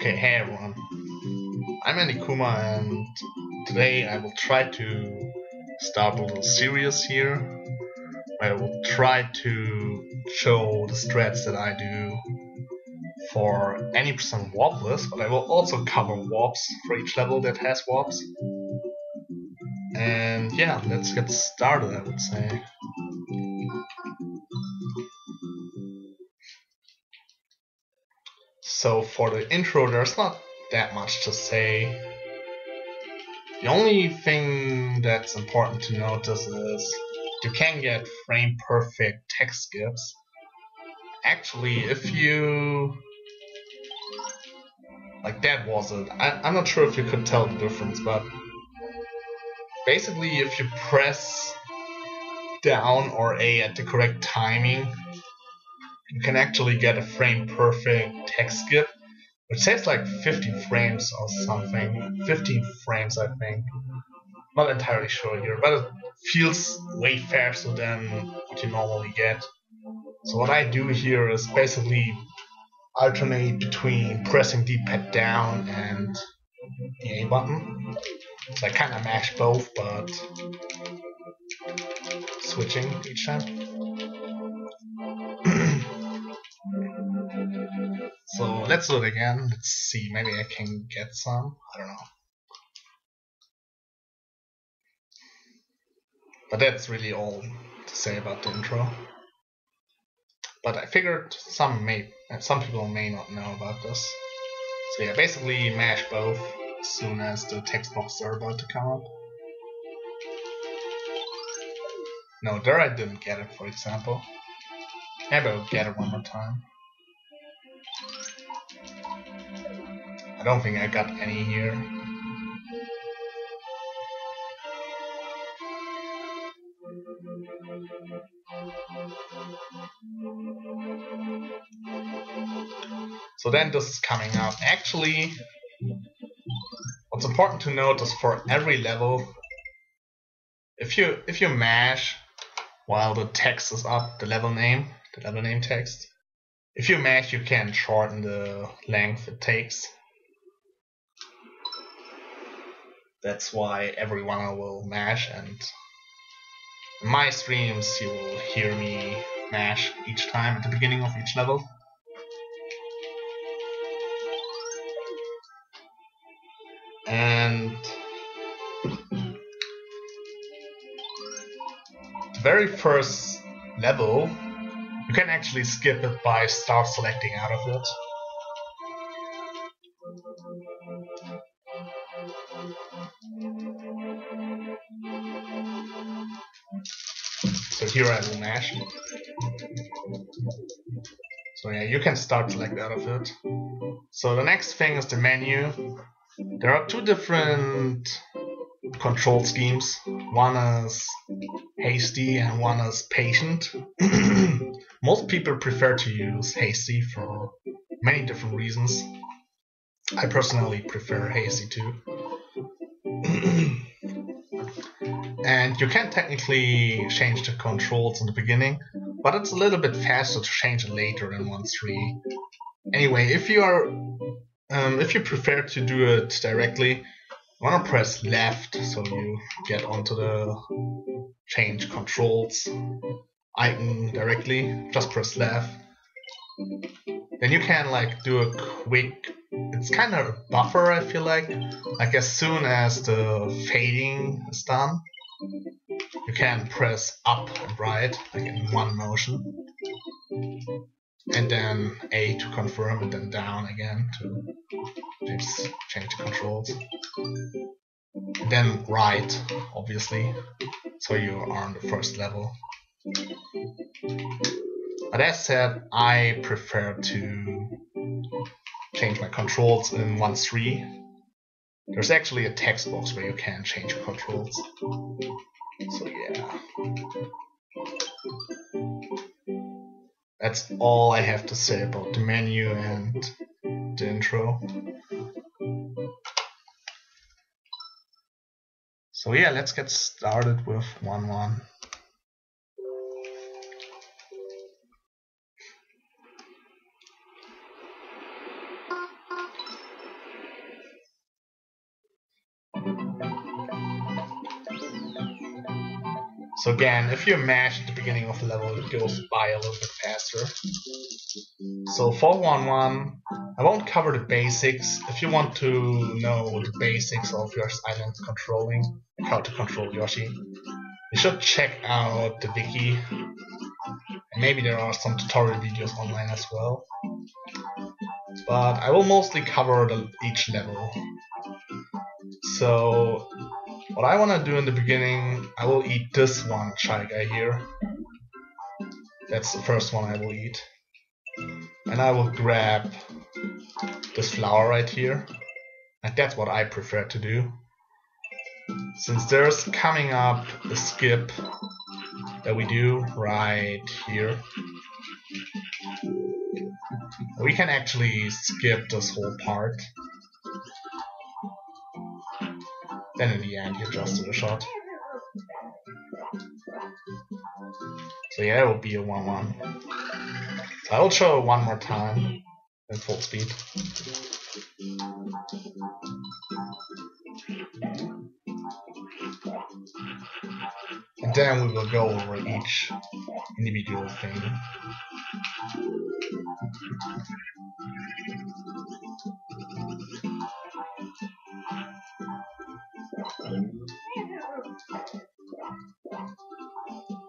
Okay, hey everyone, I'm Andy Kuma, and today I will try to start a little series here where I will try to show the strats that I do for any percent warpless, but I will also cover warps for each level that has warps. And yeah, let's get started, I would say. So for the intro, there's not that much to say. The only thing that's important to notice is you can get frame perfect text skips. Actually, if you... like that was it. I'm not sure if you could tell the difference, but basically if you press down or A at the correct timing, you can actually get a frame perfect text skip, which says like 50 frames or something. 15 frames, I think. Not entirely sure here, but it feels way faster than what you normally get. So what I do here is basically alternate between pressing D-pad down and the A button. So I kind of mash both, but switching each time. So let's do it again. Let's see, maybe I can get some. I don't know. But that's really all to say about the intro. But I figured some people may not know about this. So yeah, basically mash both as soon as the text boxes are about to come up. No, there I didn't get it, for example. Maybe I'll get it one more time. I don't think I got any here. So then this is coming up. Actually, what's important to note is for every level, if you mash while the text is up, the level name text, if you mash, you can shorten the length it takes. That's why everyone will mash, and in my streams you will hear me mash each time at the beginning of each level. And the very first level, you can actually skip it by start selecting out of it. So here I will mash. So yeah, you can start select out of it. So the next thing is the menu. There are two different control schemes. One is hasty and one is patient. Most people prefer to use hasty for many different reasons. I personally prefer hasty too. And you can technically change the controls in the beginning, but it's a little bit faster to change it later in 1.3. Anyway, if you prefer to do it directly, you want to press left so you get onto the change controls icon directly. Just press left. Then you can like do a quick, it's kind of a buffer, I feel like as soon as the fading is done, you can press up and right like in one motion, and then A to confirm, and then down again to change the controls. And then right, obviously, so you are on the first level. But as said, I prefer to change my controls in 1.3. There's actually a text box where you can change controls. So yeah. That's all I have to say about the menu and the intro. So yeah, let's get started with 1.1. So again, if you mash at the beginning of a level, it goes by a little bit faster. So for 1-1, I won't cover the basics. If you want to know the basics of Yoshi's Island controlling, how to control Yoshi, you should check out the wiki. And maybe there are some tutorial videos online as well. But I will mostly cover each level. So what I want to do in the beginning, I will eat this one Shy Guy here. That's the first one I will eat. And I will grab this flower right here. And that's what I prefer to do. Since there's coming up a skip that we do right here, we can actually skip this whole part. Then in the end you just do the shot. So yeah, it will be a 1-1. So I will show it one more time in full speed. And then we will go over each individual thing.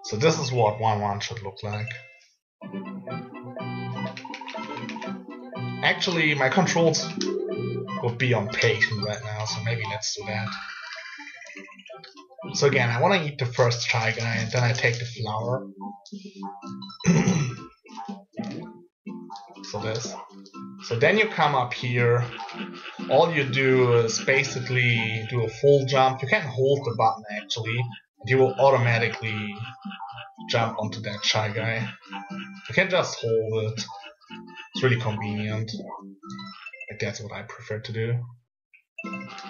So this is what 1-1 should look like. Actually, my controls would be on patient right now, so maybe let's do that. So again, I want to eat the first Shy Guy, and then I take the flower. So this. So then you come up here. All you do is basically do a full jump. You can hold the button actually, and you will automatically jump onto that Shy Guy. You can just hold it. It's really convenient. Like that's what I prefer to do.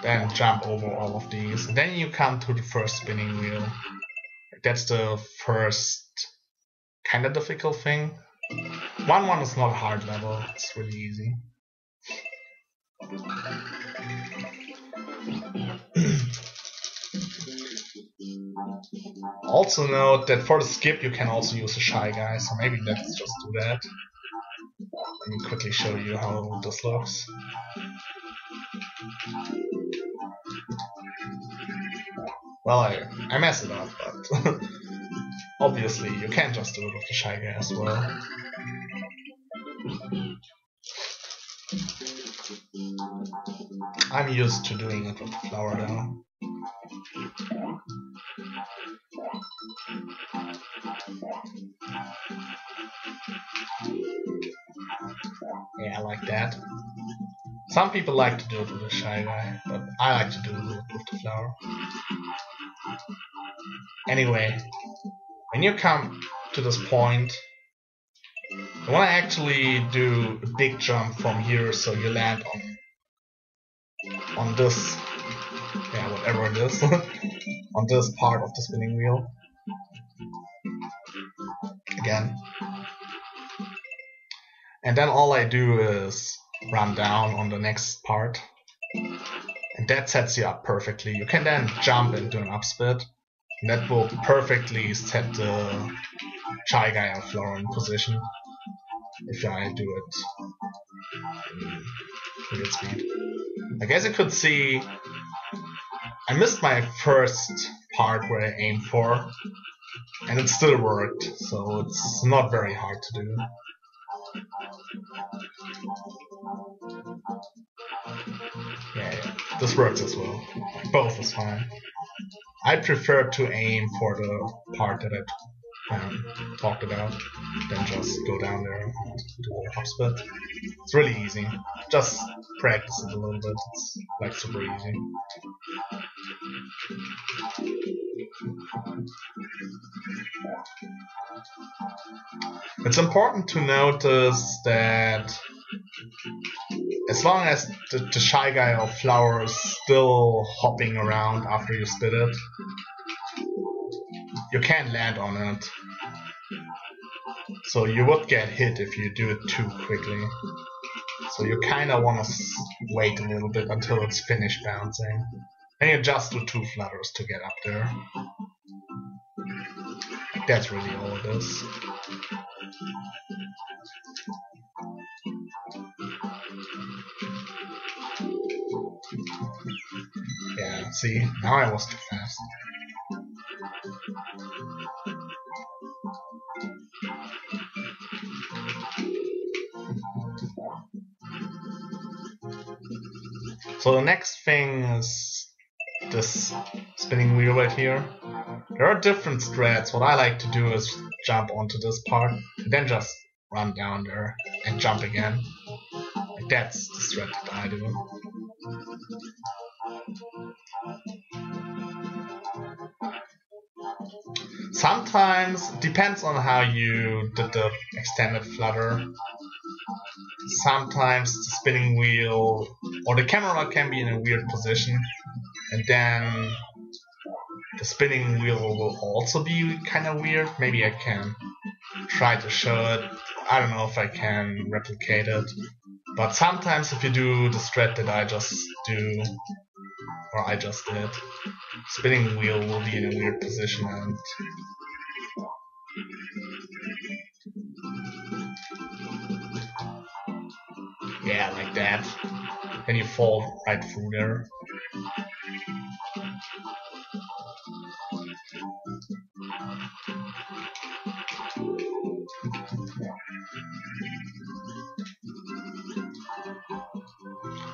Then jump over all of these. And then you come to the first spinning wheel. Like that's the first kind of difficult thing. 1-1 is not a hard level. It's really easy. Also note that for the skip you can also use a Shy Guy, so maybe let's just do that. Let me quickly show you how this looks. Well, I mess it up, but obviously you can just do it with the Shy Guy as well. I'm used to doing it with the flower now. Yeah, like that. Some people like to do it with a Shy Guy, but I like to do it with the flower. Anyway, when you come to this point, you want to actually do a big jump from here, so you land on this, yeah, whatever it is, on this part of the spinning wheel. Again. And then all I do is run down on the next part. And that sets you up perfectly. You can then jump into an upspit. And that will perfectly set the Shy Guy and flower in position. If I do it in good speed. Like as you could see, I missed my first part where I aimed for. And it still worked, so it's not very hard to do. Yeah, this works as well. Both is fine. I prefer to aim for the part that I talked about, than just go down there and do a hopspit. It's really easy. Just practice it a little bit. It's like super easy. It's important to notice that as long as the Shy Guy or flower is still hopping around after you spit it, you can't land on it. So you would get hit if you do it too quickly. So you kinda wanna wait a little bit until it's finished bouncing. And you just do 2 flutters to get up there. That's really all it is. Yeah, see, now I was too fast. So the next thing is this spinning wheel right here. There are different strats. What I like to do is jump onto this part, and then just run down there and jump again. Like that's the strat that I do. Sometimes, depends on how you did the extended flutter. Sometimes the spinning wheel or the camera can be in a weird position, and then the spinning wheel will also be kind of weird. Maybe I can try to show it. I don't know if I can replicate it. But sometimes if you do the strat that I just do, or I just did, spinning wheel will be in a weird position and yeah, like that. Then you fall right through there.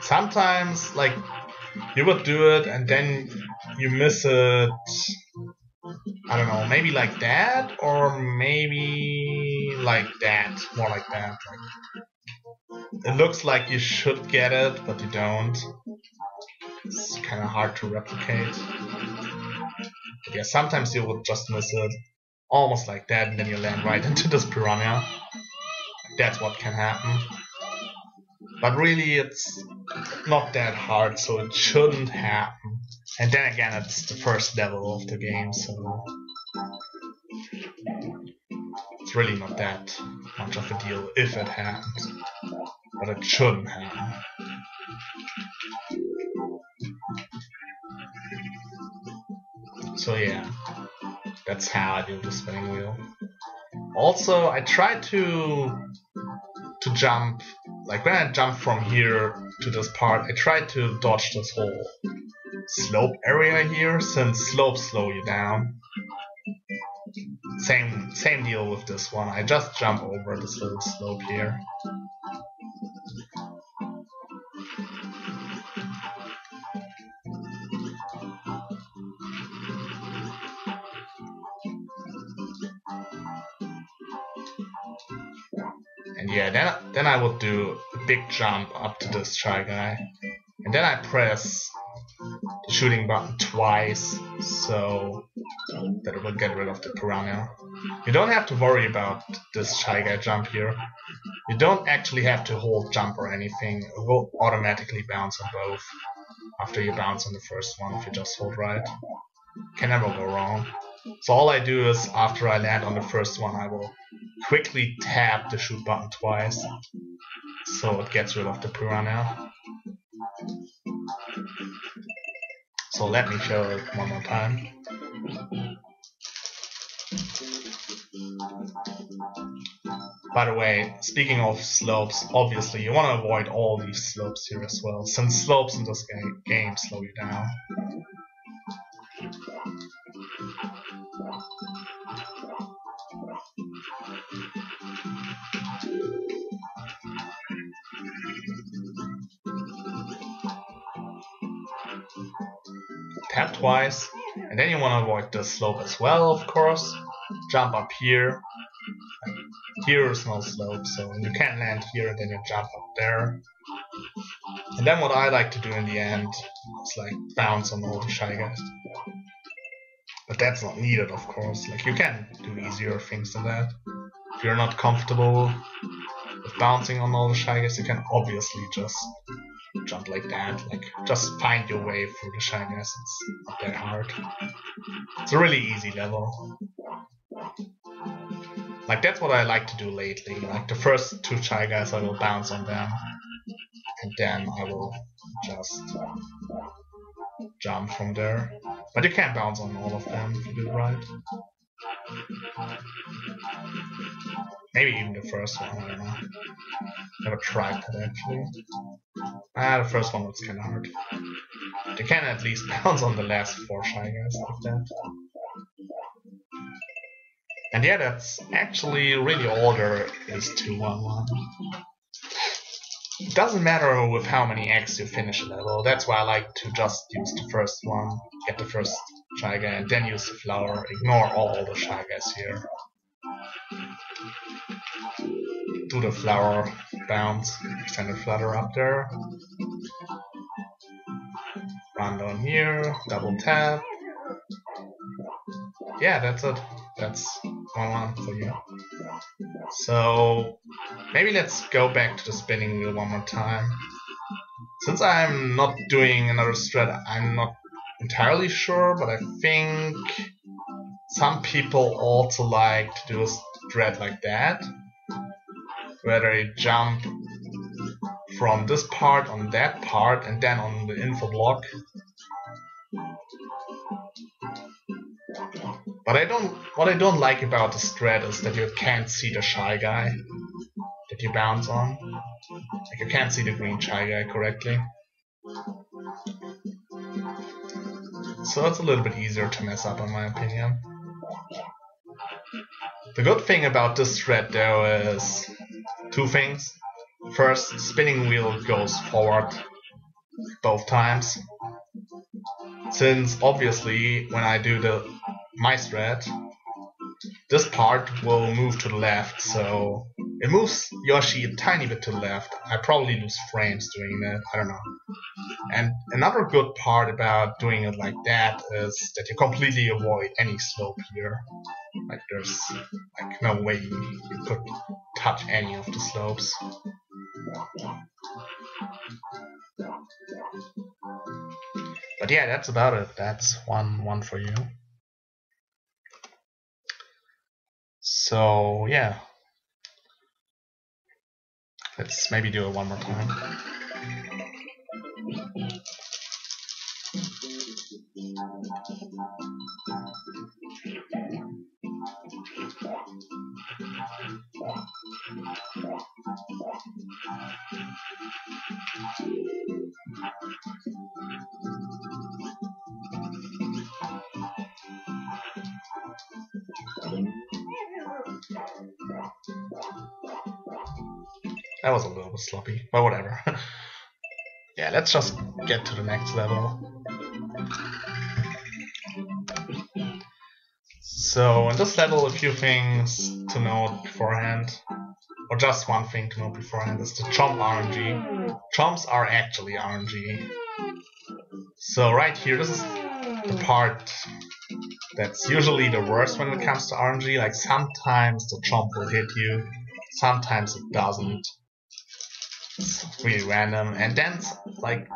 Sometimes, like, you would do it and then you miss it, I don't know, maybe like that, or maybe like that, more like that. Like, it looks like you should get it, but you don't. It's kind of hard to replicate. But yeah, sometimes you would just miss it, almost like that, and then you land right into this piranha. That's what can happen. But really, it's not that hard, so it shouldn't happen. And then again, it's the first level of the game, so it's really not that much of a deal if it happens. But it shouldn't happen. So yeah, that's how I do the spinning wheel. Also, I try to jump, like when I jump from here to this part, I try to dodge this whole slope area here, since slopes slow you down. Same deal with this one. I just jump over this little slope here. And yeah, then I would do a big jump up to this Shy Guy. And then I press the shooting button twice, so that it will get rid of the piranha. You don't have to worry about this Shy Guy jump here. You don't actually have to hold jump or anything. It will automatically bounce on both after you bounce on the first one if you just hold right. Can never go wrong. So all I do is, after I land on the first one, I will quickly tap the shoot button twice, so it gets rid of the piranha. So let me show it one more time. By the way, speaking of slopes, obviously you want to avoid all these slopes here as well, since slopes in this game slow you down. Tap twice, and then you want to avoid this slope as well, of course. Jump up here. Here is no slope, so you can land here and then you jump up there. And then what I like to do in the end is like bounce on all the Shy Guys. But that's not needed, of course. Like, you can do easier things than that. If you're not comfortable with bouncing on all the Shy Guys, you can obviously just jump like that. Like, just find your way through the Shy Guys. It's not that hard. It's a really easy level. Like, that's what I like to do lately. Like, the first two Shy Guys, I will bounce on them, and then I will just jump from there. But you can't bounce on all of them if you do it right. Maybe even the first one, I don't know. Never tried that actually. The first one was kinda hard. They can at least bounce on the last 4 Shy Guys like that. And yeah, that's actually really all there is to 1-1. It doesn't matter with how many eggs you finish a level, that's why I like to just use the first one, get the first Shy Guy, and then use the flower, ignore all the Shy Guys here. Do the flower bounce, extend the flutter up there. Run down here, double tap. Yeah, that's it. That's 1-1 for you. So maybe let's go back to the spinning wheel one more time. Since I'm not doing another strat, I'm not entirely sure, but I think some people also like to do a strat like that, where they jump from this part on that part and then on the info block. But what I don't like about the strat is that you can't see the Shy Guy that you bounce on. Like you can't see the green Shy Guy correctly. So it's a little bit easier to mess up in my opinion. The good thing about this strat though is 2 things. First, spinning wheel goes forward both times. Since obviously when I do my strat, this part will move to the left, so it moves Yoshi a tiny bit to the left. I probably lose frames doing that, I don't know. And another good part about doing it like that is that you completely avoid any slope here. Like there's like no way you could touch any of the slopes. But yeah, that's about it. That's 1-1 for you. So yeah, let's maybe do it one more time. That was a little bit sloppy, but whatever. Yeah, let's just get to the next level. So in this level, a few things to note beforehand, or just one thing to note beforehand, is the chomp RNG. Chomps are actually RNG. So right here, this is the part that's usually the worst when it comes to RNG. Like sometimes the chomp will hit you, sometimes it doesn't. It's really random, and then like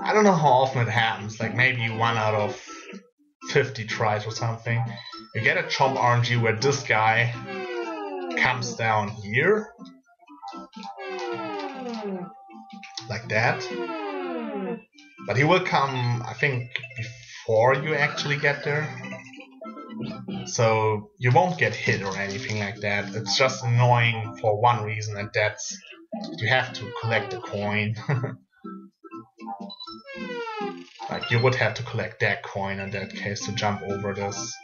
I don't know how often it happens, like maybe 1 out of 50 tries or something, you get a chomp RNG where this guy comes down here like that, but he will come I think before you actually get there, so you won't get hit or anything like that. It's just annoying for one reason, and that's you have to collect the coin. Like you would have to collect that coin in that case to jump over this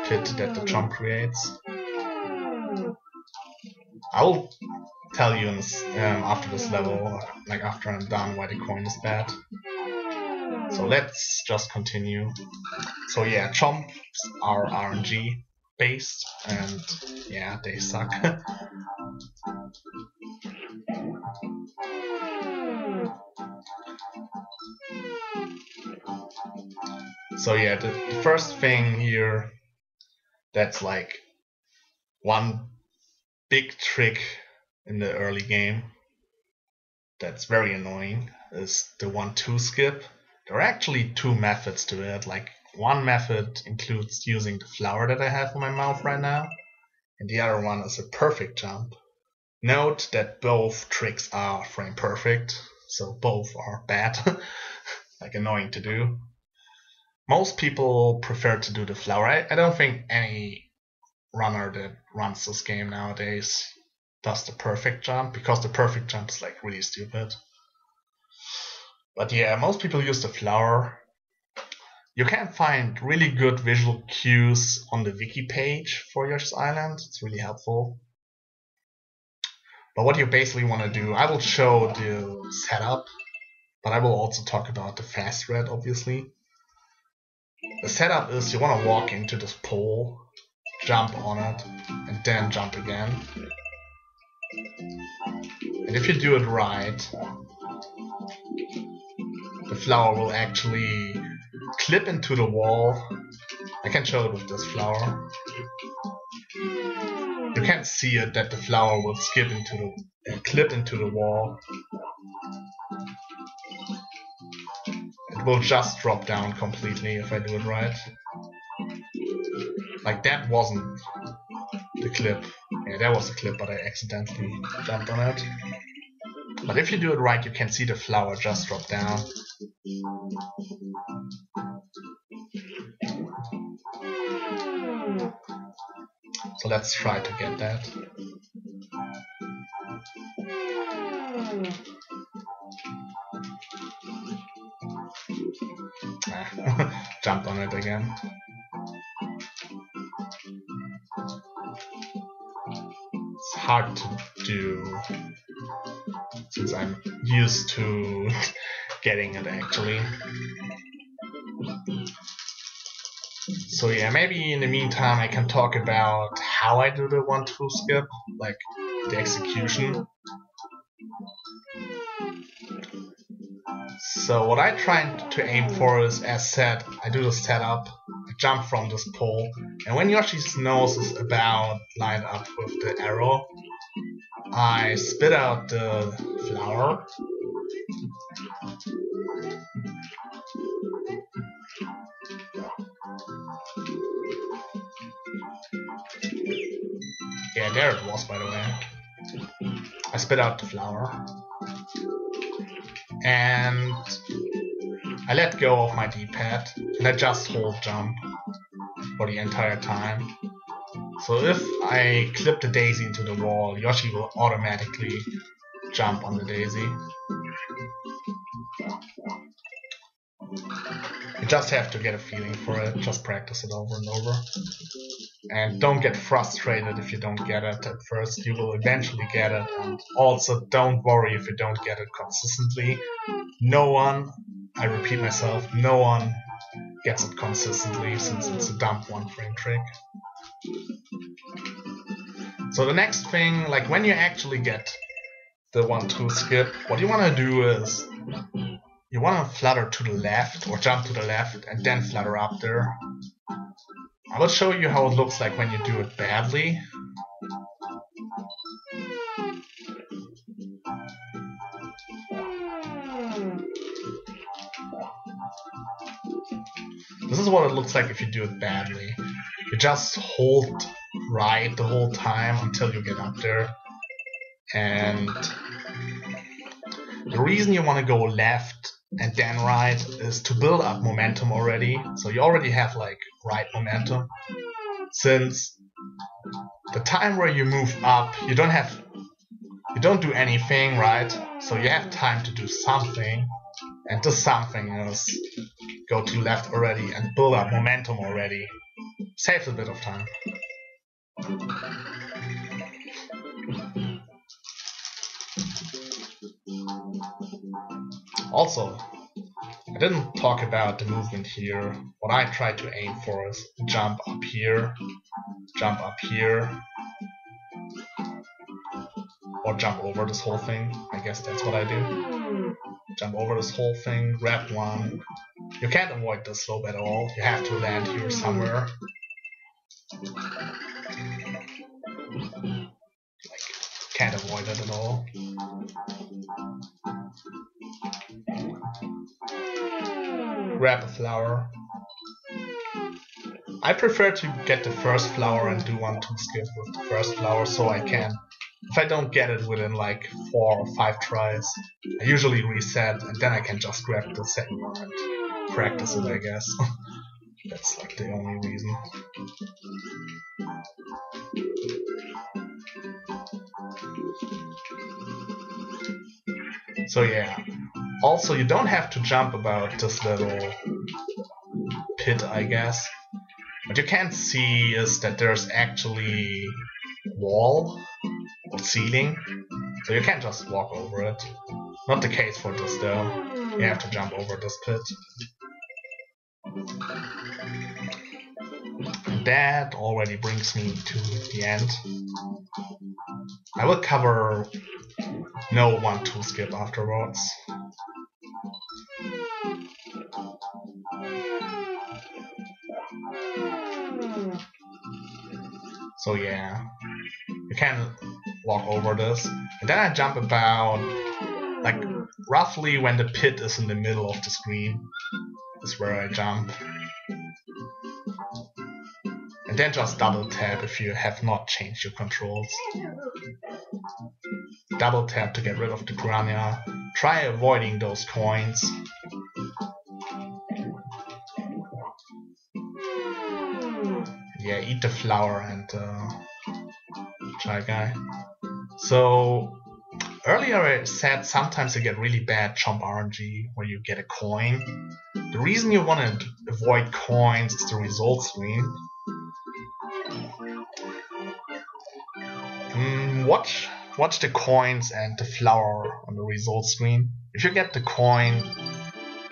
pit that the jump creates. I will tell you after this level, like after I'm done, why the coin is bad. So let's just continue. So yeah, chomps are RNG based, and yeah, they suck. So yeah, the first thing here that's like one big trick in the early game that's very annoying is the 1-2 skip. There are actually 2 methods to it. Like one method includes using the flower that I have in my mouth right now, and the other one is a perfect jump. Note that both tricks are frame perfect, so both are bad, like annoying to do. Most people prefer to do the flower. I don't think any runner that runs this game nowadays does the perfect jump, because the perfect jump is like really stupid. But yeah, most people use the flower. You can find really good visual cues on the wiki page for Yoshi's Island. It's really helpful. But what you basically want to do, I will show the setup, but I will also talk about the fast red, obviously. The setup is you want to walk into this pole, jump on it, and then jump again. And if you do it right, the flower will actually clip into the wall. I can show it with this flower. You can't see it that the flower will clip into the wall. It will just drop down completely if I do it right. Like that wasn't the clip. Yeah, that was the clip, but I accidentally jumped on it. But if you do it right, you can see the flower just drop down. So let's try to get that. Jumped on it again. It's hard to do since I'm used to getting it actually. So yeah, maybe in the meantime I can talk about how I do the 1-2 skip, like the execution. So what I try to aim for is, as said, I do the setup, I jump from this pole, and when Yoshi's nose is about lined up with the arrow, I spit out the flower. Yeah, there it was, by the way. I spit out the flower. And I let go of my D-pad, and I just hold jump for the entire time. So if I clip the daisy into the wall, Yoshi will automatically jump on the daisy. You just have to get a feeling for it, just practice it over and over. And don't get frustrated if you don't get it at first, you will eventually get it. And also don't worry if you don't get it consistently. No one, I repeat myself, no one gets it consistently since it's a dumb 1-frame trick. So the next thing, like when you actually get the 1-2 skip, what you want to do is you want to flutter to the left or jump to the left and then flutter up there. I will show you how it looks like when you do it badly. This is what it looks like if you do it badly. You just hold right the whole time until you get up there. And the reason you want to go left and then right is to build up momentum already. So you already have like right momentum. Since the time where you move up, you don't do anything, right? So you have time to do something. And this something is go to left already and build up momentum already. Saves a bit of time. Also, I didn't talk about the movement here. What I try to aim for is jump up here, or jump over this whole thing. I guess that's what I do. Jump over this whole thing, grab one. You can't avoid this slope at all. You have to land here somewhere. Like, can't avoid it at all. Grab a flower. I prefer to get the first flower and do 1-2 skip with the first flower, so I can, if I don't get it within like 4 or 5 tries, I usually reset and then I can just grab the second one and practice it, I guess. That's like the only reason. So yeah. Also, you don't have to jump about this little pit, I guess. What you can't see is that there's actually wall or ceiling, so you can't just walk over it. Not the case for this though. You have to jump over this pit. And that already brings me to the end. I will cover no 1-2 skip afterwards. So yeah, you can walk over this. And then I jump about, like, roughly when the pit is in the middle of the screen. Is where I jump. And then just double tap if you have not changed your controls. Double tap to get rid of the piranha. Try avoiding those coins. Yeah, eat the flower and Shy Guy. So earlier I said sometimes you get really bad jump RNG where you get a coin. The reason you want to avoid coins is the result screen. Watch the coins and the flower on the result screen. If you get the coin,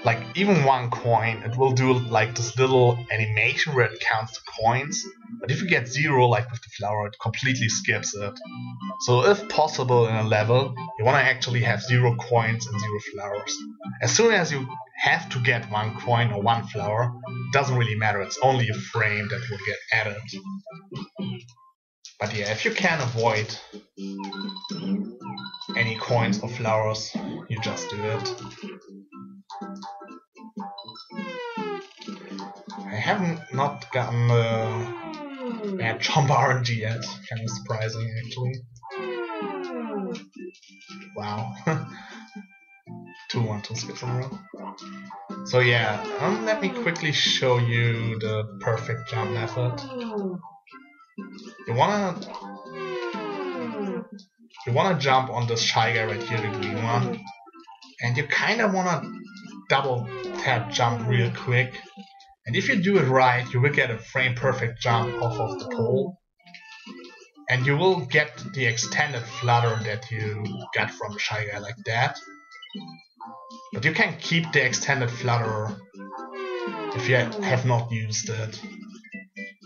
like even 1 coin, it will do like this little animation where it counts the coins. But if you get 0, like with the flower, it completely skips it. So if possible in a level, you want to actually have 0 coins and 0 flowers. As soon as you have to get 1 coin or 1 flower, it doesn't really matter, it's only a frame that will get added. But yeah, if you can avoid any coins or flowers, you just do it. I haven't not gotten the bad jump RNG yet. Kind of surprising, actually. Wow. 2 1-2 skips in a row. So yeah, let me quickly show you the perfect jump method. You wanna jump on this Shy Guy right here, the green one, and you kinda wanna double tap jump real quick. And if you do it right, you will get a frame perfect jump off of the pole. And you will get the extended flutter that you got from the Shy Guy like that. But you can keep the extended flutter if you have not used it.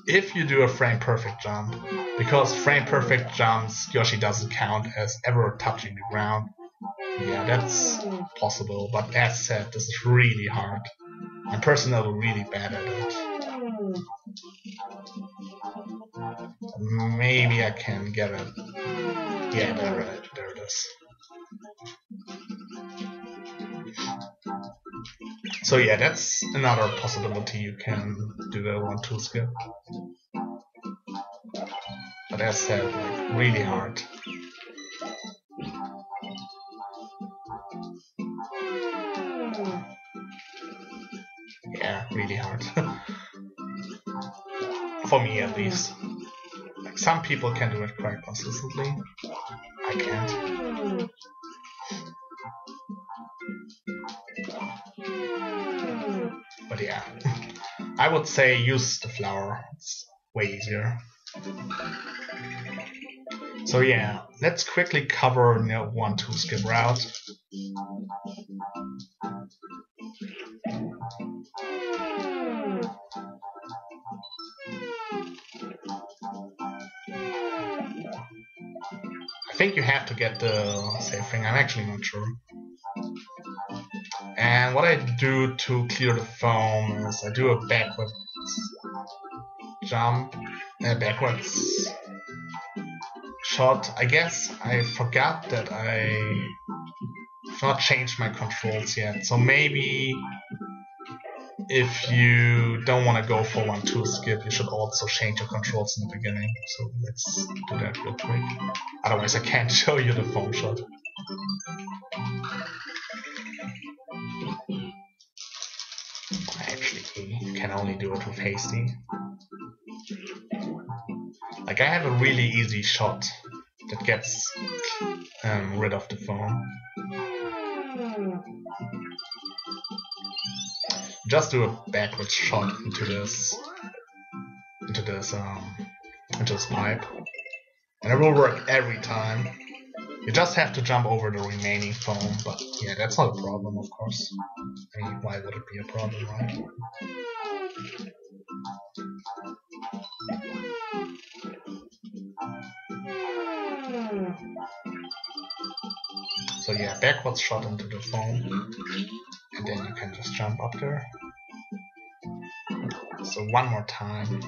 If you do a frame perfect jump, because frame perfect jumps Yoshi doesn't count as ever touching the ground. Yeah, that's possible, but as said, this is really hard. I'm personally really bad at it. Maybe I can get it. Yeah, there it is. So yeah, that's another possibility. You can do the 1-2 skip. But as said, like, really hard. Yeah, really hard. For me at least. Like, some people can do it quite consistently. I can't. But yeah, I would say use the flower. It's way easier. So yeah, let's quickly cover the 1-2 skip route. I think you have to get the same thing, I'm actually not sure. And what I do to clear the foam is I do a backwards jump, backwards shot. I guess I forgot that I've not changed my controls yet, so maybe if you don't want to go for 1-2 skip, you should also change your controls in the beginning. So let's do that real quick. Otherwise I can't show you the foam shot. I actually hasty. You can only do it with hasty. Like, I have a really easy shot that gets rid of the foam. Just do a backwards shot into this pipe, and it will work every time. You just have to jump over the remaining foam, but yeah, that's not a problem, of course. I mean, why would it be a problem, right? So yeah, backwards shot into the foam, and then you can just jump up there. So one more time.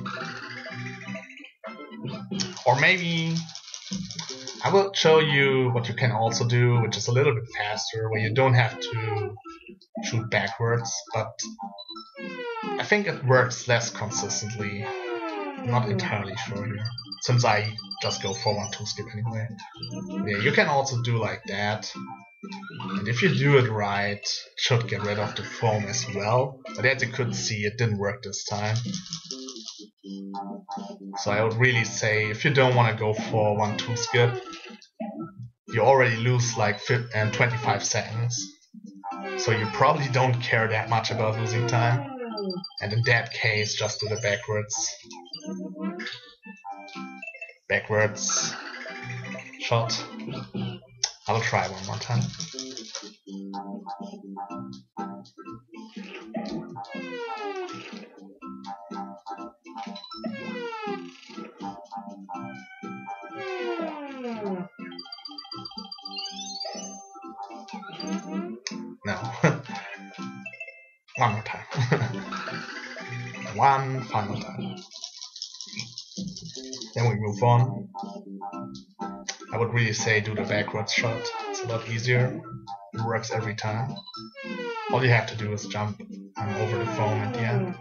Or maybe I will show you what you can also do, which is a little bit faster, where you don't have to shoot backwards, but I think it works less consistently. I'm not entirely sure here, since I just go for 1-2 skip anyway. Yeah, you can also do like that, and if you do it right, it should get rid of the foam as well. But as you could see, it didn't work this time. So I would really say, if you don't want to go for 1-2 skip, you already lose like 25 seconds. So you probably don't care that much about losing time. And in that case, just do the backwards shot. I will try one more time. No. One more time. One final time. Then we move on. I would really say do the backwards shot. It's a lot easier. It works every time. All you have to do is jump over the foam at the end.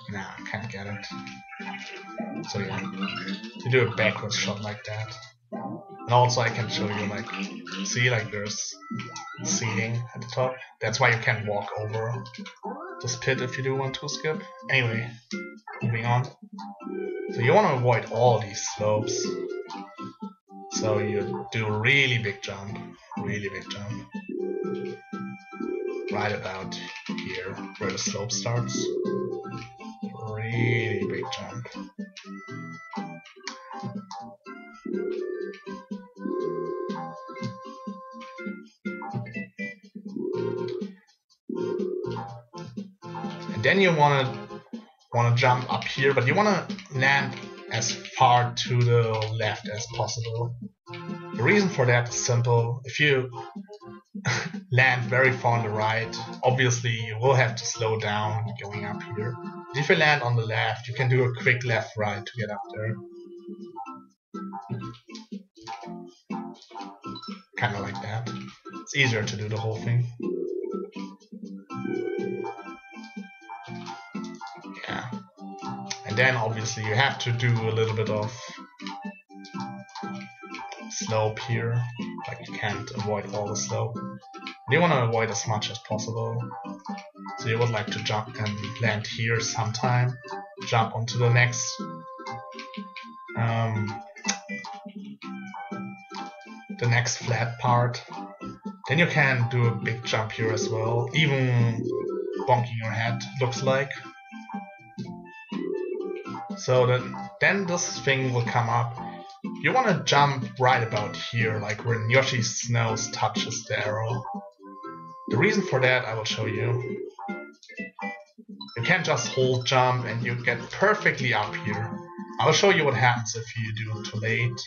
Nah, I can't get it. So yeah, you do a backwards shot like that. And also I can show you, like, see, like there's seating at the top. That's why you can't walk over this pit if you do 1-2 skip. Anyway, moving on. So you want to avoid all these slopes. So you do a really big jump. Right about here, where the slope starts. Really big jump. And then you wanna jump up here, but you wanna land as far to the left as possible. The reason for that is simple. If you land very far on the right, obviously you will have to slow down going up here. But if you land on the left, you can do a quick left-right to get up there. Kinda like that. It's easier to do the whole thing. Yeah. And then obviously you have to do a little bit of slope here. Like, you can't avoid all the slope. You want to avoid as much as possible. So you would like to jump and land here sometime. Jump onto the next flat part. Then you can do a big jump here as well, even bonking your head, looks like. So then this thing will come up. You want to jump right about here, like when Yoshi's nose touches the arrow. The reason for that I will show you. You can't just hold jump and you get perfectly up here. I will show you what happens if you do it too late.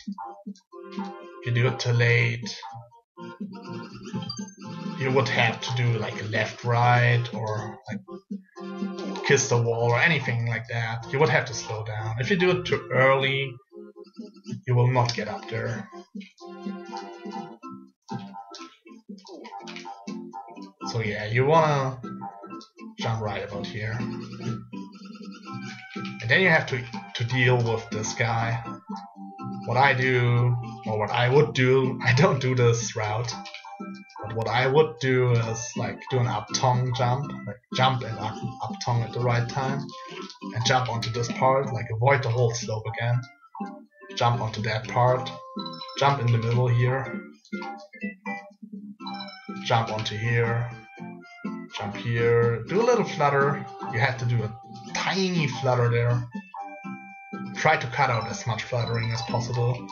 If you do it too late, you would have to do like a left-right or like kiss the wall or anything like that. You would have to slow down. If you do it too early, you will not get up there. So yeah, you wanna jump right about here. And then you have to deal with this guy. What I do, or what I would do, I don't do this route. But what I would do is like do an up tongue jump, like jump and up tongue at the right time, and jump onto this part, like avoid the whole slope again. Jump onto that part, jump in the middle here, jump onto here, jump here, do a little flutter. You have to do a tiny flutter there. Try to cut out as much fluttering as possible.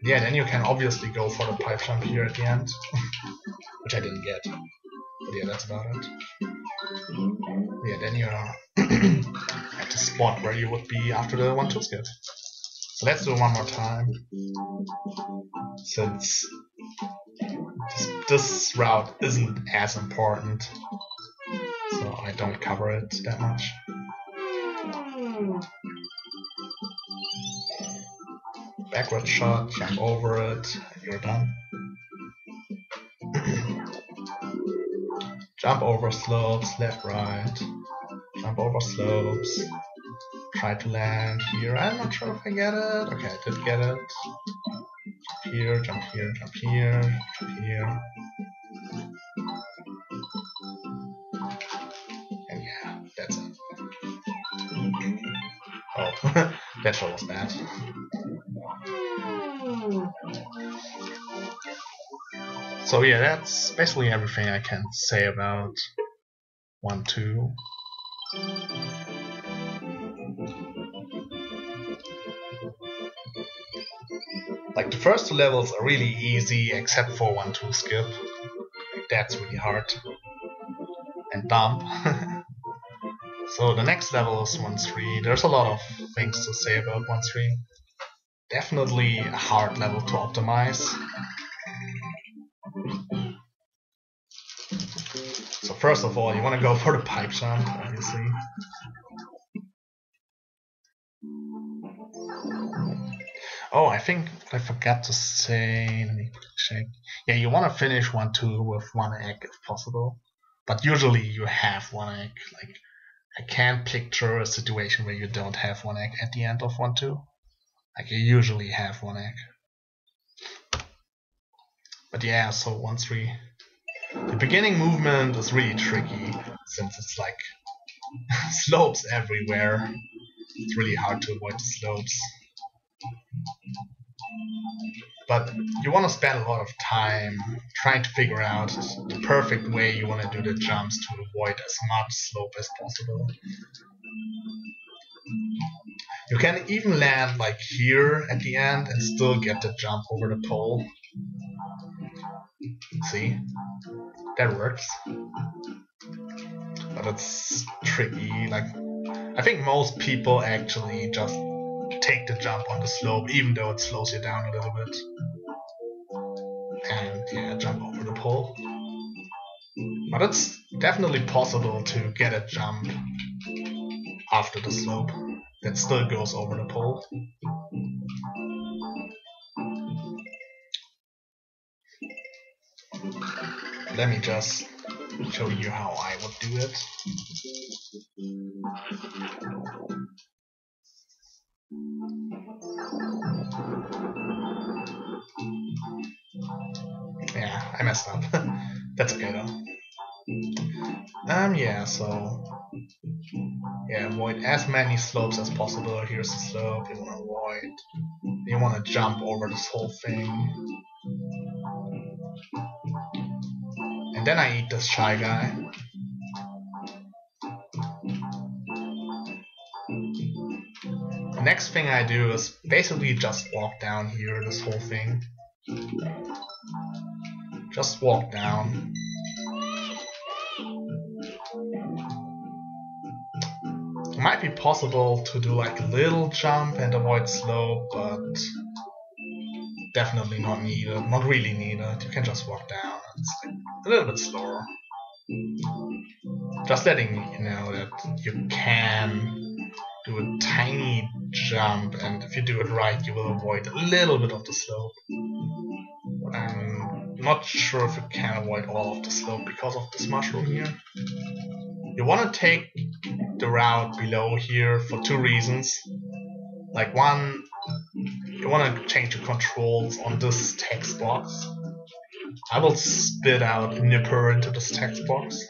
Yeah, then you can obviously go for the pipe jump here at the end, which I didn't get. But yeah, that's about it. Yeah, then you are at the spot where you would be after the 1-2 skip. So let's do it one more time. Since this route isn't as important, so I don't cover it that much. Backward shot, jump over it, and you're done. Jump over slopes, left, right. Jump over slopes. Try to land here. I'm not sure if I get it. Okay, I did get it. Jump here, jump here, jump here, jump here. And yeah, that's it. Oh, that shot was bad. So yeah, that's basically everything I can say about 1-2. Like the first 2 levels are really easy except for 1-2 skip. That's really hard and dumb. So the next level is 1-3. There's a lot of things to say about 1-3. Definitely a hard level to optimize. So first of all, you want to go for the pipe jump, obviously. Oh, I think I forgot to say, let me check. Yeah, you want to finish 1-2 with 1 egg if possible. But usually you have 1 egg. Like, I can't picture a situation where you don't have 1 egg at the end of 1-2. Like, you usually have 1 egg. But yeah, so 1-3. The beginning movement is really tricky, since it's like slopes everywhere. It's really hard to avoid the slopes. But you want to spend a lot of time trying to figure out the perfect way you want to do the jumps to avoid as much slope as possible. You can even land like here at the end and still get the jump over the pole. See? That works. But it's tricky. Like, I think most people actually just take the jump on the slope, even though it slows you down a little bit. And yeah, jump over the pole. But it's definitely possible to get a jump after the slope that still goes over the pole. Let me just show you how I would do it. Yeah, I messed up. That's okay though. Yeah, so yeah, avoid as many slopes as possible. Here's the slope you want to avoid. You want to jump over this whole thing. And then I eat this shy guy. The next thing I do is basically just walk down here, this whole thing. Just walk down. It might be possible to do like a little jump and avoid slope, but definitely not needed, not really needed. You can just walk down. It's like a little bit slower. Just letting you know that you can do a tiny jump, and if you do it right, you will avoid a little bit of the slope. I'm not sure if you can avoid all of the slope because of this mushroom here. You want to take the route below here for 2 reasons. Like, one, you want to change the controls on this text box. I will spit out Nipper into this text box.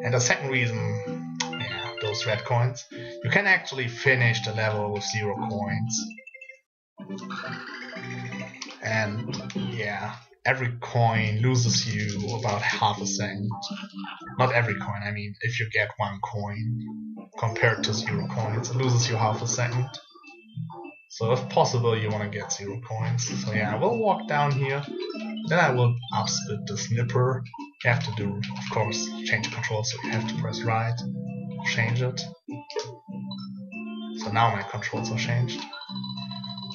And the second reason, yeah, those red coins, you can actually finish the level with 0 coins. And yeah, every coin loses you about half a second. Not every coin, I mean, if you get 1 coin compared to 0 coins, it loses you half a second. So if possible, you want to get 0 coins. So yeah, I will walk down here. Then I will upsplit this Nipper. You have to do, of course, change control, so you have to press right, change it. So now my controls are changed.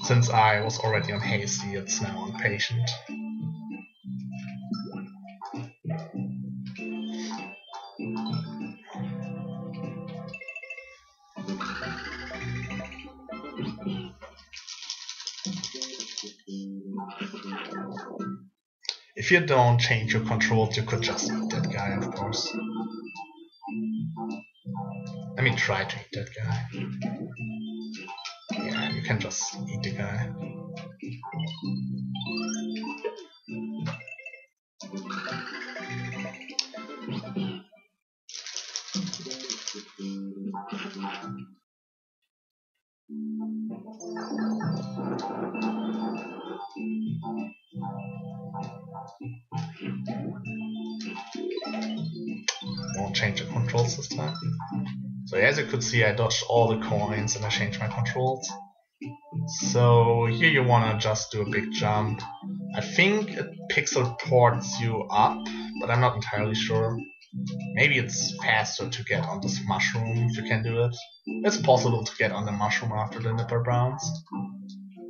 Since I was already on hasty, it's now on patient. If you don't change your controls, you could just eat that guy, of course. Let me try to eat that guy. Yeah, you can just eat the guy. Won't change the controls this time. So as you could see, I dodged all the coins and I changed my controls. So here you want to just do a big jump. I think it pixel ports you up, but I'm not entirely sure. Maybe it's faster to get on this mushroom if you can do it. It's possible to get on the mushroom after the Nipper bounce.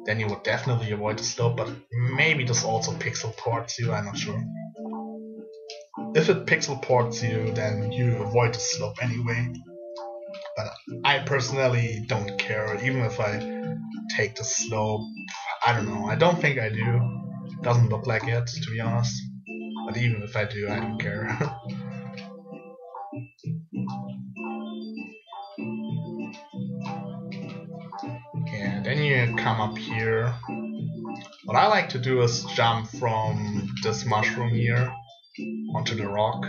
Then you would definitely avoid the slope, but maybe this also pixel ports you, I'm not sure. If it pixel ports you, then you avoid the slope anyway. But I personally don't care, even if I take the slope. I don't know, I don't think I do. Doesn't look like it, to be honest. But even if I do, I don't care. And then you come up here. What I like to do is jump from this mushroom here onto the rock.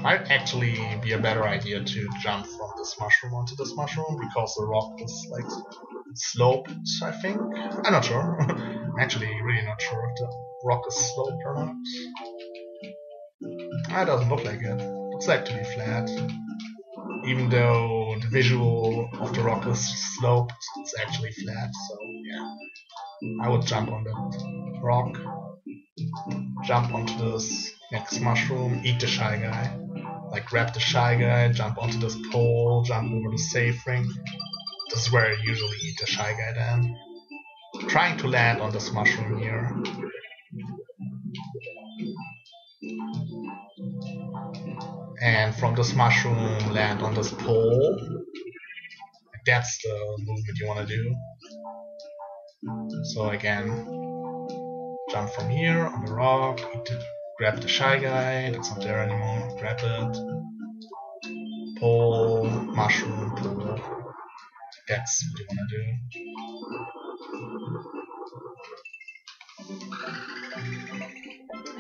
Might actually be a better idea to jump from this mushroom onto this mushroom, because the rock is like sloped, I think. I'm not sure. I'm actually really not sure if the rock is sloped or not. It doesn't look like it. Looks like to be flat. Even though the visual of the rock is sloped, it's actually flat, so yeah. I would jump on that rock, jump onto this next mushroom, eat the shy guy. Like grab the shy guy, jump onto this pole, jump over the safe ring. This is where I usually eat the shy guy then. Trying to land on this mushroom here. And from this mushroom land on this pole. That's the movement you want to do. So again, jump from here on the rock, grab the shy guy, that's not there anymore, grab it, pole, mushroom, pole. That's what you want to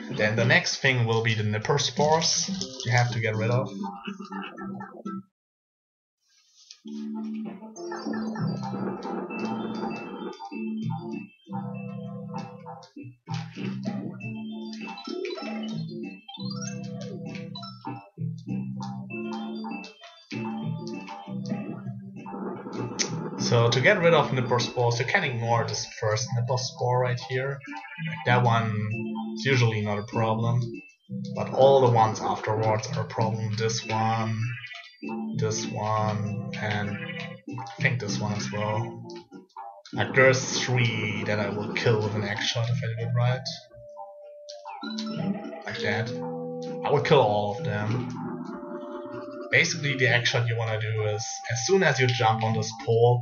do. Then the next thing will be the Nipper spores you have to get rid of. So to get rid of Nipper spores, you can ignore this first Nipper spore right here. That one is usually not a problem, but all the ones afterwards are a problem. This one, and I think this one as well. Like there's 3 that I will kill with an X shot if I do it right. Like that. I will kill all of them. Basically the X shot you want to do is, as soon as you jump on this pole,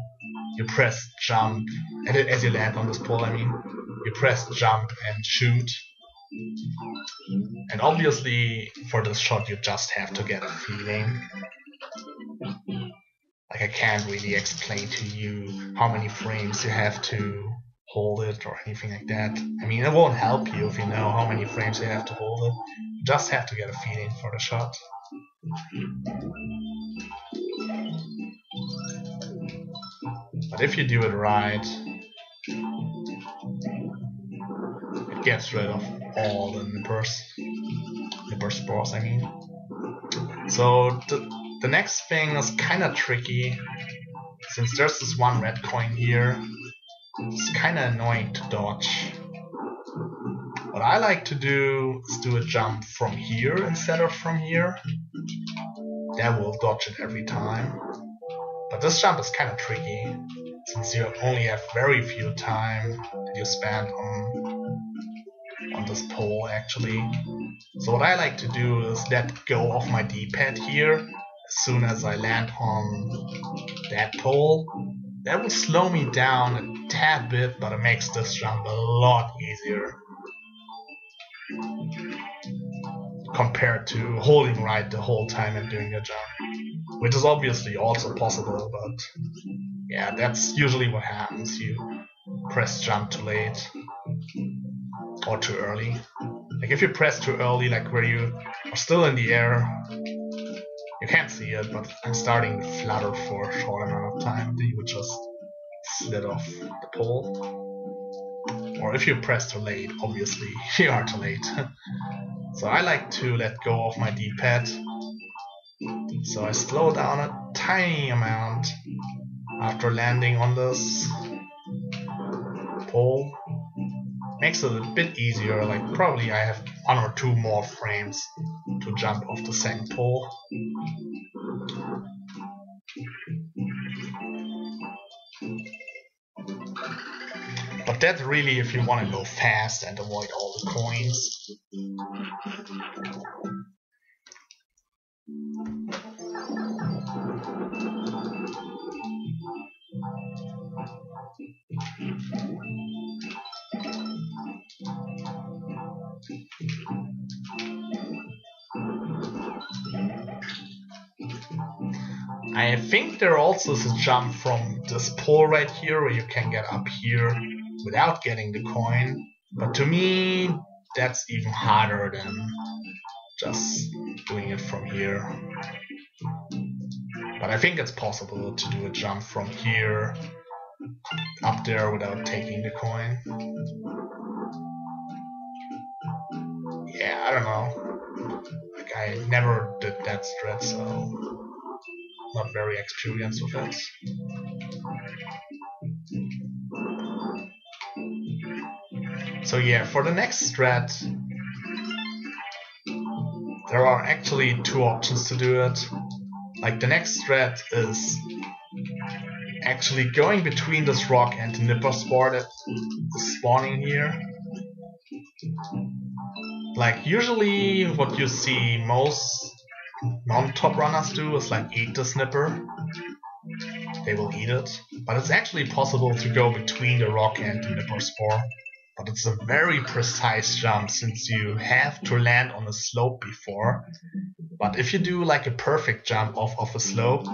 you press jump, and as you land on this pole I mean, you press jump and shoot. And obviously for this shot you just have to get a feeling. Like I can't really explain to you how many frames you have to hold it or anything like that. I mean, it won't help you if you know how many frames you have to hold it. You just have to get a feeling for the shot. But if you do it right, it gets rid of all the nipper spores, I mean. So the next thing is kind of tricky, since there's this one red coin here. It's kind of annoying to dodge. What I like to do is do a jump from here instead of from here. That will dodge it every time. But this jump is kind of tricky, since you only have very few time that you spend on this pole actually. So what I like to do is let go of my D-pad here as soon as I land on that pole. That will slow me down a tad bit, but it makes this jump a lot easier compared to holding right the whole time and doing a jump, which is obviously also possible, but yeah, that's usually what happens. You press jump too late or too early. Like if you press too early, like where you are still in the air, you can't see it, but I'm starting to flutter for a short amount of time, then you would just slid off the pole. Or if you press too late, obviously you are too late. So I like to let go of my D-pad, so I slow down a tiny amount after landing on this pole. Makes it a bit easier, like probably I have 1 or 2 more frames to jump off the second pole. But that's really if you want to go fast and avoid all the coins. I think there also is a jump from this pole right here where you can get up here without getting the coin, but to me that's even harder than just doing it from here. But I think it's possible to do a jump from here up there without taking the coin. Yeah, I don't know. Like I never did that strat, so not very experienced with it. So yeah, for the next strat, there are actually 2 options to do it. Like the next strat is actually going between this rock and the nipper spore that is spawning here. Like usually what you see most non-top runners do is like eat the snipper. They will eat it. But it's actually possible to go between the rock and the nipper spore. But it's a very precise jump since you have to land on a slope before. But if you do like a perfect jump off a slope,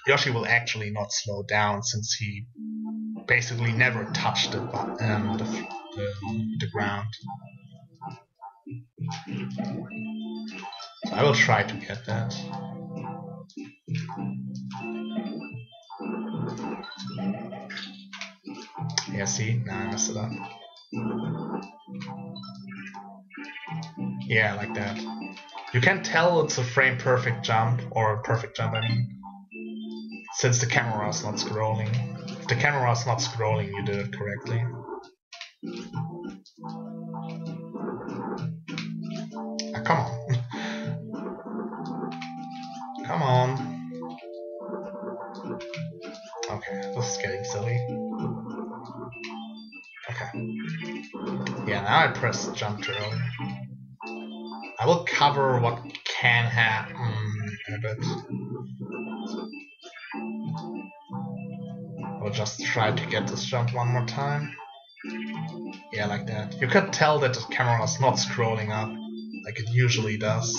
Yoshi will actually not slow down since he basically never touched the ground. So I will try to get that. Yeah, see? Now I messed it up. Yeah, like that. You can tell it's a frame perfect jump, or a perfect jump, I mean, since the camera is not scrolling. If the camera is not scrolling, you did it correctly. Ah, come on. Come on. Okay, this is getting silly. Okay. Yeah, now I press jump too early. I will cover what can happen in a bit. I'll just try to get this jump one more time. Yeah, like that. You could tell that the camera is not scrolling up like it usually does.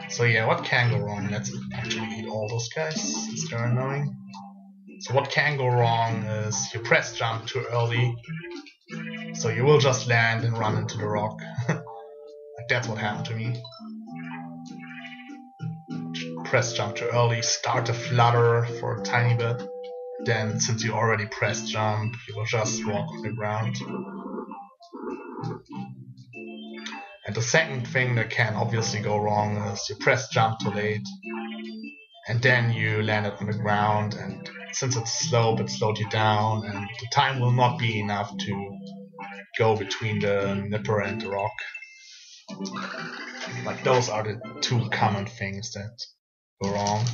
So yeah, what can go wrong? Let's actually eat all those guys, since they're annoying. So what can go wrong is you press jump too early, so you will just land and run into the rock. Like that's what happened to me. Press jump too early, start to flutter for a tiny bit. Then, since you already pressed jump, you will just walk on the ground. And the second thing that can obviously go wrong is you press jump too late, and then you landed on the ground, and since it's slope, it slowed you down, and the time will not be enough to go between the nipper and the rock. Like, those are the two common things that go wrong.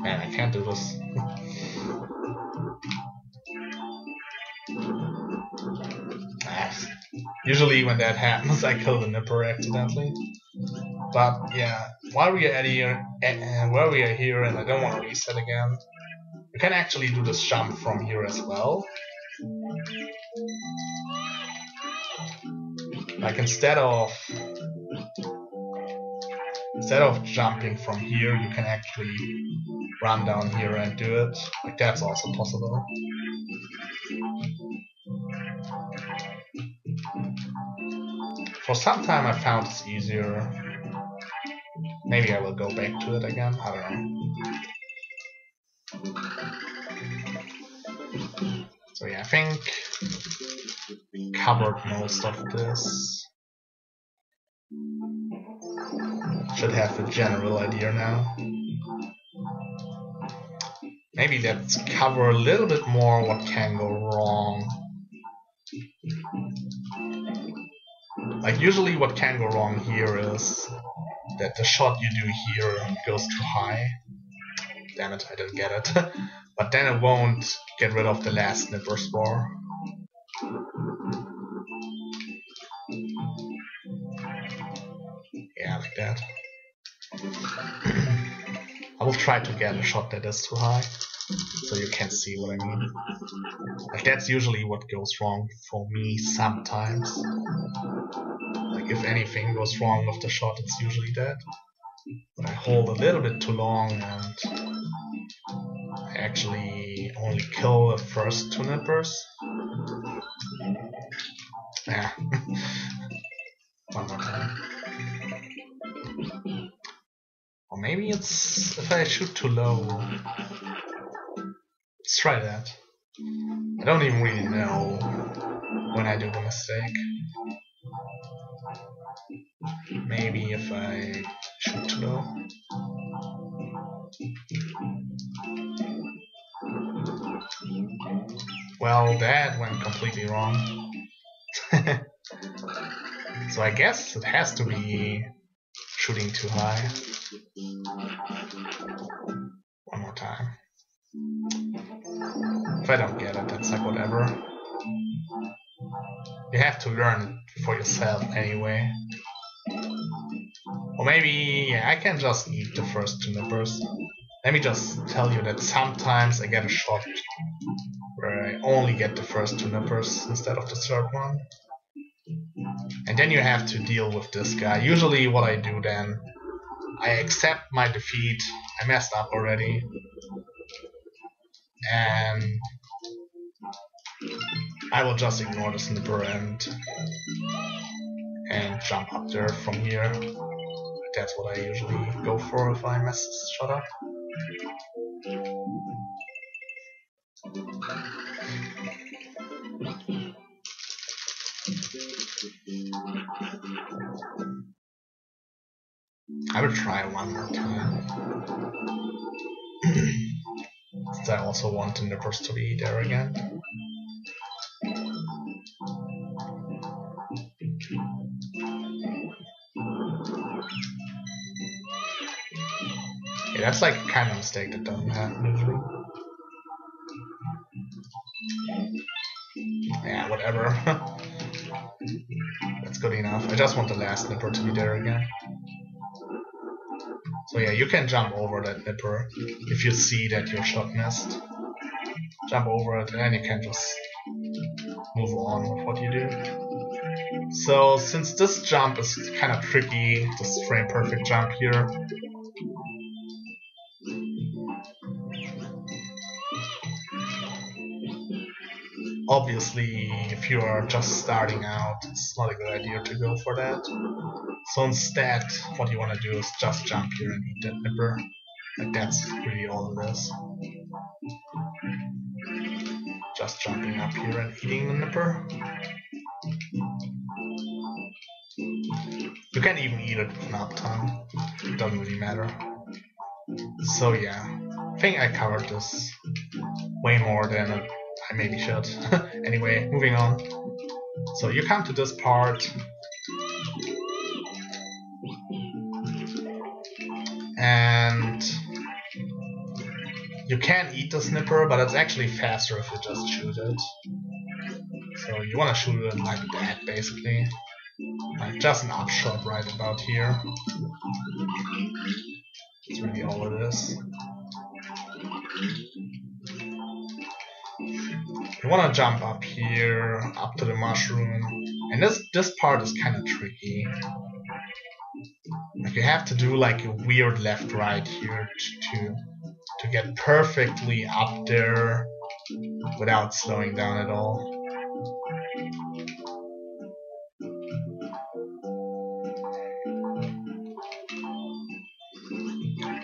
Man, I can't do this. Usually when that happens, I kill the nipper accidentally. But yeah, while we are here, and I don't want to reset again, you can actually do this jump from here as well. Like instead of jumping from here, you can actually run down here and do it. Like that's also possible. For some time I found this easier. Maybe I will go back to it again, I don't know. So yeah, I think we covered most of this. Should have a general idea now. Maybe let's cover a little bit more what can go wrong. Like usually what can go wrong here is that the shot you do here goes too high. Damn it, I didn't get it. But then it won't get rid of the last nipper spore. Yeah, like that. I will try to get a shot that is too high, so you can see what I mean. Like that's usually what goes wrong for me sometimes. Like if anything goes wrong with the shot, it's usually that. But I hold a little bit too long and I actually only kill the first two nippers. Yeah. One more time. Or maybe it's if I shoot too low. Let's try that. I don't even really know when I do a mistake. Maybe if I shoot too low. Well, that went completely wrong. So I guess it has to be shooting too high. One more time. If I don't get it, that's like whatever. You have to learn it for yourself anyway. Or maybe, yeah, I can just eat the first two nippers. Let me just tell you that sometimes I get a shot where I only get the first two nippers instead of the third one. And then you have to deal with this guy. Usually what I do then, I accept my defeat. I messed up already. And I will just ignore this nipper and jump up there from here. That's what I usually go for if I mess this shot up. I will try one more time. Since I also want the nippers to be there again. Yeah, that's like a kind of mistake that doesn't happen usually. whatever. That's good enough. I just want the last nipper to be there again. So yeah, you can jump over that nipper if you see that your shot missed. Jump over it, and then you can just move on with what you do. So since this jump is kind of tricky, this frame perfect jump here, obviously if you are just starting out, it's not a good idea to go for that. So instead, what you want to do is just jump here and eat that nipper. Like that's really all it is. Just jumping up here and eating the nipper. You can even eat it with an up tongue. It doesn't really matter. So yeah, I think I covered this way more than I maybe should. Anyway, moving on. So you come to this part, and you can eat the snipper, but it's actually faster if you just shoot it. So you want to shoot it like that, basically. Like just an upshot right about here. That's really all it is. You want to jump up here, up to the mushroom, and this part is kind of tricky. Like you have to do like a weird left-right here to get perfectly up there without slowing down at all.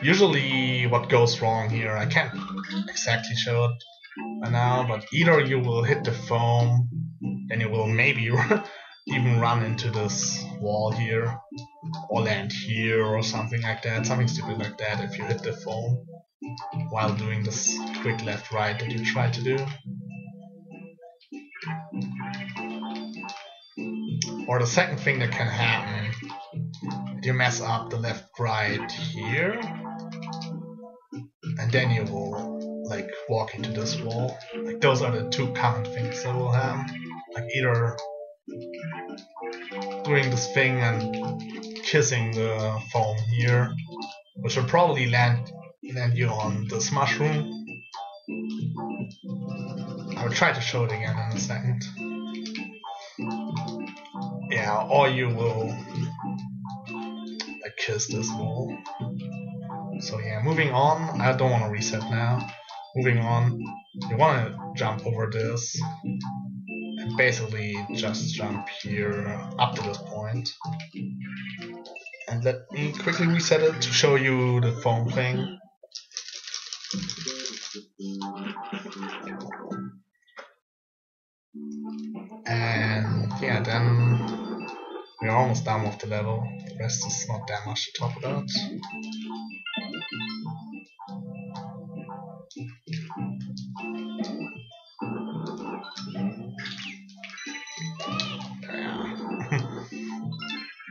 Usually what goes wrong here, I can't exactly show it right now, but either you will hit the foam, then you will maybe even run into this wall here, or land here or something like that, something stupid like that if you hit the foam while doing this quick left-right that you try to do. Or the second thing that can happen, you mess up the left-right here, and then you will like walk into this wall. Like those are the two common things that will happen. Like either doing this thing and kissing the foam here, which will probably land you on this mushroom. I will try to show it again in a second. Yeah, or you will like kiss this wall. So yeah, moving on. I don't want to reset now. Moving on, you want to jump over this and basically just jump here up to this point. And let me quickly reset it to show you the foam thing. And yeah, then we're almost done with the level. The rest is not that much to talk about.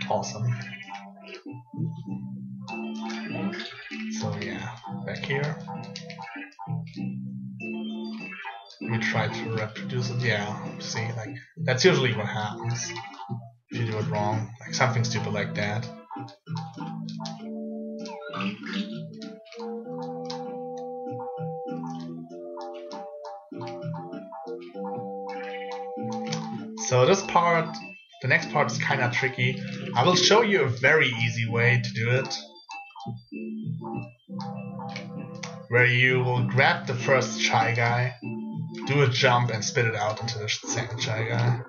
Awesome. So yeah, back here. We try to reproduce it. Yeah, see, like that's usually what happens if you do it wrong, like something stupid like that. So this part, the next part is kind of tricky. I will show you a very easy way to do it, where you will grab the first Shy Guy, do a jump and spit it out into the second Shy Guy.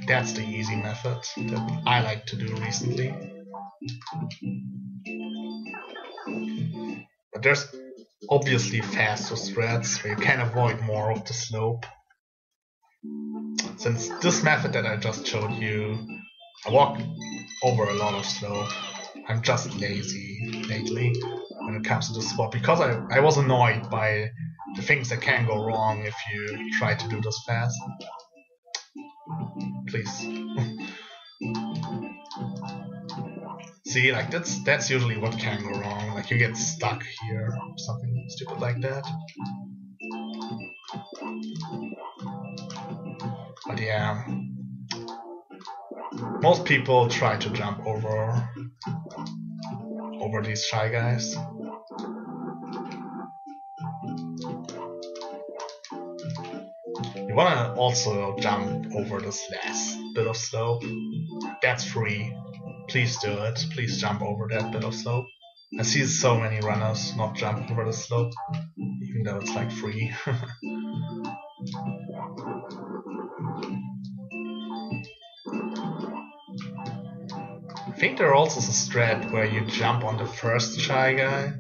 That's the easy method that I like to do recently. But there's obviously faster strats where you can avoid more of the slope. Since this method that I just showed you, I walk over a lot of slope. I'm just lazy lately when it comes to this spot because I was annoyed by the things that can go wrong if you try to do this fast. Please. See, like that's usually what can go wrong. Like you get stuck here or something stupid like that. But yeah, most people try to jump over these Shy Guys. You wanna also jump over this last bit of slope. That's free. Please do it. Please jump over that bit of slope. I see so many runners not jump over the slope, even though it's like free. I think there also is a strat where you jump on the first Shy Guy,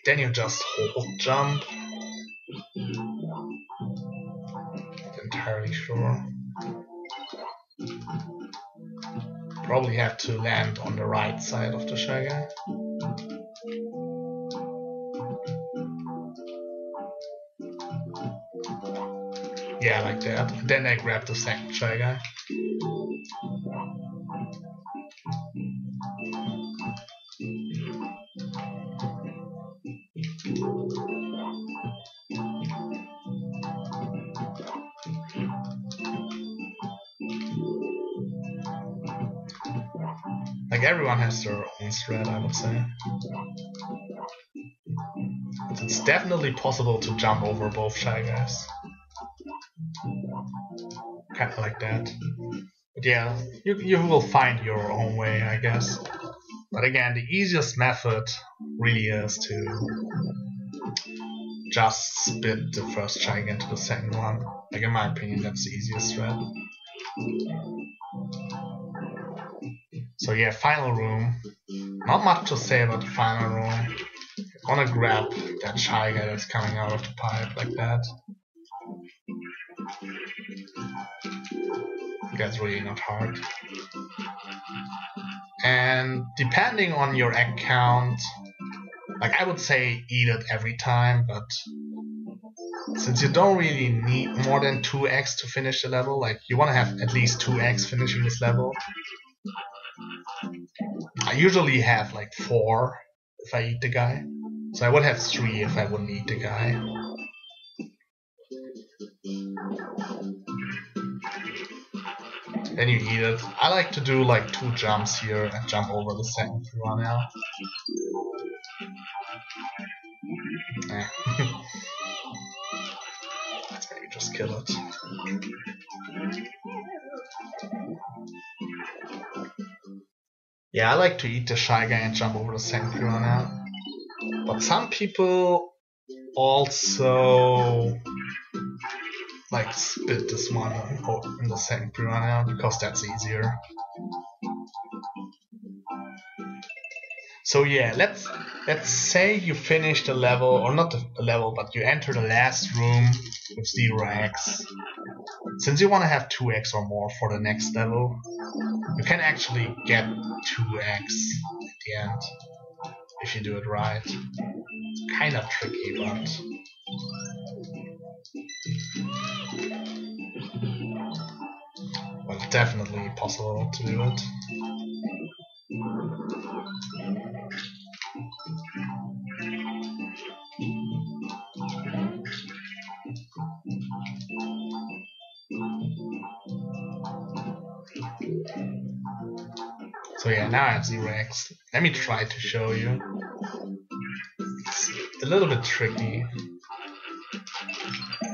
then you just hold jump. Not entirely sure. Probably have to land on the right side of the Shy Guy. Yeah, like that. And then I grab the second Shy Guy. Like everyone has their own strat, I would say. But it's definitely possible to jump over both Shy Guys. Kinda like that. But yeah, you will find your own way, I guess. But again, the easiest method really is to just spit the first Shy Guy into the second one. Like in my opinion, that's the easiest strat. So yeah, final room. Not much to say about the final room. You wanna grab that Shy Guy that's coming out of the pipe like that. That's really not hard. And depending on your egg count, like I would say eat it every time, but since you don't really need more than 2 eggs to finish the level, like you want to have at least 2 eggs finishing this level. I usually have like 4 if I eat the guy, so I would have 3 if I wouldn't eat the guy. Then you eat it. I like to do like 2 jumps here and jump over the second piranha. Yeah. Let's maybe just kill it. Yeah, I like to eat the Shy Guy and jump over the second piranha. But some people also like spit this one in the second piranha because that's easier. So yeah, let's say you finish the level, or not the level, but you enter the last room with 0 eggs. Since you want to have 2 eggs or more for the next level, you can actually get 2 eggs at the end if you do it right. It's kind of tricky, but well, definitely possible to do it. So yeah, now I have 0 eggs. Let me try to show you. It's a little bit tricky.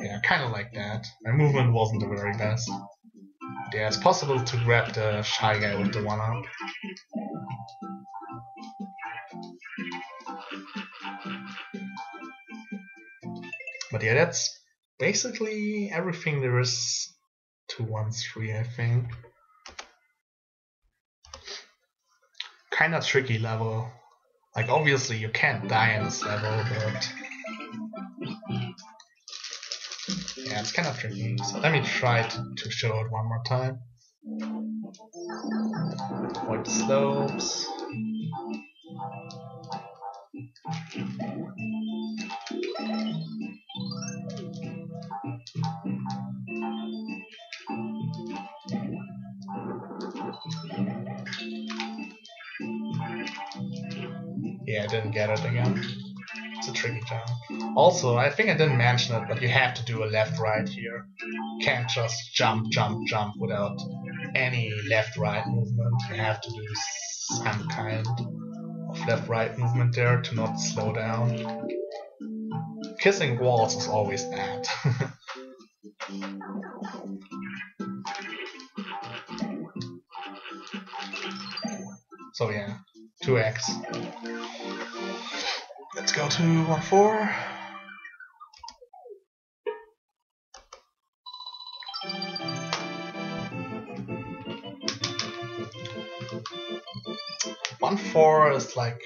Yeah, kind of like that. My movement wasn't the very best. Yeah, it's possible to grab the Shy Guy with the 1-up. But yeah, that's basically everything there is to 1-3, I think. Kinda tricky level. Like obviously you can't die in this level, but yeah, it's kinda tricky. So let me try to show it one more time. Avoid the slopes. Yeah, I didn't get it again. It's a tricky jump. Also, I think I didn't mention it, but you have to do a left-right here. You can't just jump, jump, jump without any left-right movement. You have to do some kind of left-right movement there to not slow down. Kissing walls is always bad. So yeah, 2x. Let's go to 1-4. One 4 is like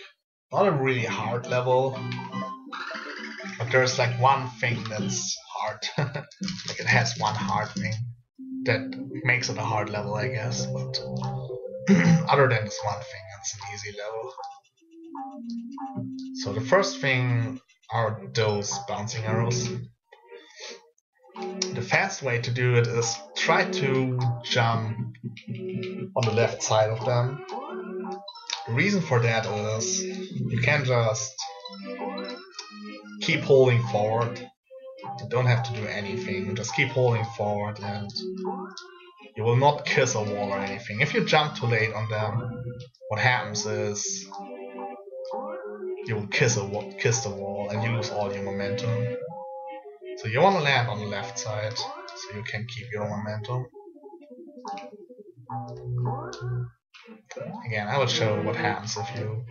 not a really hard level, but there's like one thing that's hard. Like it has one hard thing that makes it a hard level, I guess. But other than this one thing, it's an easy level. So the first thing are those bouncing arrows. The fast way to do it is try to jump on the left side of them. The reason for that is you can just keep holding forward. You don't have to do anything, just keep holding forward and you will not kiss a wall or anything. If you jump too late on them, what happens is you will kiss the wall and you lose all your momentum. So you want to land on the left side so you can keep your momentum. Again, I will show what happens if you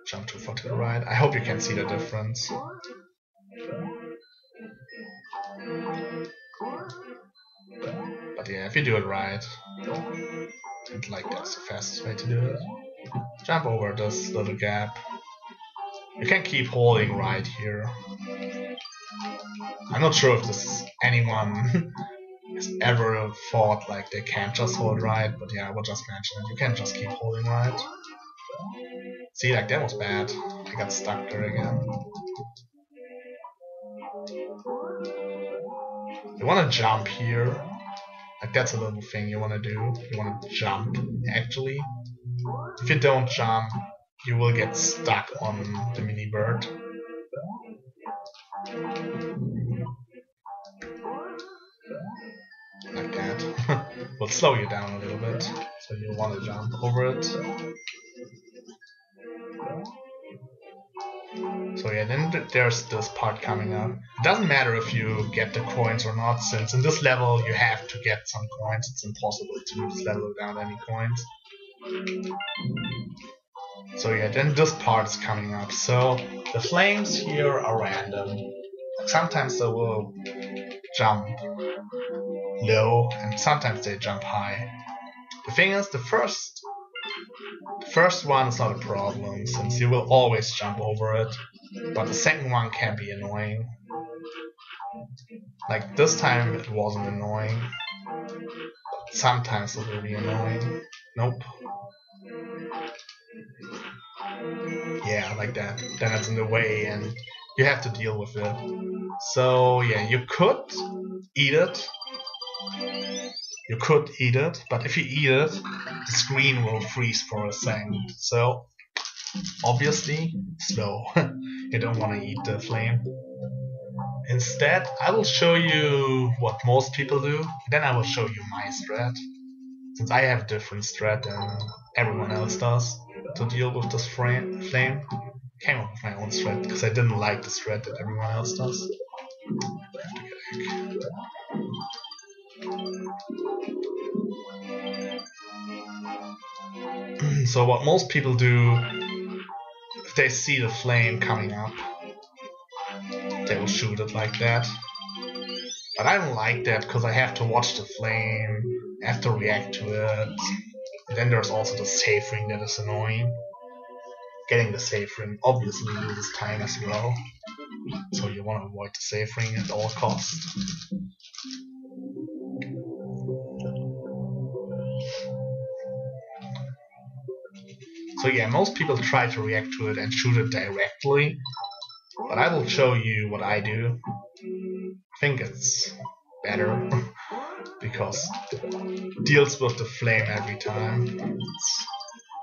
jump too far to the right. I hope you can see the difference. But yeah, if you do it right, and like that's the fastest way to do it. Jump over this little gap. You can keep holding right here. I'm not sure if anyone has ever thought like they can't just hold right, but yeah, I will just mention it. You can just keep holding right. See, like that was bad. I got stuck there again. You want to jump here. Like that's a little thing you want to do. You want to jump, actually. If you don't jump, you will get stuck on the mini bird. Like that. Will slow you down a little bit, so you want to jump over it. So yeah, then there's this part coming up. It doesn't matter if you get the coins or not, since in this level you have to get some coins. It's impossible to do this level without any coins. So yeah, then this part is coming up. So the flames here are random. Sometimes they will jump low and sometimes they jump high. The thing is, the first one is not a problem since you will always jump over it, but the second one can be annoying. Like this time it wasn't annoying, but sometimes it will be annoying. Nope. Yeah, like that. Then it's in the way and you have to deal with it. So yeah, you could eat it. You could eat it, but if you eat it, the screen will freeze for a second. So obviously slow. You don't want to eat the flame. Instead, I will show you what most people do. Then I will show you my strat, since I have a different strat than everyone else does to deal with this flame. Came up with my own strat because I didn't like the strat that everyone else does. So what most people do, if they see the flame coming up, they will shoot it like that. But I don't like that because I have to watch the flame, I have to react to it. And then there's also the safe ring that is annoying. Getting the safe ring obviously loses time as well. So you want to avoid the safe ring at all costs. So yeah, most people try to react to it and shoot it directly, but I will show you what I do. I think it's better because it deals with the flame every time. It's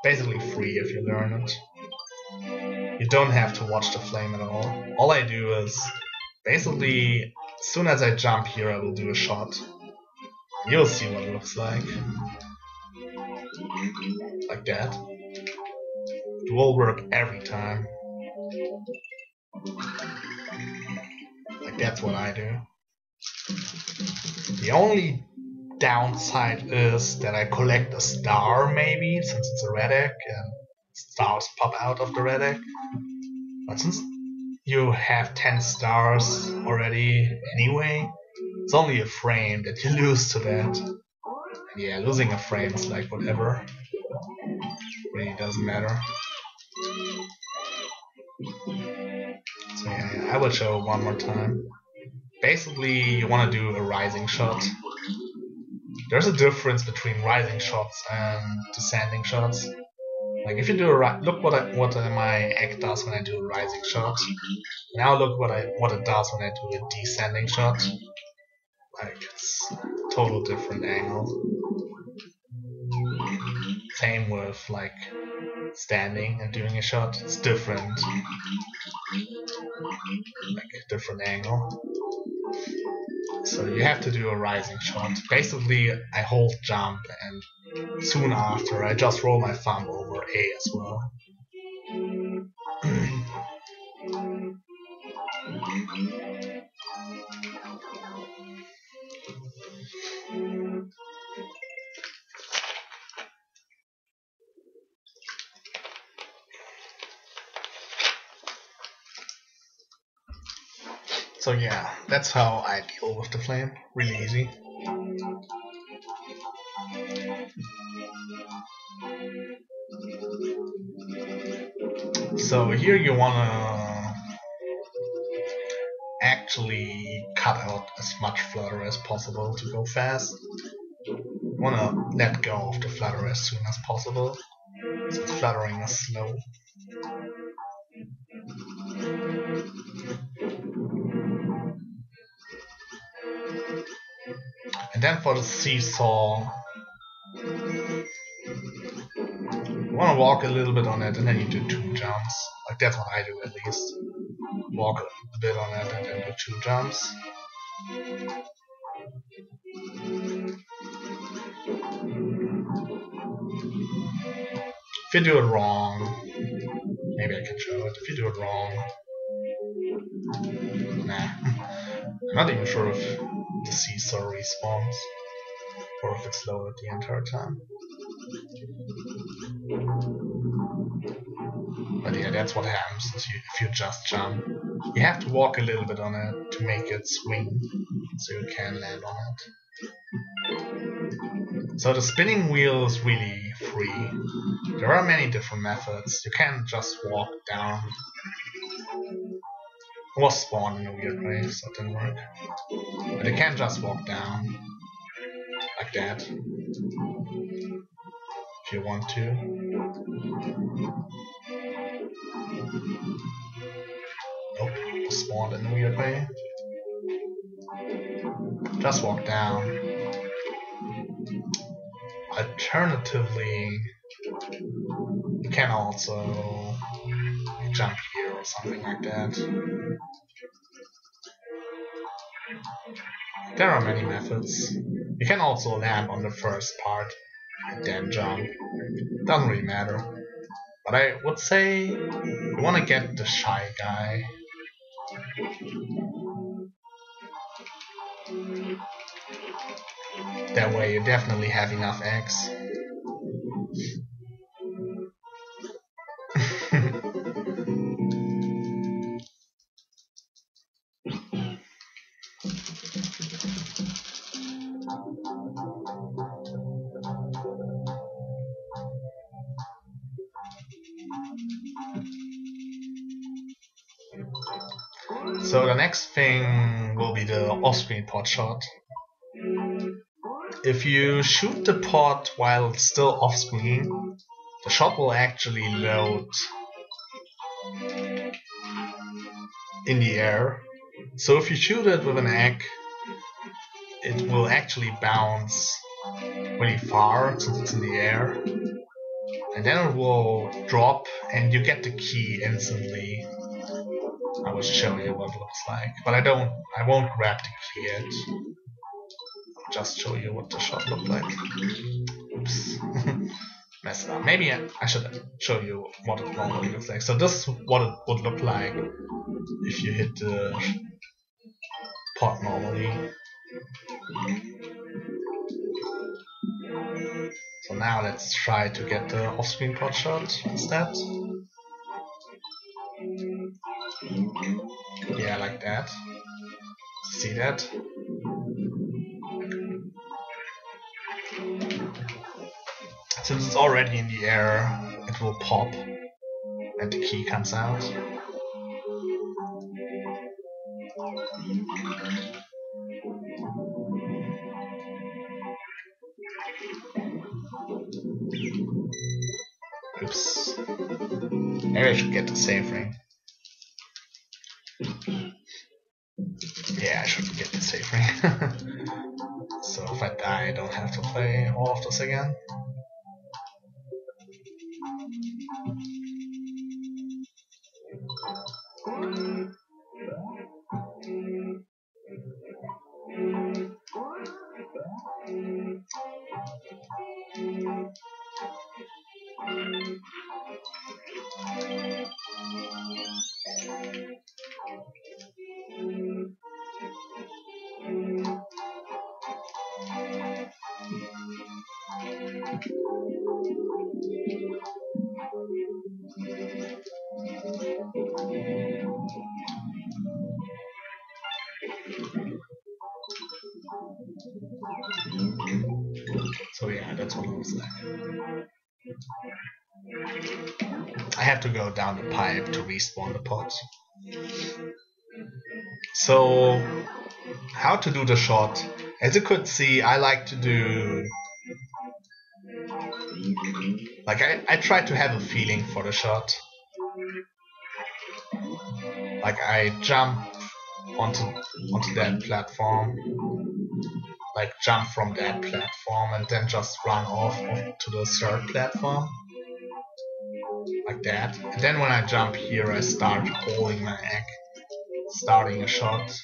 basically free if you learn it. you don't have to watch the flame at all. All I do is basically, as soon as I jump here, I will do a shot. You'll see what it looks like. Like that. It will work every time. Like that's what I do. The only downside is that I collect a star maybe, since it's a red egg and stars pop out of the red egg. But since you have 10 stars already anyway, it's only a frame that you lose to that. And yeah, losing a frame is like whatever. Really doesn't matter. So yeah, I will show one more time. Basically, you want to do a rising shot. There's a difference between rising shots and descending shots. Like if you do a look what my egg does when I do a rising shot. Now look what it does when I do a descending shot. Like it's a total different angle. Same with like standing and doing a shot. It's different. Like a different angle. So you have to do a rising shot. Basically, I hold jump and soon after I just roll my thumb over A as well. So yeah, that's how I deal with the flame. Really easy. So here you wanna actually cut out as much flutter as possible to go fast. You wanna let go of the flutter as soon as possible, since fluttering is slow. And then for the seesaw, you want to walk a little bit on it and then you do 2 jumps. Like that's what I do at least. Walk a bit on it and then do 2 jumps. If you do it wrong, maybe I can show it. If you do it wrong, nah. I'm not even sure if the seesaw respawns or if it's loaded the entire time. But yeah, that's what happens if you just jump. You have to walk a little bit on it to make it swing, so you can land on it. So the spinning wheel is really free. There are many different methods. You can just walk down. It was spawned in a weird way, so it didn't work. But you can just walk down like that if you want to. Nope, it was spawned in a weird way. Just walk down. Alternatively, you can also jump here or something like that. There are many methods. You can also land on the first part and then jump. Doesn't really matter. But I would say you want to get the shy guy. That way you definitely have enough eggs. So the next thing will be the off-screen pot shot. If you shoot the pot while it's still off-screen, the shot will actually load in the air. So if you shoot it with an egg, it will actually bounce really far since it's in the air. and then it will drop and you get the key instantly. I will show you what it looks like, but I won't grab the key yet. I'll just show you what the shot looked like. Oops. Messed up. Maybe I should show you what it normally looks like. So this is what it would look like if you hit the pot normally. So now let's try to get the off-screen pot shot instead. Yeah, like that. See that? Since it's already in the air, it will pop and the key comes out. Oops. Maybe I should get the save ring. Yeah, I should get the save ring. So if I die, I don't have to play all of this again. So yeah, that's what it looks like. I have to go down the pipe to respawn the pot. So, how to do the shot? As you could see, I like to do... Like, I try to have a feeling for the shot. Like, I jump onto that platform. Like, jump from that platform and then just run off to the third platform. Like that. And then when I jump here, I start holding my egg, starting a shot.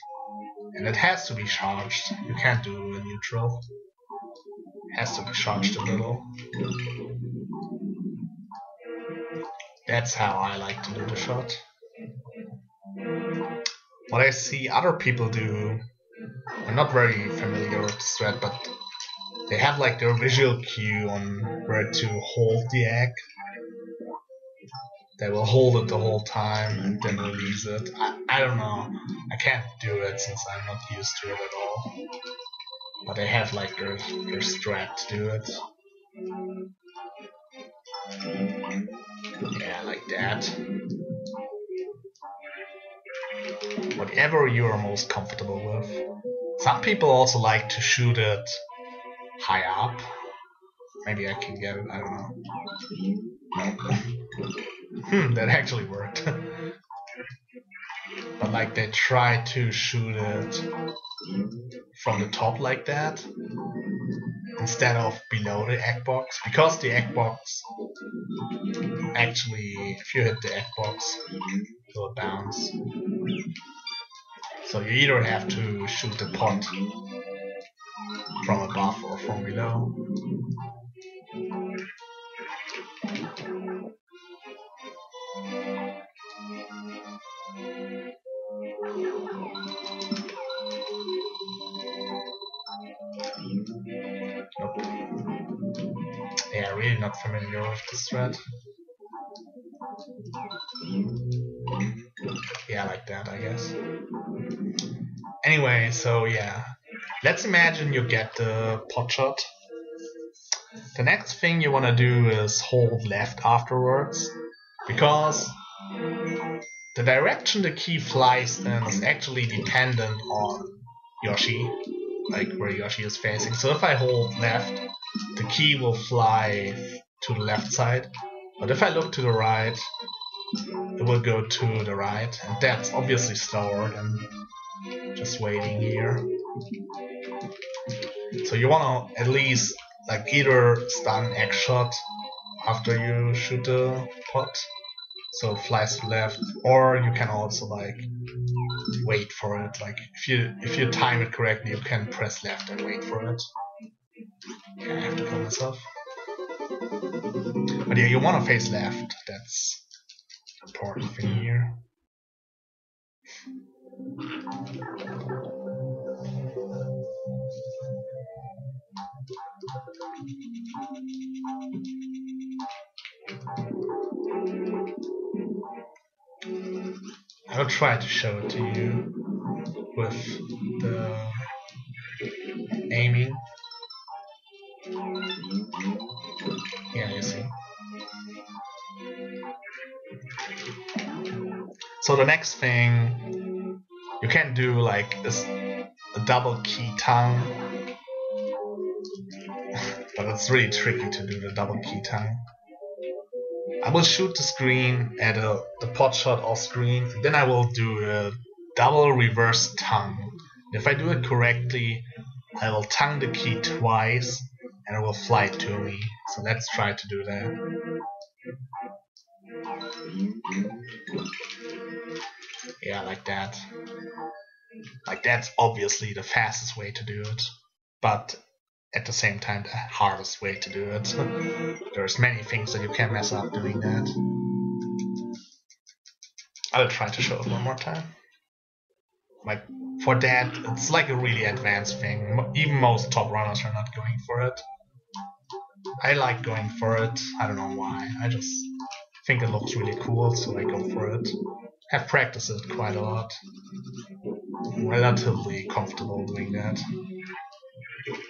And it has to be charged. You can't do a neutral. It has to be charged a little. That's how I like to do the shot. What I see other people do, I'm not very familiar with the strat, but they have like their visual cue on where to hold the egg. They will hold it the whole time and then release it. I don't know. I can't do it since I'm not used to it at all. But they have like their strat to do it. Yeah, like that. Whatever you are most comfortable with. Some people also like to shoot it high up. Maybe I can get it, I don't know. That actually worked. But like they try to shoot it from the top like that instead of below the egg box, because the egg box actually, if you hit the egg box, it will bounce. So you either have to shoot the pot from above or from below. Nope. Yeah, really not familiar with this strat. Yeah, like that, I guess. Anyway, so yeah. Let's imagine you get the pot shot. The next thing you want to do is hold left afterwards, because the direction the key flies in is actually dependent on Yoshi, like where Yoshi is facing. So if I hold left, the key will fly to the left side, but if I look to the right, it will go to the right, and that's obviously slower than just waiting here. So you want to at least like either start an egg shot after you shoot the pot, so it flies to left. Or you can also like wait for it. Like if you time it correctly, you can press left and wait for it. Okay, I have to kill myself. But yeah, you want to face left. That's the important thing here. I will try to show it to you with the aiming. Yeah, you see. So the next thing you can do like is a double key tongue, but it's really tricky to do the double key tongue. I will shoot the screen at the pot shot off screen, and then I will do a double reverse tongue. If I do it correctly, I will tongue the key twice and it will fly to me. So let's try to do that. Yeah, like that. Like that's obviously the fastest way to do it, but at the same time the hardest way to do it. There's many things that you can mess up doing that. I'll try to show it one more time. Like for that, it's like a really advanced thing. Even most top runners are not going for it. I like going for it. I don't know why. I just think it looks really cool, so I go for it. I've practiced it quite a lot. I'm relatively comfortable doing that.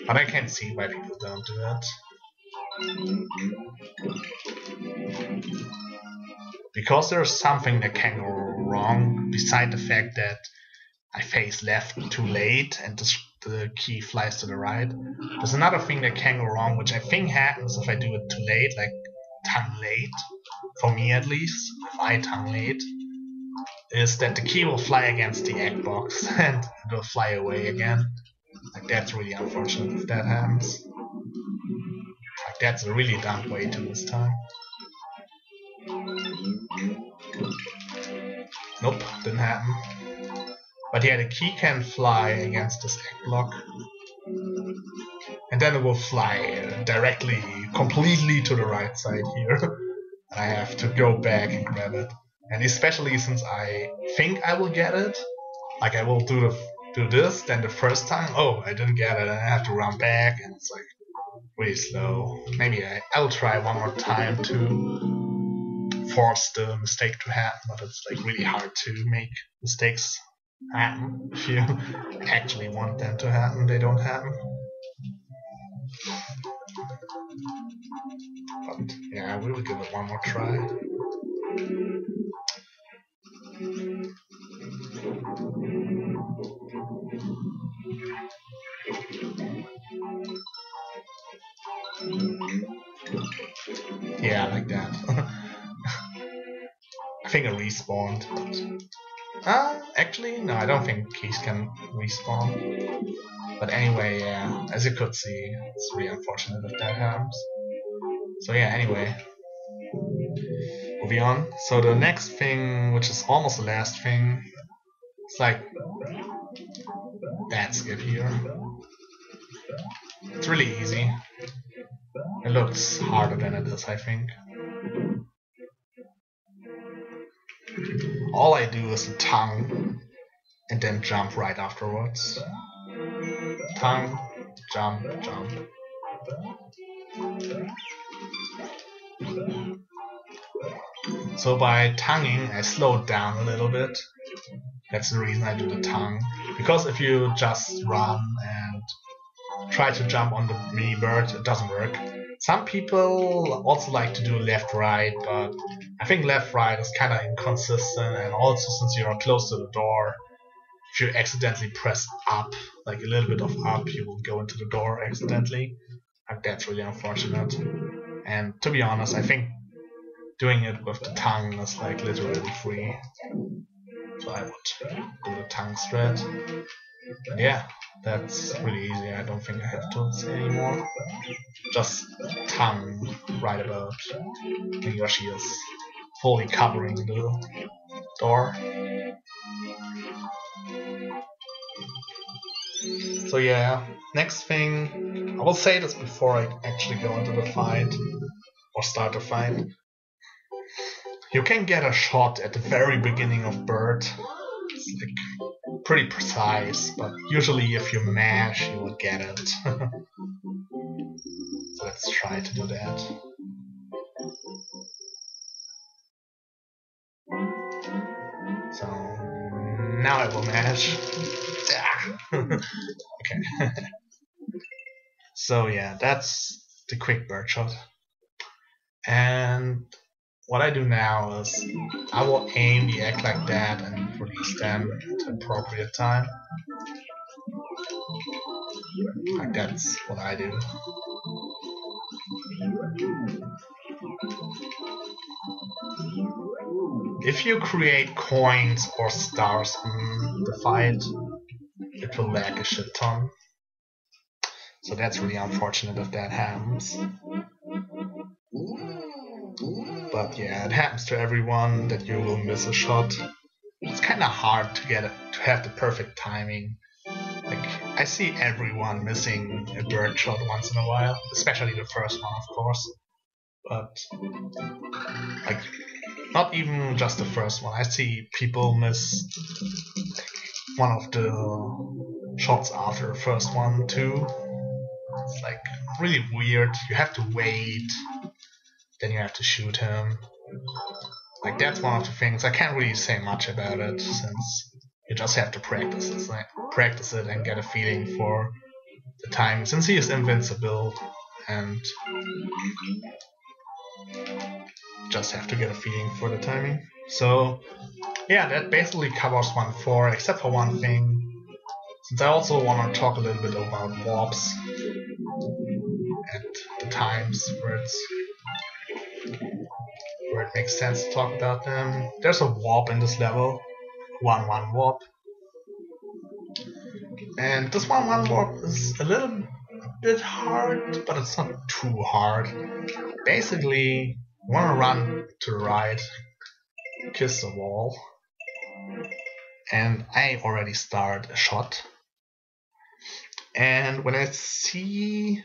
But I can see why people don't do it. Because there's something that can go wrong, beside the fact that I face left too late and the key flies to the right. There's another thing that can go wrong, which I think happens if I do it too late, like tongue late, for me at least, if I tongue late, is that the key will fly against the egg box and it will fly away again. Like that's really unfortunate if that happens. Like that's a really dumb way to lose time. Nope, didn't happen. But yeah, the key can fly against this egg block. And then it will fly directly, completely to the right side here. And I have to go back and grab it. And especially since I think I will get it, like I will do this, then the first time, oh, I didn't get it, and I have to run back, and it's like really slow. Maybe I'll try one more time to force the mistake to happen, but it's like really hard to make mistakes happen. If you actually want them to happen, they don't happen. But yeah, we will give it one more try. Yeah, like that. I think it respawned. Actually, no, I don't think keys can respawn. But anyway, yeah, as you could see, it's really unfortunate if that happens. So yeah, anyway, moving on. So the next thing, which is almost the last thing, it's like that skip here. It's really easy. It looks harder than it is, I think. All I do is the tongue and then jump right afterwards. Tongue, jump, jump. So by tonguing, I slow it down a little bit. That's the reason I do the tongue. Because if you just run and try to jump on the mini bird, it doesn't work. Some people also like to do left-right, but I think left-right is kind of inconsistent, and also since you are close to the door, if you accidentally press up, like a little bit of up, you will go into the door accidentally. Like that's really unfortunate. And to be honest, I think doing it with the tongue is like literally free. So I would do the tongue strat. But yeah, That's really easy. I don't think I have to say anymore. Just tongue right about when Yoshi is fully covering the door. So yeah, next thing, I will say this before I actually go into the fight or start the fight. You can get a shot at the very beginning of Bird. It's like pretty precise, but usually if you mash, you will get it. So let's try to do that. So now I will mash. Okay. So yeah, that's the quick bird shot. And what I do now is I will aim the egg like that and release them at the appropriate time. Like that's what I do. If you create coins or stars in the fight, it will lag a shit ton. So that's really unfortunate if that happens. But yeah, it happens to everyone that you will miss a shot. It's kind of hard to get it, to have the perfect timing. Like I see everyone missing a bird shot once in a while, especially the first one, of course. But like not even just the first one. I see people miss one of the shots after the first one too. It's like really weird. You have to wait, then you have to shoot him. Like that's one of the things. I can't really say much about it since you just have to practice it and get a feeling for the time. Since he is invincible, and just have to get a feeling for the timing. So yeah, that basically covers 1-4, except for one thing. Since I also want to talk a little bit about warps and the times where it makes sense to talk about them. There's a warp in this level, 1-1 warp. And this 1-1 warp is a little bit hard, but it's not too hard. Basically, you want to run to the right, kiss the wall, and I already start a shot. And when I see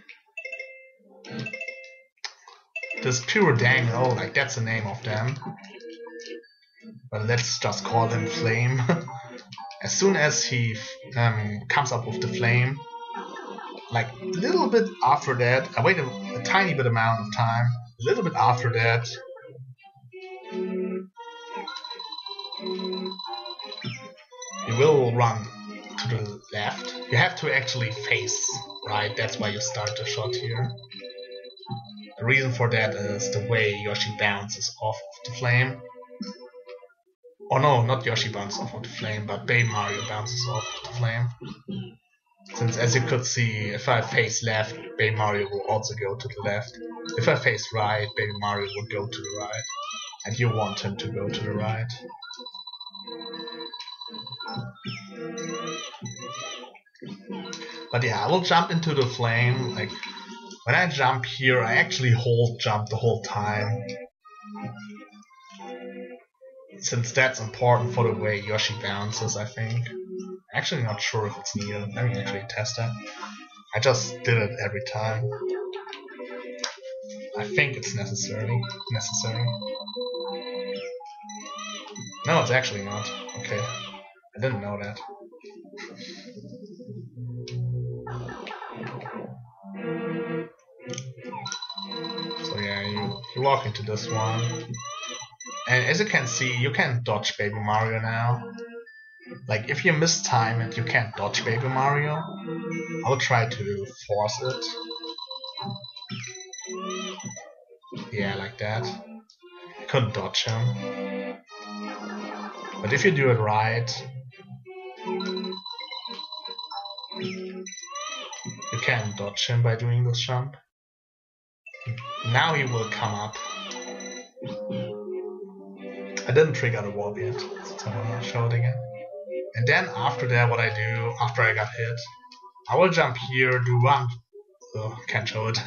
this pure dangle, like that's the name of them, but let's just call him Flame. As soon as he comes up with the flame, like a little bit after that, I wait a tiny bit amount of time, a little bit after that, you will run to the left. You have to actually face right, that's why you start the shot here. The reason for that is the way Yoshi bounces off of the flame. Oh no, not Yoshi bounces off of the flame, but Baby Mario bounces off of the flame. Since as you could see, if I face left, Baby Mario will also go to the left. If I face right, Baby Mario will go to the right. And you want him to go to the right. But yeah, I will jump into the flame. Like when I jump here, I actually hold jump the whole time. Since that's important for the way Yoshi bounces, I think. Actually not sure if it's needed. Let me actually test that. I just did it every time. I think it's necessary. No, it's actually not. Okay. I didn't know that. So yeah, you walk into this one. And as you can see, you can dodge Baby Mario now. Like if you mistime it, you can't dodge Baby Mario. I'll try to force it. Yeah, like that. I couldn't dodge him. But if you do it right, you can dodge him by doing this jump. Now he will come up. I didn't trigger the warp yet, so I'm gonna show it again. And then after that, what I do, after I got hit, I will jump here, do one. Oh, can't show it.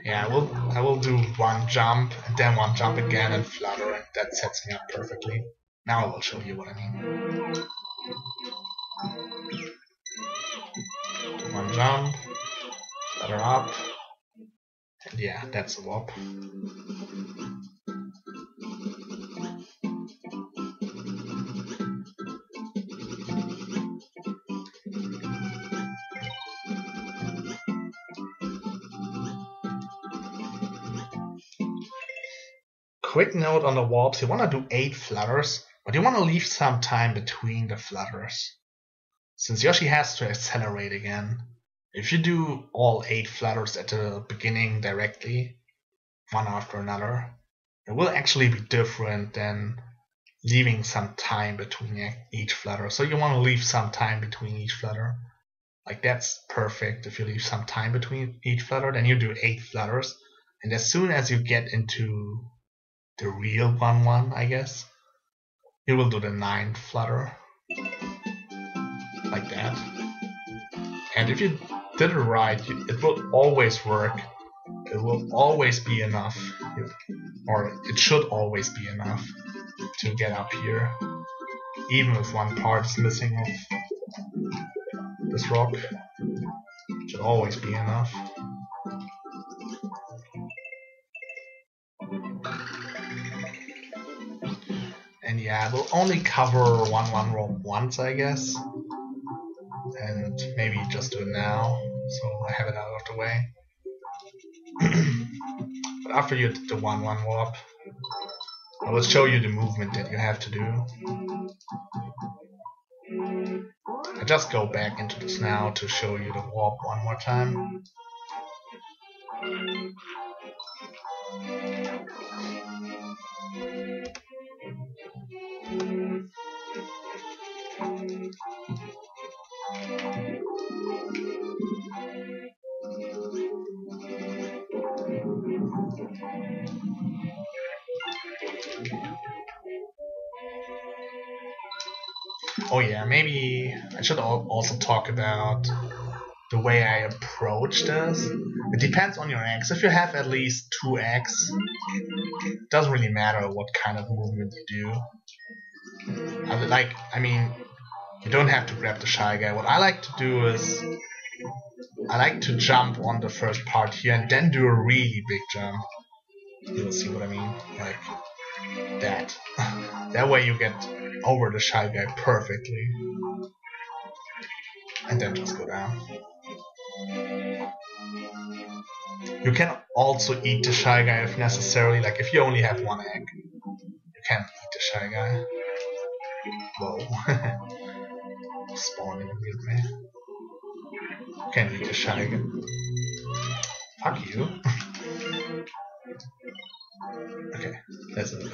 Yeah, I will do one jump and then one jump again and flutter, and that sets me up perfectly. Now I will show you what I mean. One jump, flutter up, and yeah, that's a warp. Quick note on the warps, you want to do 8 flutters, but you want to leave some time between the flutters. Since Yoshi has to accelerate again, if you do all 8 flutters at the beginning directly, one after another, it will actually be different than leaving some time between each flutter. So you want to leave some time between each flutter. Like that's perfect. If you leave some time between each flutter, then you do 8 flutters, and as soon as you get into the real 1-1, I guess, you will do the 9th flutter, like that. And if you did it right, it will always work. It will always be enough, or it should always be enough to get up here, even if one part is missing of this rock. It should always be enough. And yeah, I will only cover 1-1 rock once, I guess. And maybe just do it now, so I have it out of the way. But after you did the 1-1 warp, I will show you the movement that you have to do. I just go back into this now to show you the warp one more time. Oh yeah, maybe I should also talk about the way I approach this. It depends on your eggs. If you have at least 2 eggs, it doesn't really matter what kind of movement you do. I mean, you don't have to grab the Shy Guy. What I like to do is, I like to jump on the first part here and then do a really big jump. You'll see what I mean, like that. That way you get over the Shy Guy perfectly. And then just go down. You can also eat the Shy Guy if necessary, like if you only have 1 egg. You can eat the Shy Guy. Whoa. Spawn in a weird way. You can eat the Shy Guy. Fuck you. Okay, that's it.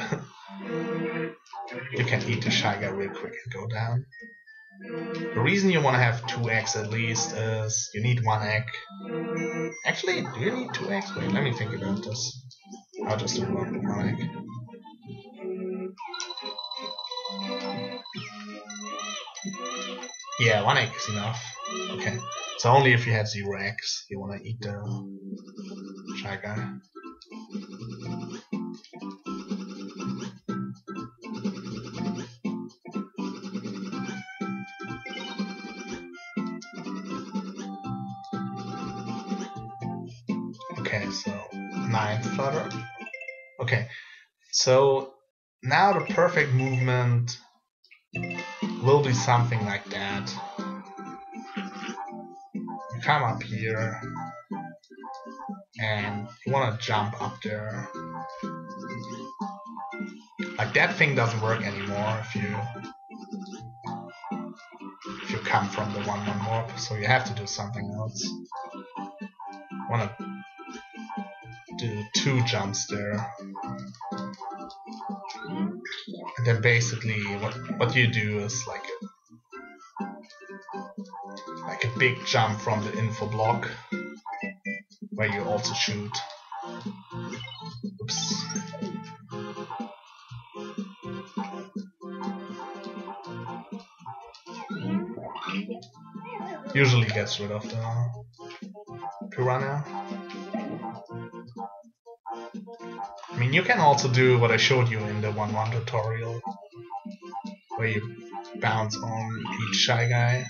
You can eat the Shy Guy real quick and go down. The reason you want to have 2 eggs at least is you need 1 egg. Actually, do you need 2 eggs? Wait, let me think about this. I'll just do 1 egg. Yeah, 1 egg is enough. Okay, so only if you have 0 eggs you want to eat the Shy Guy. Okay, so 9th flutter. Okay, so now the perfect movement will be something like that. You come up here and you want to jump up there. Like that thing doesn't work anymore if you come from the 1-1 warp, so you have to do something else. You want to do 2 jumps there. And then basically what you do is like a big jump from the info block where you also shoot. Oops. Usually gets rid of the piranha. I mean, you can also do what I showed you in the 1-1 tutorial, where you bounce on each Shy Guy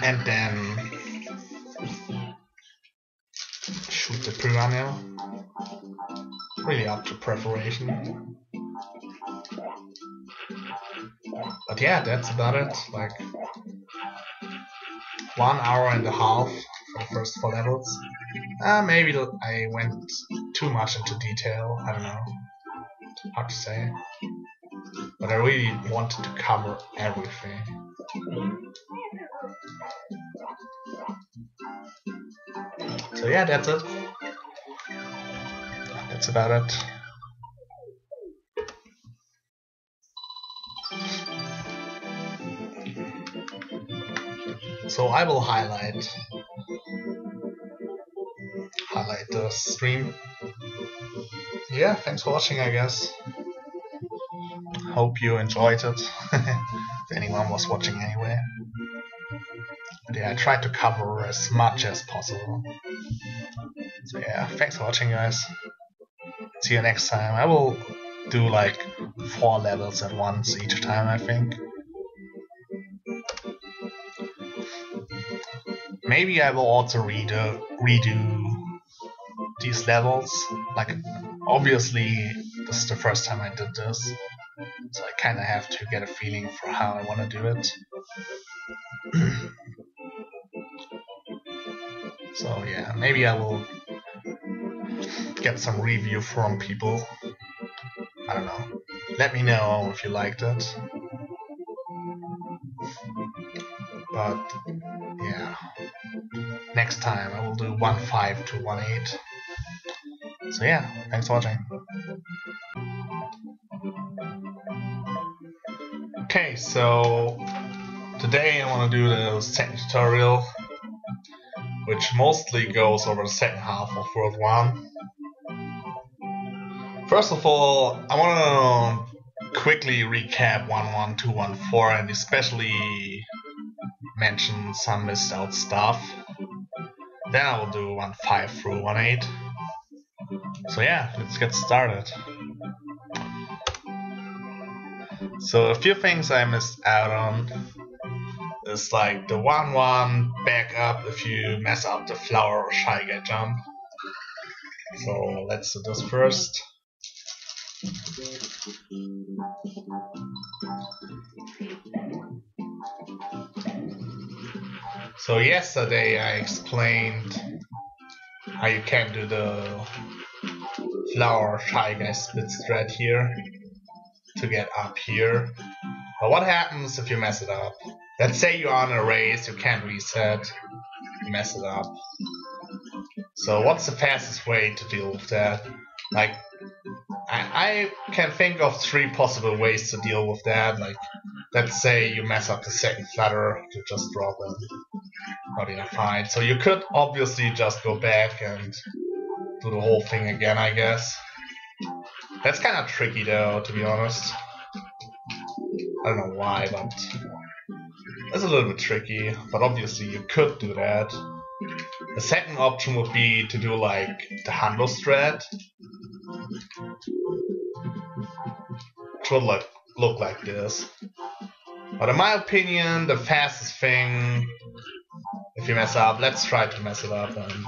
and then shoot the piranha. Really up to preparation. But yeah, that's about it. Like 1 hour and a half for the first 4 levels. Maybe I went too much into detail. I don't know. Hard to say. But I really wanted to cover everything. So yeah, that's it. That's about it. So I will highlight the stream. Yeah, thanks for watching, I guess. Hope you enjoyed it. If anyone was watching anyway. But yeah, I tried to cover as much as possible. So yeah, thanks for watching, guys. See you next time. I will do like 4 levels at once each time, I think. Maybe I will also redo these levels. Like, obviously, this is the first time I did this, so I kind of have to get a feeling for how I want to do it. So yeah, maybe I will get some review from people. I don't know. Let me know if you liked it. But yeah, next time I will do 1.5 to 1.8. So yeah, thanks for watching. Okay, so today I want to do the second tutorial, which mostly goes over the second half of World 1. First of all, I want to quickly recap 1.1, 2.1, 4, and especially mention some missed out stuff. Then I will do 1.5 through 1.8. So yeah, let's get started. So a few things I missed out on is like the 1-1 back up if you mess up the flower or Shy Guy jump. So let's do this first. So yesterday I explained how you can do the flower Shy Guy split strat here to get up here. But what happens if you mess it up? Let's say you're on a race, you can't reset, you mess it up. So what's the fastest way to deal with that? Like, I can think of 3 possible ways to deal with that. Like, let's say you mess up the second flutter, you just drop it. Not enough fine. So you could obviously just go back and do the whole thing again, I guess. That's kind of tricky though, to be honest. I don't know why, but it's a little bit tricky. But obviously you could do that. The second option would be to do like the handle strat, which would look like this. But in my opinion, the fastest thing, if you mess up, let's try to mess it up and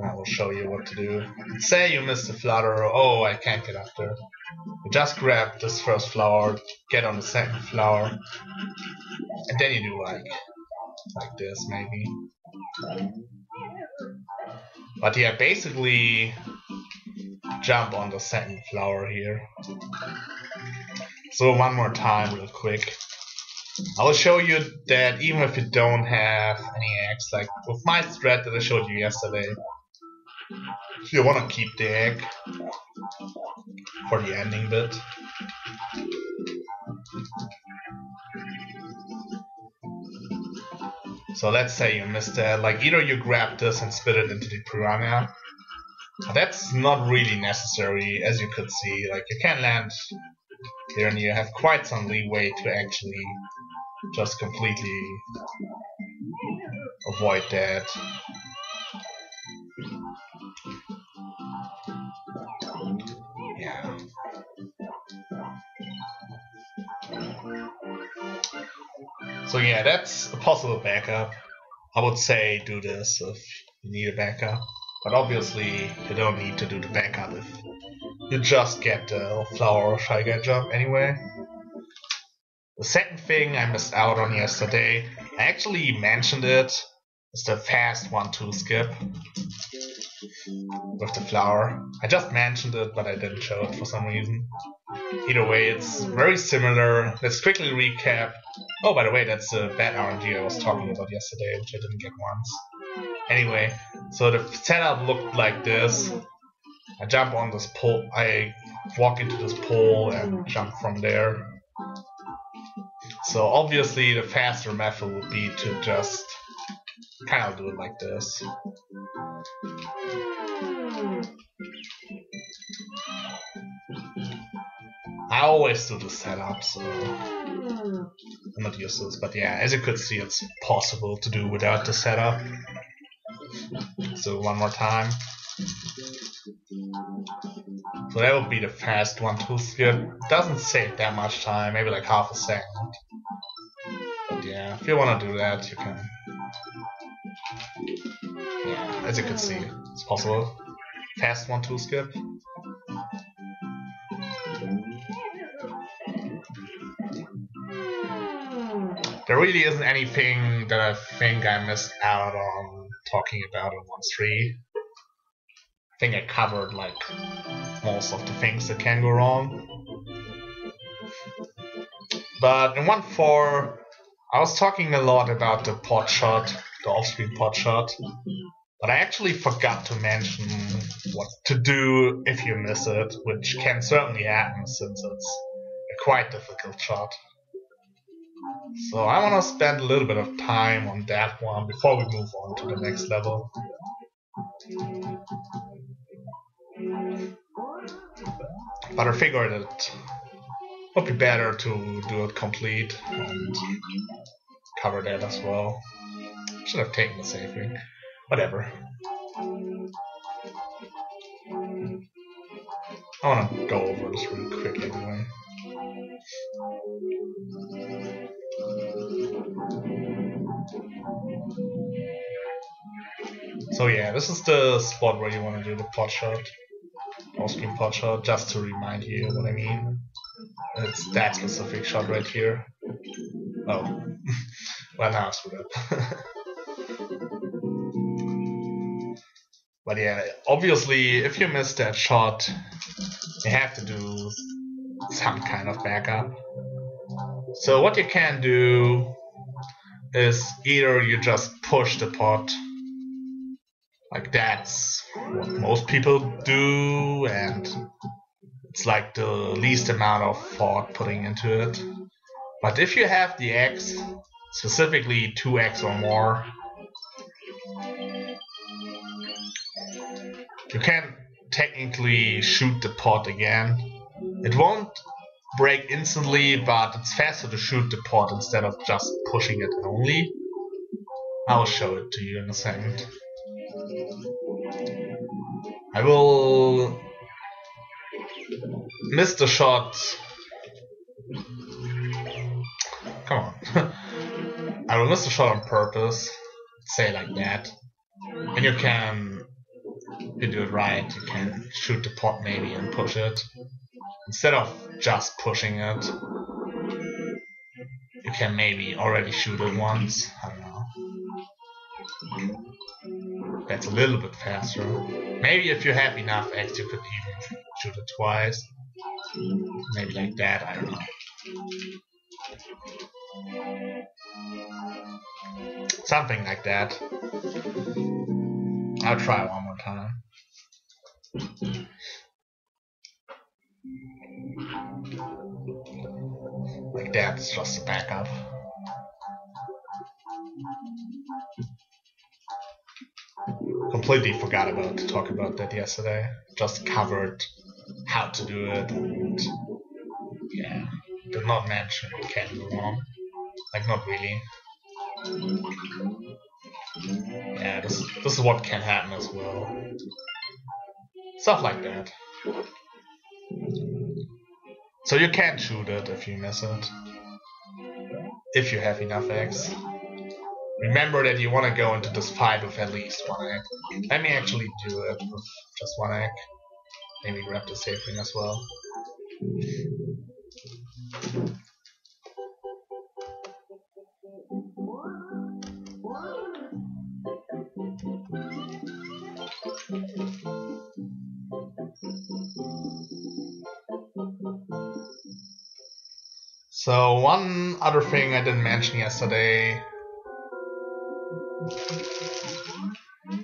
I will show you what to do. Say you missed the flutter, oh, I can't get up there. You just grab this first flower, get on the second flower, and then you do like this maybe. But yeah, basically jump on the second flower here. So one more time real quick. I will show you that even if you don't have any eggs, like with my strat that I showed you yesterday, if you want to keep the egg for the ending bit. So let's say you missed that, like either you grab this and spit it into the piranha. That's not really necessary, as you could see. Like you can land here and you have quite some leeway to actually just completely avoid that. Yeah. So yeah, that's a possible backup. I would say do this if you need a backup, but obviously you don't need to do the backup if you just get the flower shy guy jump anyway. The second thing I missed out on yesterday, I actually mentioned it, is the fast 1-2 skip with the flower. I just mentioned it, but I didn't show it for some reason. Either way, it's very similar. Let's quickly recap. Oh, by the way, that's the bad RNG I was talking about yesterday, which I didn't get once. Anyway, so the setup looked like this. I jump on this pole, I walk into this pole and jump from there. So obviously the faster method would be to just kind of do it like this. I always do the setup, so I'm not used to this, but yeah, as you could see, it's possible to do without the setup. So one more time. So that would be the fast 1-2 skip. Doesn't save that much time, maybe like half a second. But yeah, if you want to do that, you can. Yeah, as you can see, it's possible. Fast 1-2 skip. There really isn't anything that I think I missed out on talking about in 1.3. I think I covered like most of the things that can go wrong. But in 1.4, I was talking a lot about the pot shot, the off-screen pot shot. But I actually forgot to mention what to do if you miss it, which can certainly happen since it's a quite difficult shot. So I want to spend a little bit of time on that one before we move on to the next level. But I figured it would be better to do it complete and cover that as well. Should have taken the saving. Whatever. I want to go over this really quick anyway. So yeah, this is the spot where you want to do the pot shot, off-screen pot shot, just to remind you what I mean. It's that specific shot right here. Oh, well now I screwed up. But yeah, obviously if you miss that shot, you have to do some kind of backup. So what you can do is either you just push the pot, like that's what most people do, and it's like the least amount of thought putting into it. But if you have the X, specifically 2X or more, you can technically shoot the pot again. It won't break instantly, but it's faster to shoot the pot instead of just pushing it only. I'll show it to you in a second. I will miss the shot. Come on. I will miss the shot on purpose. Say like that. And you can, if you do it right, you can shoot the pot maybe and push it. Instead of just pushing it, you can maybe already shoot it once. I don't know. That's a little bit faster. Maybe if you have enough X, you could even shoot it twice. Maybe like that, I don't know. Something like that. I'll try one more time. Like that, it's just a backup. Completely forgot about to talk about that yesterday. Just covered how to do it, and yeah, did not mention it can go wrong. Like, not really. Yeah, this is what can happen as well. Stuff like that. So you can shoot it if you miss it. If you have enough eggs. Remember that you want to go into this fight with at least 1 egg. Let me actually do it with just 1 egg. Maybe grab the save ring as well. So one other thing I didn't mention yesterday.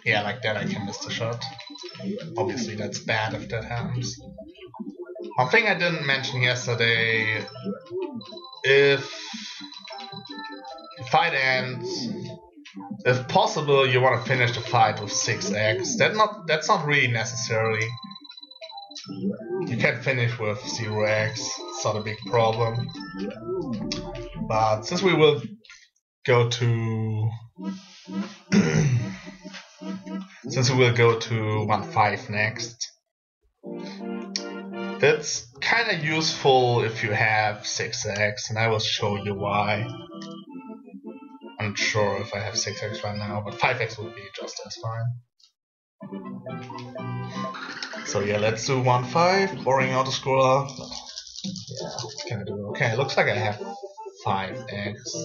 Yeah, like that I can miss the shot. Obviously that's bad if that happens. One thing I didn't mention yesterday, if the fight ends, if possible you want to finish the fight with 6 eggs. That's not really necessary. You can finish with 0 eggs, it's not a big problem. But since we will go to since we will go to 1-5 next, it's kind of useful if you have 6 eggs, and I will show you why. I'm not sure if I have 6 eggs right now, but 5 eggs would be just as fine. So yeah, let's do 1-5, boring autoscroller. Yeah, what can I do? Okay, looks like I have 5 eggs.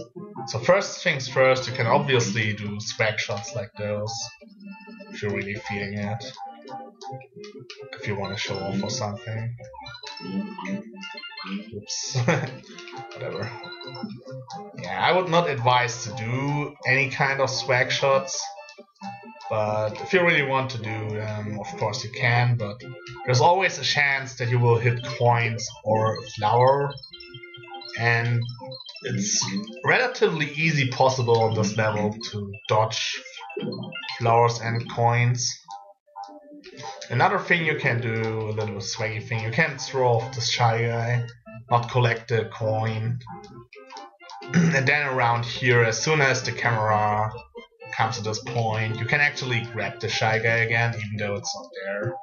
So first things first, you can obviously do swag shots like those, if you're really feeling it. If you want to show off or something. Oops. Whatever. Yeah, I would not advise to do any kind of swag shots. But if you really want to do them, of course you can, but there's always a chance that you will hit coins or a flower, and it's relatively easy possible on this level to dodge flowers and coins. Another thing you can do, a little swaggy thing, you can throw off the Shy Guy, not collect the coin, and then around here, as soon as the camera comes to this point, you can actually grab the Shy Guy again, even though it's not there.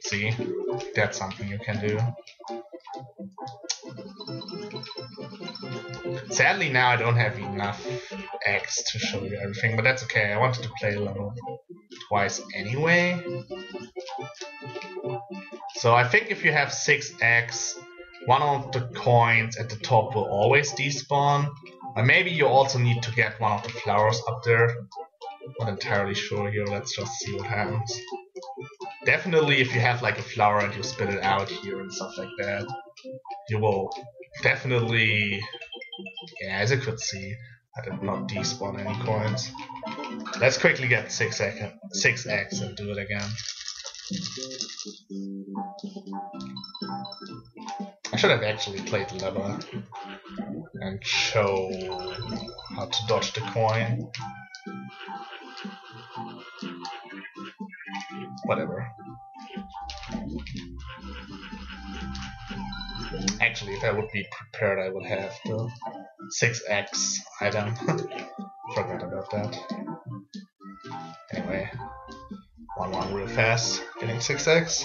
See? That's something you can do. Sadly now I don't have enough eggs to show you everything, but that's okay. I wanted to play a level twice anyway. So I think if you have 6 eggs, one of the coins at the top will always despawn. Or maybe you also need to get one of the flowers up there. Not entirely sure here, let's just see what happens. Definitely if you have like a flower and you spit it out here and stuff like that, you will definitely, yeah, as you could see, I did not despawn any coins. Let's quickly get 6 eggs and do it again. I should have actually played the level and show how to dodge the coin. Whatever. Actually, if I would be prepared, I would have the 6x item. Forgot about that. Anyway, 1-1 real fast, getting 6x.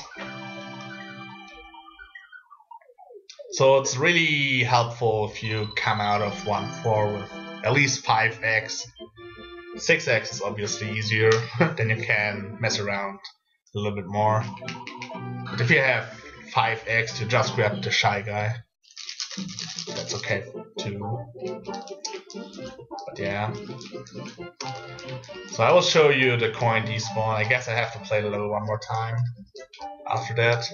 So it's really helpful if you come out of 1-4 with at least 5x. 6x is obviously easier, then you can mess around a little bit more. But if you have 5x, you just grab the Shy Guy. That's okay too. But yeah. So I will show you the coin despawn. I guess I have to play the level one more time after that,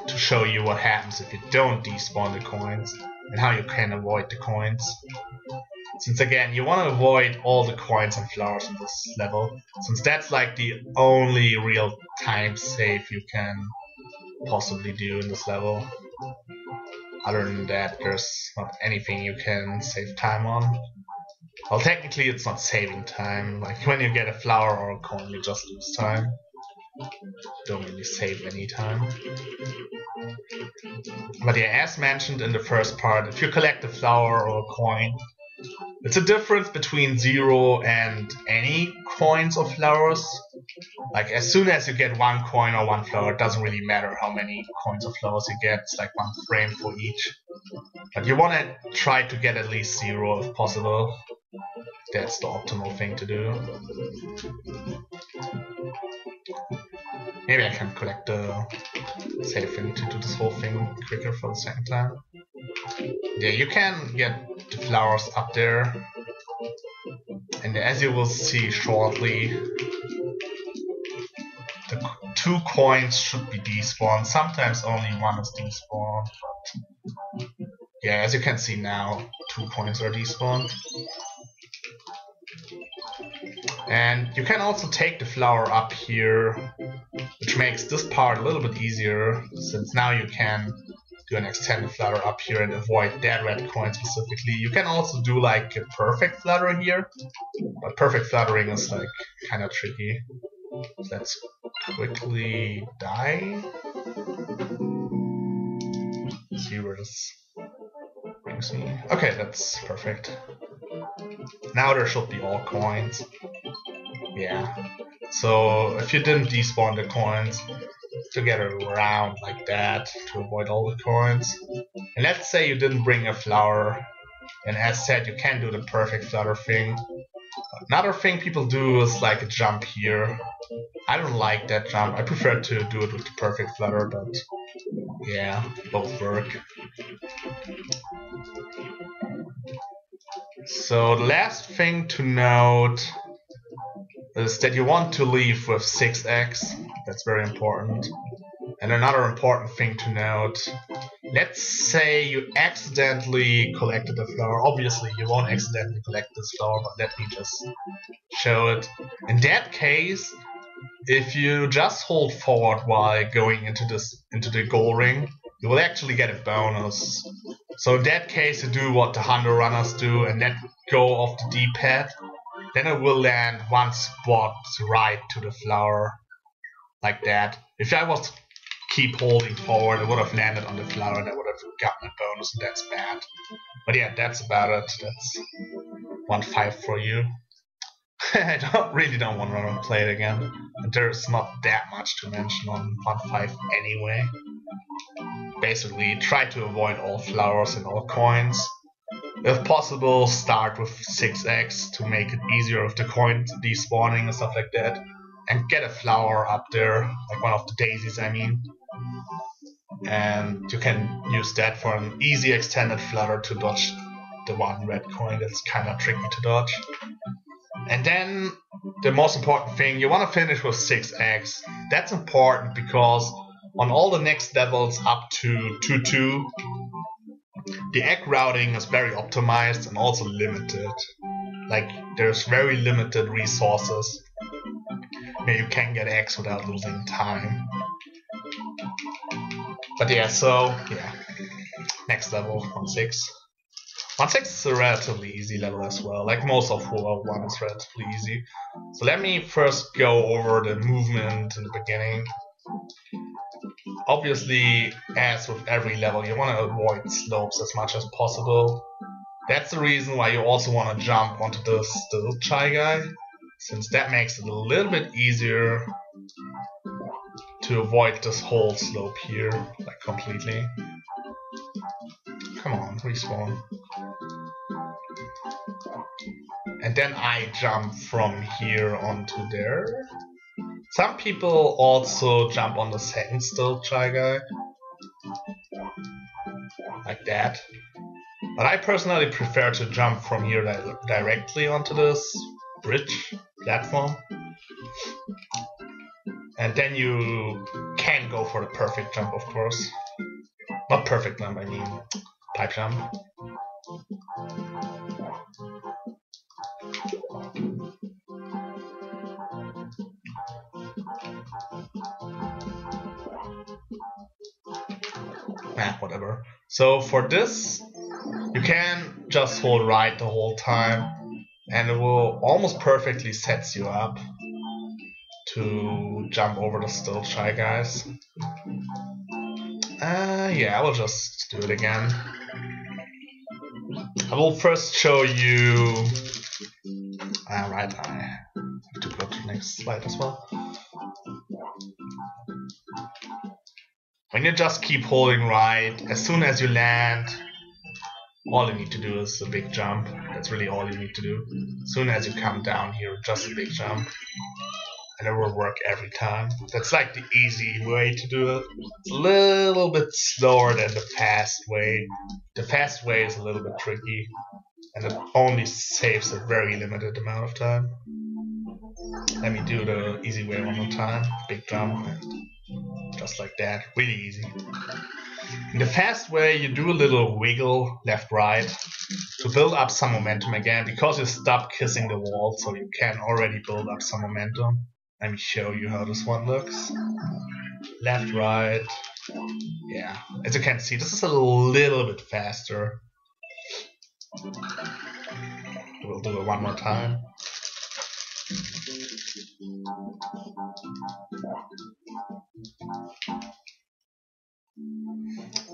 to show you what happens if you don't despawn the coins and how you can avoid the coins. Since again, you want to avoid all the coins and flowers in this level, since that's like the only real time save you can possibly do in this level. Other than that, there's not anything you can save time on. Well, technically it's not saving time, like when you get a flower or a coin you just lose time. Don't really save any time. But yeah, as mentioned in the first part, if you collect a flower or a coin, it's a difference between 0 and any coins or flowers. Like, as soon as you get 1 coin or 1 flower, it doesn't really matter how many coins or flowers you get. It's like 1 frame for each. But you want to try to get at least 0 if possible. That's the optimal thing to do. Maybe I can collect the save thing to do this whole thing quicker for the second time. Yeah, you can get the flowers up there. And as you will see shortly, the 2 coins should be despawned. Sometimes only 1 is despawned, but yeah, as you can see now, 2 coins are despawned. And you can also take the flower up here, which makes this part a little bit easier, since now you can do an extended flutter up here and avoid that red coin specifically. You can also do like a perfect flutter here, but perfect fluttering is like kind of tricky. Let's quickly die. See where this brings me. Okay, that's perfect. Now there should be all coins. Yeah. So if you didn't despawn the coins, to get around like that to avoid all the coins. And let's say you didn't bring a flower, and as said, you can do the perfect flutter thing. Another thing people do is like a jump here. I don't like that jump. I prefer to do it with the perfect flutter, but yeah, both work. So the last thing to note is that you want to leave with 6x. That's very important. And another important thing to note, let's say you accidentally collected a flower. Obviously you won't accidentally collect this flower, but let me just show it. In that case, if you just hold forward while going into the goal ring, you will actually get a bonus. So in that case, you do what the Hunter runners do and let go of the D-pad. Then it will land 1 spot right to the flower, like that. If I was to keep holding forward, it would have landed on the flower and I would have gotten a bonus, and that's bad. But yeah, that's about it. That's 1-5 for you. I really don't want to play it again. And there's not that much to mention on 1-5 anyway. Basically, try to avoid all flowers and all coins. If possible, start with 6x to make it easier with the coins despawning and stuff like that. And get a flower up there, like one of the daisies I mean. And you can use that for an easy extended flutter to dodge the 1 red coin that's kind of tricky to dodge. And then the most important thing, you want to finish with 6x. That's important because on all the next levels up to 2-2, the egg routing is very optimized and also limited. Like, there's very limited resources where you can get eggs without losing time. But yeah, so yeah, next level, 1-6. 1-6 is a relatively easy level as well, like most of World 1 is relatively easy. So let me first go over the movement in the beginning. Obviously, as with every level, you want to avoid slopes as much as possible. That's the reason why you also want to jump onto the still shy guy, since that makes it a little bit easier to avoid this whole slope here, like completely. Come on, respawn. And then I jump from here onto there. Some people also jump on the second still shy guy, like that. But I personally prefer to jump from here directly onto this bridge platform. And then you can go for the perfect jump, of course. Not perfect jump, I mean pipe jump. Whatever. So for this, you can just hold right the whole time, and it will almost perfectly sets you up to jump over the still shy guys. Yeah, I will just do it again. I will first show you. Right, I have to go to the next slide as well. When you just keep holding right, as soon as you land, all you need to do is a big jump. That's really all you need to do. As soon as you come down here, just a big jump. And it will work every time. That's like the easy way to do it. It's a little bit slower than the fast way. The fast way is a little bit tricky. And it only saves a very limited amount of time. Let me do the easy way one more time. Big jump. And just like that. Really easy. In the fast way, you do a little wiggle left-right to build up some momentum again, because you stopped kissing the wall, so you can already build up some momentum. Let me show you how this one looks. Left, right. Yeah, as you can see, this is a little bit faster. We'll do it one more time.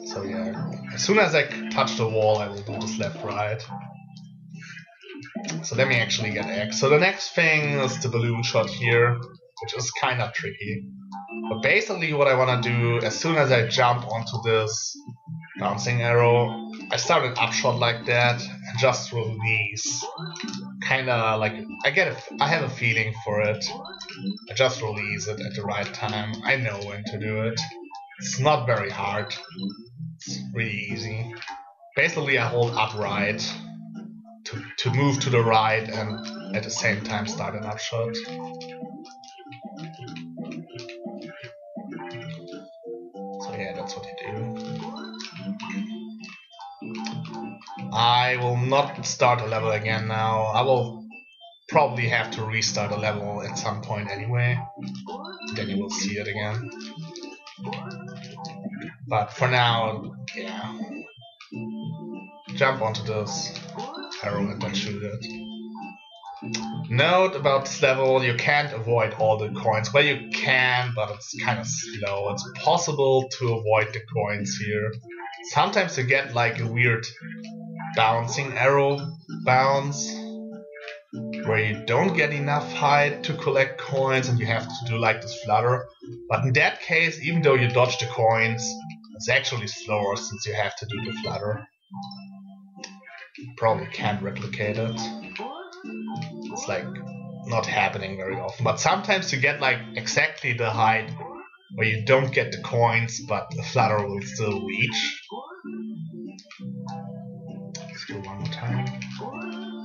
So yeah, as soon as I touch the wall, I will do this left, right. So let me actually get X. So the next thing is the balloon shot here, which is kind of tricky. But basically what I want to do, as soon as I jump onto this bouncing arrow, I start an upshot like that and just release. Kinda like, I have a feeling for it. I just release it at the right time. I know when to do it. It's not very hard. It's really easy. Basically I hold up right to move to the right and at the same time start an upshot. So yeah, that's what you do. I will not start a level again now. I will probably have to restart a level at some point anyway. Then you will see it again. But for now, yeah. Jump onto this arrow and then shoot it. Note about this level, you can't avoid all the coins. Well, you can, but it's kind of slow. It's possible to avoid the coins here. Sometimes you get like a weird bouncing arrow bounce, where you don't get enough height to collect coins and you have to do like this flutter. But in that case, even though you dodge the coins, it's actually slower since you have to do the flutter. Probably can't replicate it. It's like not happening very often. But sometimes you get like exactly the height where you don't get the coins, but the flutter will still reach. Let's do one more time.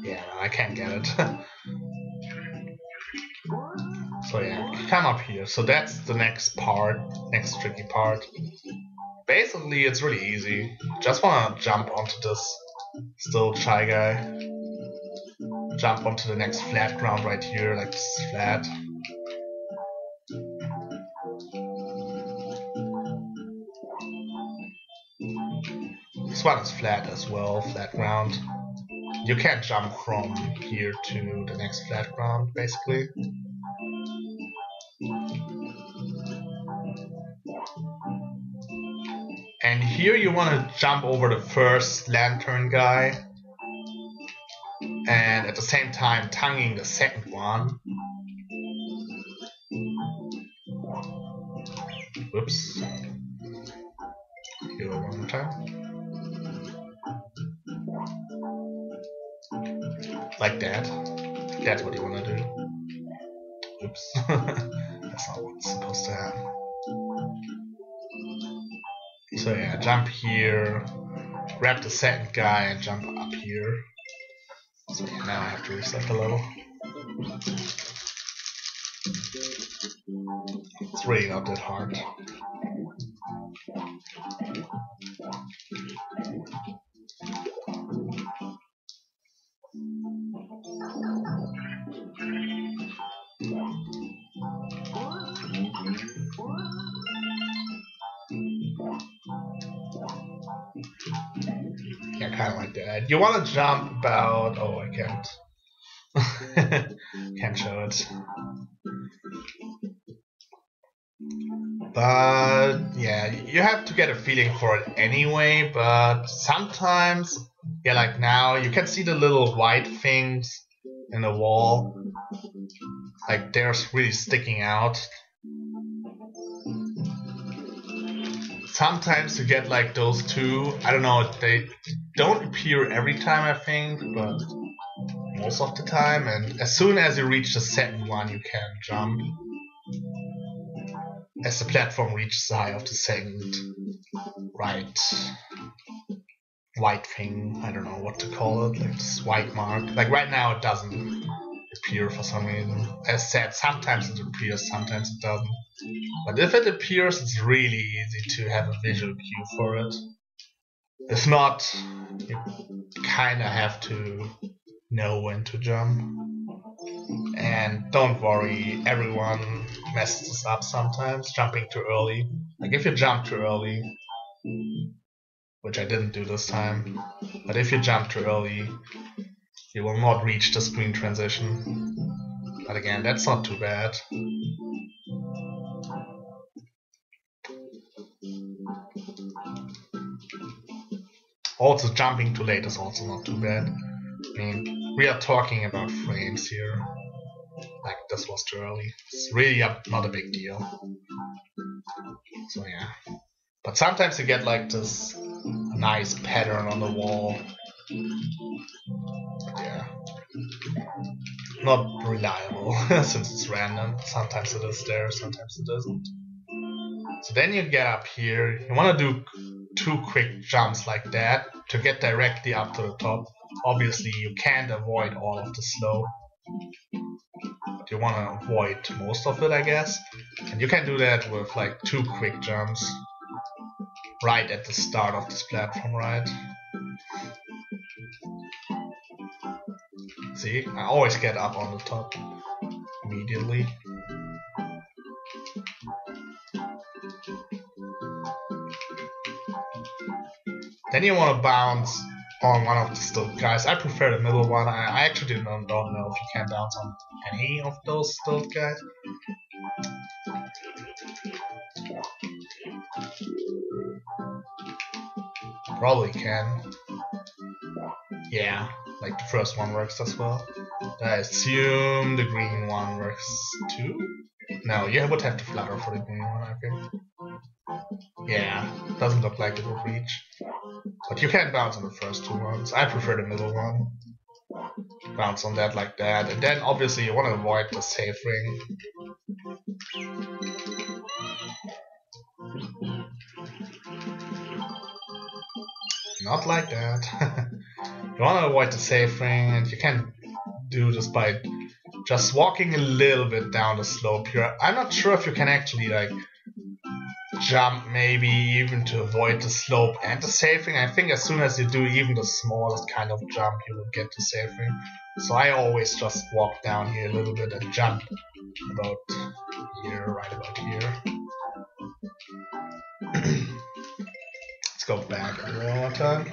Yeah, no, I can't get it. So yeah, come up here. So that's the next part, next tricky part. Basically, it's really easy. Just wanna jump onto this still shy guy. Jump onto the next flat ground right here, like this is flat. This one is flat as well, flat ground. You can't jump from here to the next flat ground, basically. And here you want to jump over the first lantern guy, and at the same time tonguing the second one. Whoops. Here one more time. Like that. That's what you want to do. Oops. That's not what's supposed to happen. So yeah, jump here, grab the second guy and jump up here. So yeah, now I have to reset the level. It's really not that hard. Yeah, kind of like that. You want to jump about... Oh, I can't. Can't show it. But yeah, you have to get a feeling for it anyway, but sometimes, yeah, like now, you can see the little white things in the wall. Like they're really sticking out. Sometimes you get like those two. I don't know, they don't appear every time I think, but most of the time. And as soon as you reach the second one, you can jump. As the platform reaches the height of the second white thing, I don't know what to call it, like this white mark. Like right now it doesn't appear for some reason. As said, sometimes it appears, sometimes it doesn't. But if it appears, it's really easy to have a visual cue for it. If not, you kinda have to know when to jump. And don't worry, everyone messes this up sometimes, jumping too early. Like if you jump too early, which I didn't do this time, but if you jump too early, you will not reach the screen transition. But again, that's not too bad. Also, jumping too late is also not too bad. I mean, we are talking about frames here. Like, this was too early. It's really not a big deal. So yeah. But sometimes you get like this nice pattern on the wall. But yeah. Not reliable, since it's random. Sometimes it is there, sometimes it isn't. So then you get up here. You want to do 2 quick jumps like that to get directly up to the top. Obviously, you can't avoid all of the slope, but you want to avoid most of it, I guess. And you can do that with like 2 quick jumps right at the start of this platform, right? See, I always get up on the top immediately. Then you want to bounce on one of the stilt guys. I prefer the middle one. I actually don't know if you can bounce on any of those stilt guys. Probably can. Yeah, like the first one works as well. I assume the green one works too? No, you would have to flutter for the green one, I think. Yeah, doesn't look like it would reach. But you can bounce on the first 2 ones. I prefer the middle one. Bounce on that like that. And then obviously you want to avoid the safe ring. Not like that. You want to avoid the safe ring, and you can do this by just walking a little bit down the slope here. I'm not sure if you can actually like jump maybe even to avoid the slope and the safe ring. I think as soon as you do even the smallest kind of jump, you will get the safe ring. So I always just walk down here a little bit and jump about here, right about here. Let's go back one more time.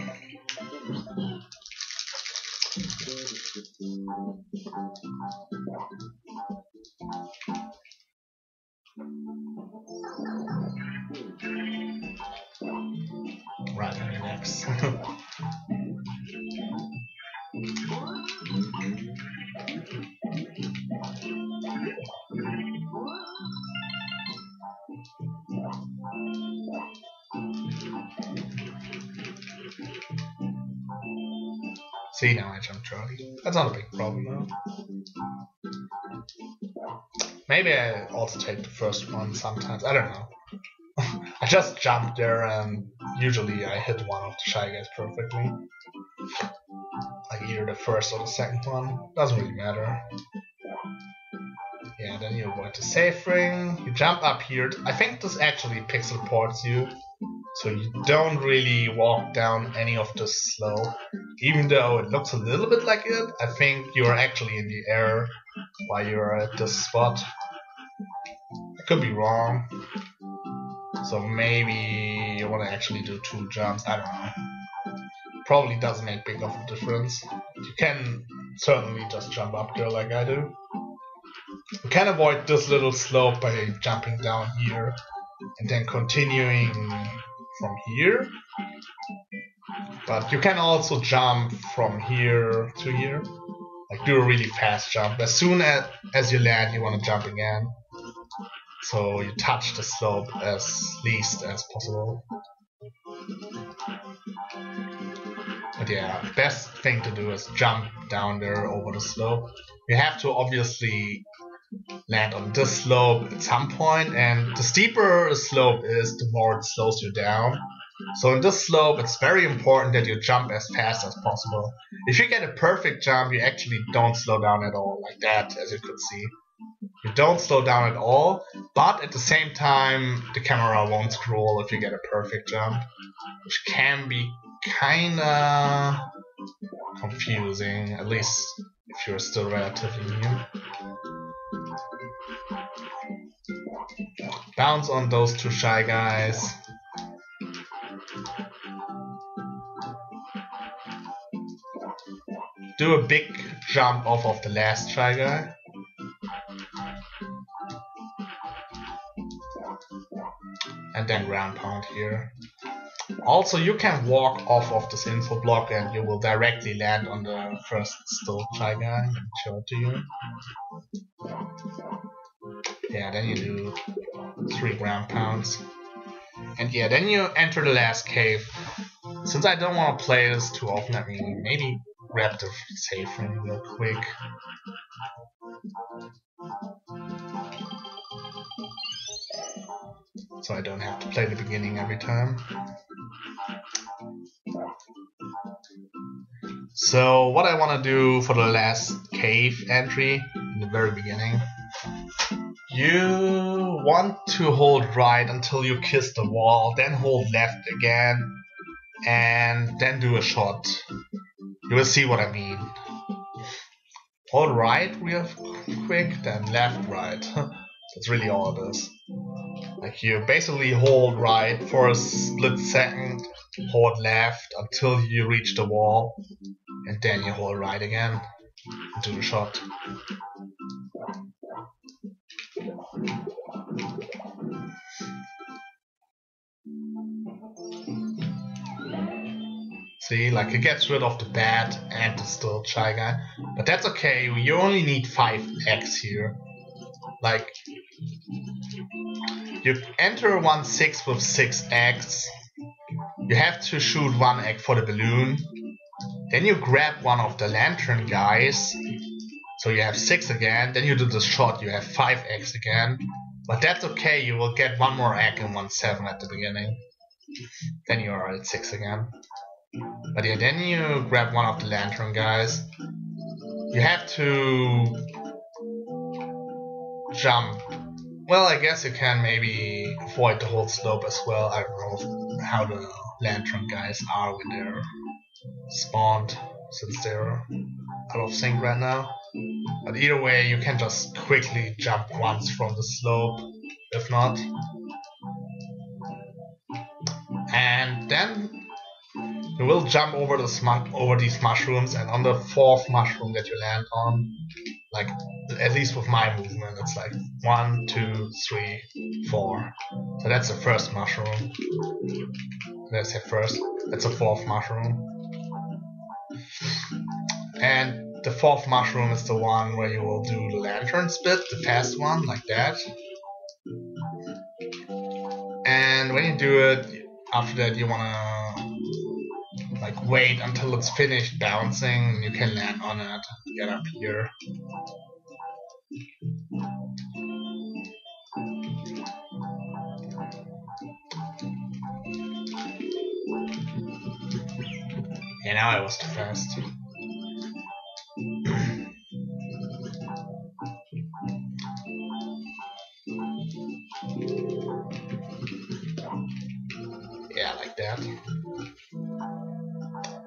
Right, next. See, now I jumped early. That's not a big problem though. Maybe I also take the first one sometimes. I don't know. I just jumped there and usually I hit one of the Shy Guys perfectly. Like either the first or the second one. Doesn't really matter. Yeah, then you avoid the safe ring. You jump up here. I think this actually pixel ports you. So you don't really walk down any of the slope. Even though it looks a little bit like it, I think you're actually in the air while you're at this spot. I could be wrong. So maybe you want to actually do 2 jumps. I don't know. Probably doesn't make big of a difference. You can certainly just jump up there like I do. You can avoid this little slope by jumping down here and then continuing from here. But you can also jump from here to here, like do a really fast jump. As soon as you land, you want to jump again, so you touch the slope as least as possible. But yeah, best thing to do is jump down there over the slope. You have to obviously land on this slope at some point, and the steeper a slope is, the more it slows you down. So in this slope, it's very important that you jump as fast as possible. If you get a perfect jump, you actually don't slow down at all, like that, as you could see. You don't slow down at all, but at the same time, the camera won't scroll if you get a perfect jump, which can be kinda confusing, at least if you're still relatively new. Bounce on those two shy guys. Do a big jump off of the last shy guy. And then ground pound here. Also, you can walk off of this info block and you will directly land on the first still shy guy and show it to you. Yeah, then you do 3 ground pounds. And yeah, then you enter the last cave. Since I don't want to play this too often, I mean, maybe grab the save frame real quick. So I don't have to play the beginning every time. So what I want to do for the last cave entry in the very beginning, you want to hold right until you kiss the wall, then hold left again, and then do a shot. You will see what I mean. Hold right real quick, then left, right. That's really all it is. Like you basically hold right for a split second, hold left until you reach the wall, and then you hold right again and do the shot. See, like it gets rid of the bad and the still shy guy, but that's okay. You only need 5x here. Like you enter 1-6 with 6x. You have to shoot 1 egg for the balloon. Then you grab one of the lantern guys. So you have 6 again. Then you do the shot. You have 5 eggs again. But that's okay. You will get 1 more egg in 1-7 at the beginning. Then you are at 6 again. But yeah, then you grab one of the lantern guys. You have to jump. Well, I guess you can maybe avoid the whole slope as well. I don't know how the lantern guys are when they're spawned, since they're out of sync right now. But either way, you can just quickly jump once from the slope, if not. And then you will jump over these mushrooms, and on the 4th mushroom that you land on, like at least with my movement, it's like 1, 2, 3, 4. So that's the first mushroom. Let's say first. That's the 4th mushroom. And the 4th mushroom is the one where you will do the lantern split, the fast one, like that. And when you do it, after that you wanna like wait until it's finished bouncing, and you can land on it, get up here. Yeah, now I was too fast. Yeah, like that.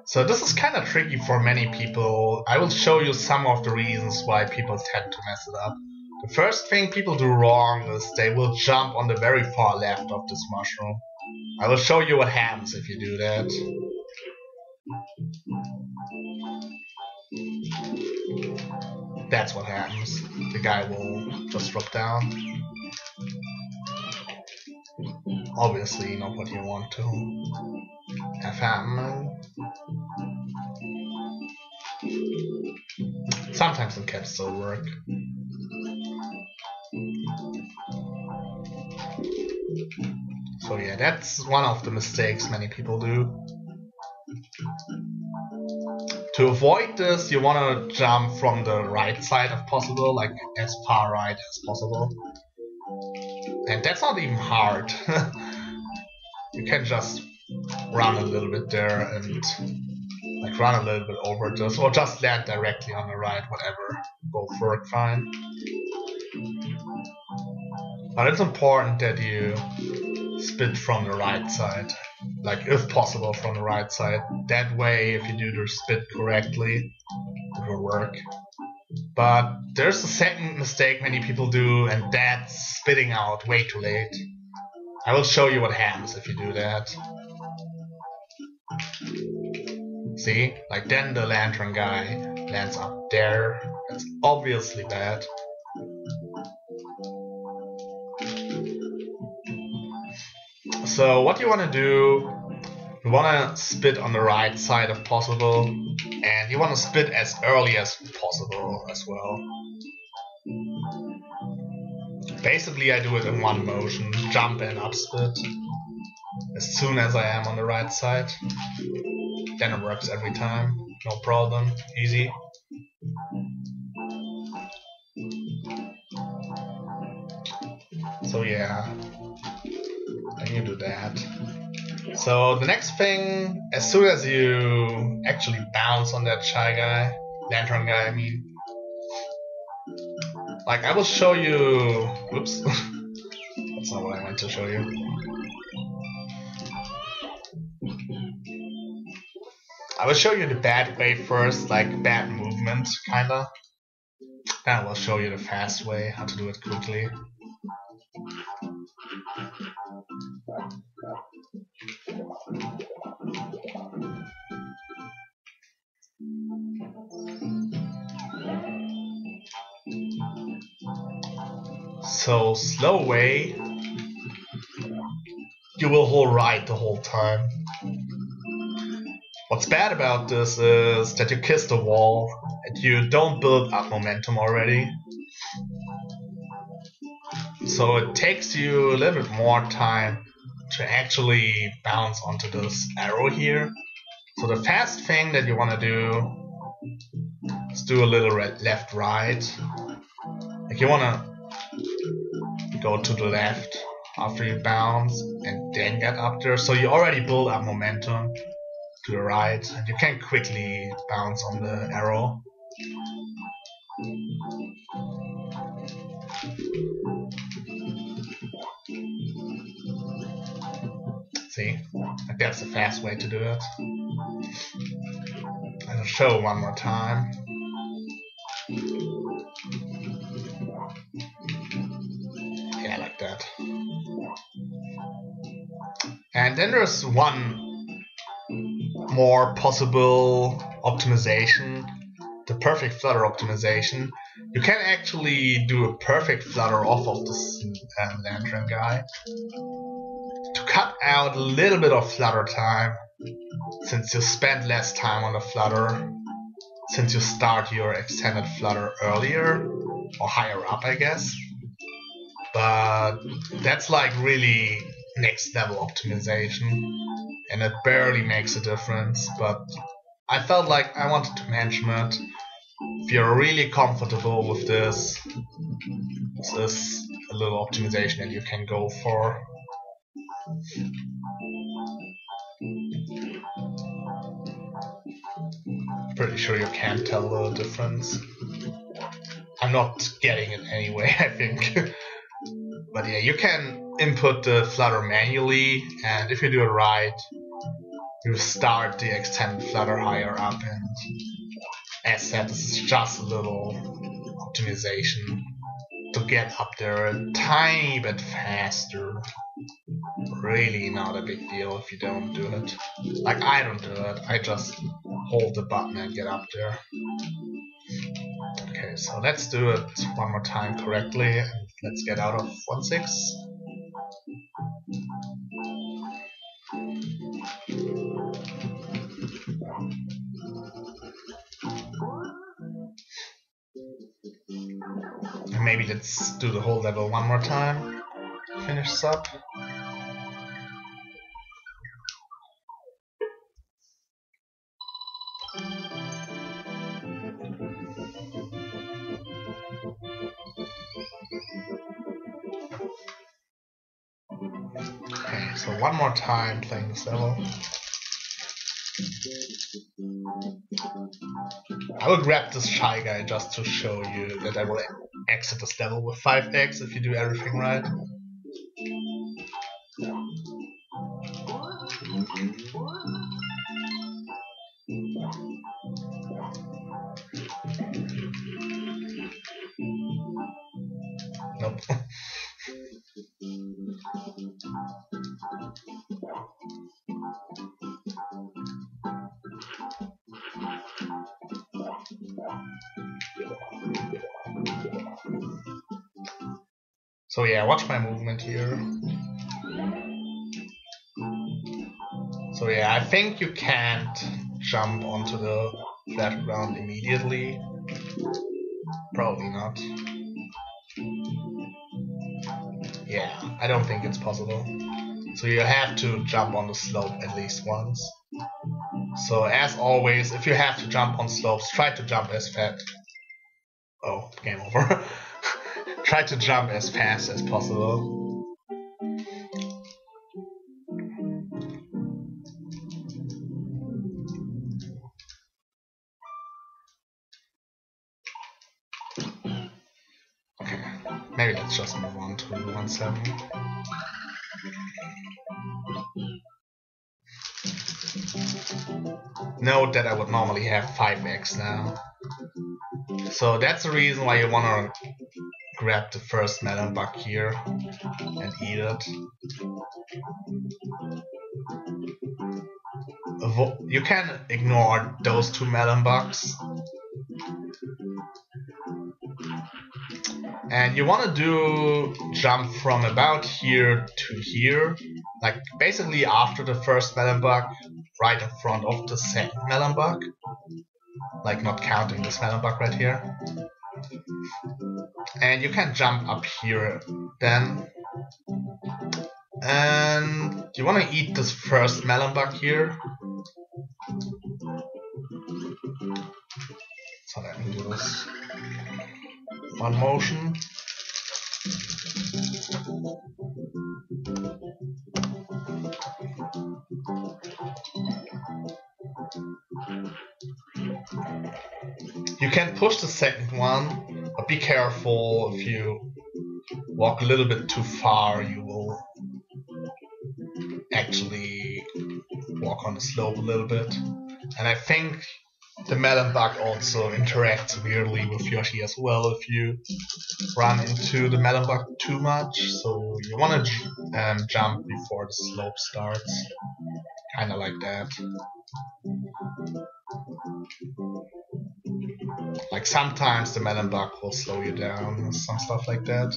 So this is kind of tricky for many people. I will show you some of the reasons why people tend to mess it up. The first thing people do wrong is they will jump on the very far left of this mushroom. I will show you what happens if you do that. That's what happens. The guy will just drop down. obviously not what you want to have happen. Sometimes it can still work. So yeah, that's one of the mistakes many people do. To avoid this, you want to jump from the right side if possible, like as far right as possible. And that's not even hard. You can just run a little bit there and like run a little bit over this, or just land directly on the right, whatever. Both work fine. But it's important that you spit from the right side, like if possible from the right side. That way, if you do the spit correctly, it will work. But there's a second mistake many people do, and that's spitting out way too late. I will show you what happens if you do that. See? Like then the lantern guy lands up there. That's obviously bad. So what you want to do, you want to spit on the right side if possible, and you want to spit as early as possible as well. Basically I do it in one motion, jump and up spit, as soon as I am on the right side. Then it works every time, no problem, easy. So yeah, then you do that. So the next thing, as soon as you actually bounce on that shy guy, lantern guy I mean, like I will show you, oops, that's not what I meant to show you. I will show you the bad way first, like bad movement, kinda. Then I will show you the fast way, how to do it quickly. So slow way, you will hold right the whole time. What's bad about this is that you kiss the wall and you don't build up momentum already. So it takes you a little bit more time to actually bounce onto this arrow here. So the fast thing that you want to do is do a little left right. Like you want to go to the left after you bounce and then get up there. So you already build up momentum to the right and you can quickly bounce on the arrow. See, like that's the fast way to do it. I'll show one more time. Yeah, like that. And then there's one more possible optimization, the perfect flutter optimization. You can actually do a perfect flutter off of this lantern guy to cut out a little bit of flutter time, since you spend less time on the flutter, since you start your extended flutter earlier or higher up, I guess. But that's like really next level optimization, and it barely makes a difference, but I felt like I wanted to mention it. If you're really comfortable with this, this is a little optimization that you can go for. Pretty sure you can't tell the difference. I'm not getting it anyway, I think. But yeah, you can input the flutter manually, and if you do it right, you start the extended flutter higher up, and as said, this is just a little optimization to get up there a tiny bit faster. Really not a big deal if you don't do it. Like I don't do it, I just hold the button and get up there. Okay, so let's do it one more time correctly, and let's get out of 1.6. maybe let's do the whole level one more time. Finish this up. Okay, so one more time playing this level. I will grab this Shy Guy just to show you that I will exit this level with 5x if you do everything right. Nope. So yeah, watch my movement here. So yeah, I think you can't jump onto the flat ground immediately. Probably not. Yeah, I don't think it's possible. So you have to jump on the slope at least once. So as always, if you have to jump on slopes, try to jump as fast. Oh, game over. Try to jump as fast as possible. Okay, maybe let's just move on to 1-7. Note that I would normally have 5x now. So that's the reason why you want to grab the first melon bug here and eat it. You can ignore those two melon bugs. And you want to do jump from about here to here, like basically after the first melon bug, right in front of the second melon bug, like not counting this melon bug right here. And you can jump up here then, and you want to eat this first melon bug here. So let me do this. One motion. You can push the second one, but be careful. If you walk a little bit too far, you will actually walk on the slope a little bit. And I think the melon bug also interacts weirdly with Yoshi as well if you run into the melon bug too much. So you want to jump before the slope starts, kind of like that. Like sometimes the melon bug will slow you down, some stuff like that.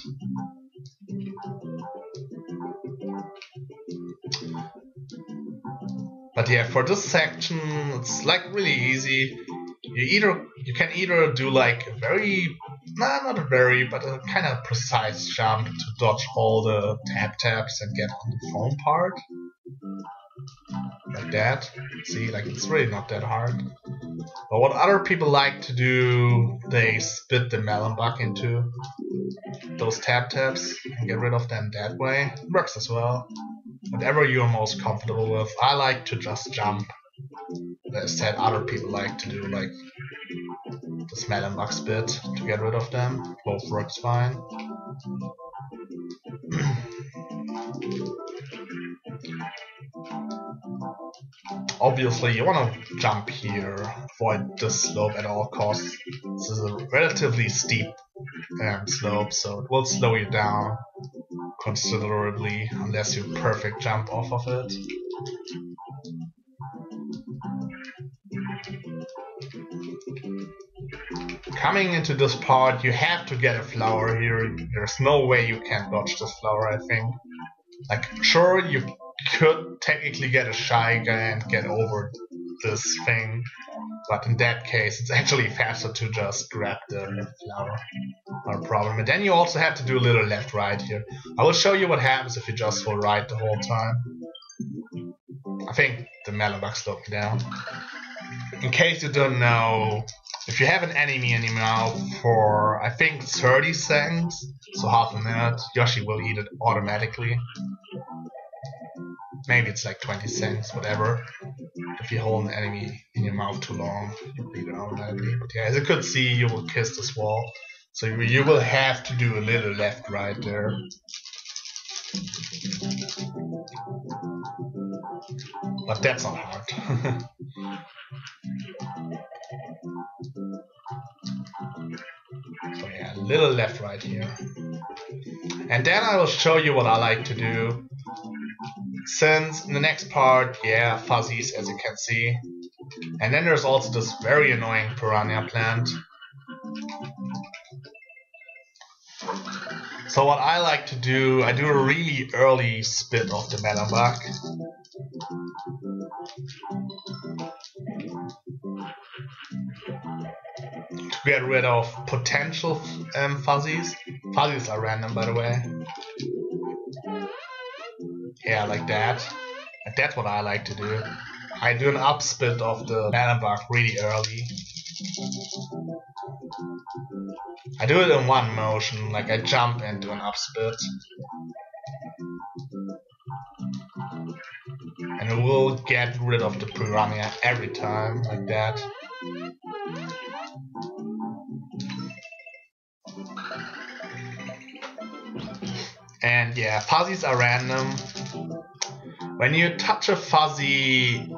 But yeah, for this section, it's like really easy. You can either do like a very, not a very, but a kind of precise jump to dodge all the taps and get on the foam part. Like that. See, like it's really not that hard. But what other people like to do, they split the melon bug into those taps and get rid of them that way. It works as well. Whatever you're most comfortable with. I like to just jump. As said, other people like to do like this melon bug split to get rid of them. Both works fine. Obviously, you want to jump here, avoid this slope at all costs. This is a relatively steep slope, so it will slow you down considerably unless you perfect jump off of it. Coming into this part, you have to get a flower here. There's no way you can dodge this flower, I think. Like, sure, you could technically get a Shy Guy and get over this thing, But in that case, it's actually faster to just grab the left flower. Not a problem. And then you also have to do a little left-right here. I will show you what happens if you just hold right the whole time. I think the melon bug slowed down. In case you don't know, if you have an enemy in your mouth for, I think, 30 seconds, so half a minute, Yoshi will eat it automatically. Maybe it's like 20 seconds, whatever. If you hold an enemy in your mouth too long, you'll eat it automatically. But yeah, as you could see, you will kiss this wall. So you will have to do a little left-right there. But that's not hard. So yeah, a little left-right here. And then I will show you what I like to do. Since in the next part, yeah, fuzzies as you can see. And then there's also this very annoying piranha plant. So what I like to do, I do a really early spit of the melon bug. To get rid of potential fuzzies. Fuzzies are random, by the way. Yeah, like that. And that's what I like to do. I do an upspit of the melon bug really early. I do it in one motion, like I jump and do an upspit. And it will get rid of the piranha every time, like that. And yeah, fuzzies are random. When you touch a fuzzy,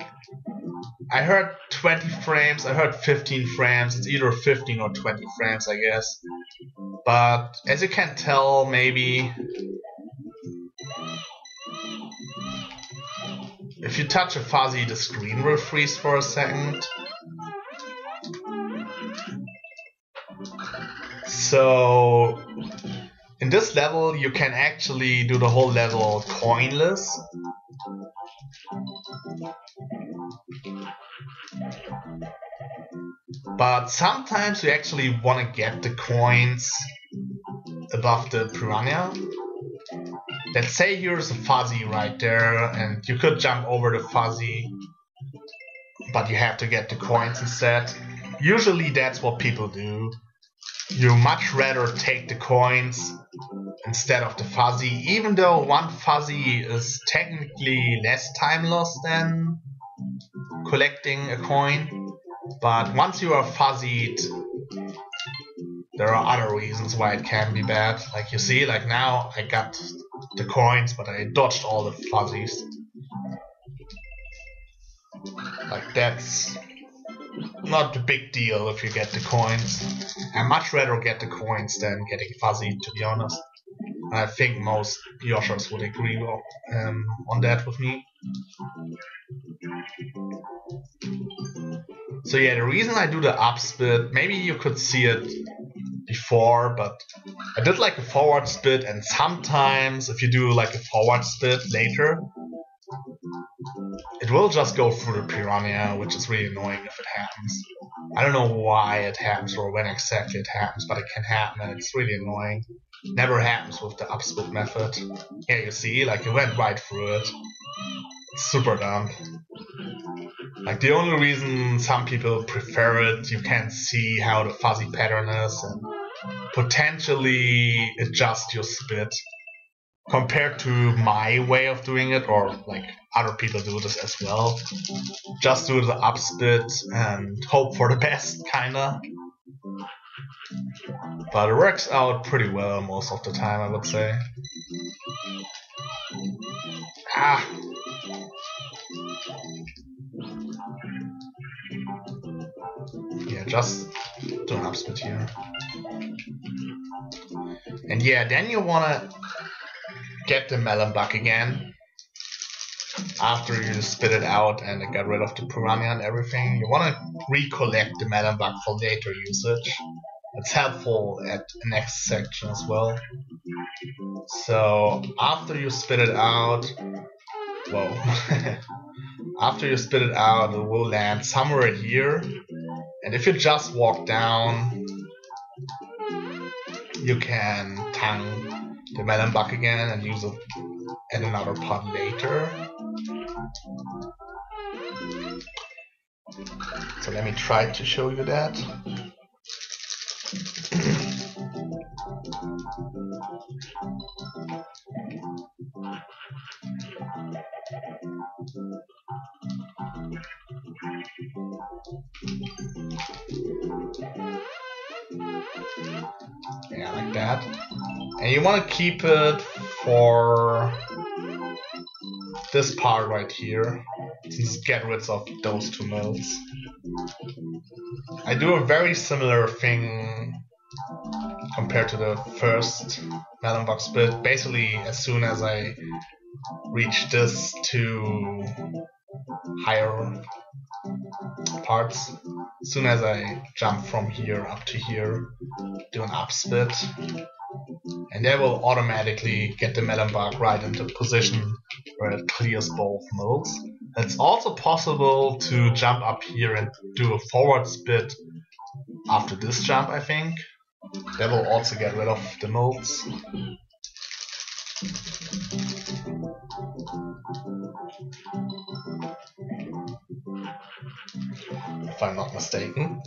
I heard 20 frames, I heard 15 frames, it's either 15 or 20 frames I guess. But as you can tell, maybe if you touch a fuzzy, the screen will freeze for a second. So in this level you can actually do the whole level coinless. But sometimes you actually want to get the coins above the piranha. Let's say here's a fuzzy right there and you could jump over the fuzzy, but you have to get the coins instead. Usually that's what people do. You much rather take the coins instead of the fuzzy, even though one fuzzy is technically less time lost than collecting a coin. But once you are fuzzied, there are other reasons why it can be bad. Like you see, like now I got the coins, but I dodged all the fuzzies. Like that's not a big deal if you get the coins. I much rather get the coins than getting fuzzy, to be honest. And I think most Yoshers would agree on that with me. So yeah, the reason I do the upspit, maybe you could see it before, but I did like a forward spit, and sometimes if you do like a forward spit later, it will just go through the piranha, which is really annoying if it happens. I don't know why it happens or when exactly it happens, but it can happen and it's really annoying. Never happens with the upspit method. Yeah, you see, like it went right through it. It's super dumb. Like the only reason some people prefer it, you can see how the fuzzy pattern is and potentially adjust your spit compared to my way of doing it, or like other people do this as well. Just do the upspit and hope for the best, kinda. But it works out pretty well most of the time, I would say. Ah! Yeah, just do an upspit here. And yeah, then you wanna get the melon bug again. After you spit it out and got rid of the piranha and everything, you wanna recollect the melon bug for later usage. It's helpful at the next section as well. So after you spit it out, whoa. After you spit it out, it will land somewhere here. And if you just walk down, you can tongue the melon bug again and use it in another part later. So let me try to show you that. Yeah, like that. And you want to keep it for this part right here. Just get rid of those two modes. I do a very similar thing compared to the first melon box bit. Basically, as soon as I reach this two higher parts, as soon as I jump from here up to here, do an up spit, and that will automatically get the melon bug right into position where it clears both modes. It's also possible to jump up here and do a forward spit after this jump, I think. That will also get rid of the modes. If I'm not mistaken.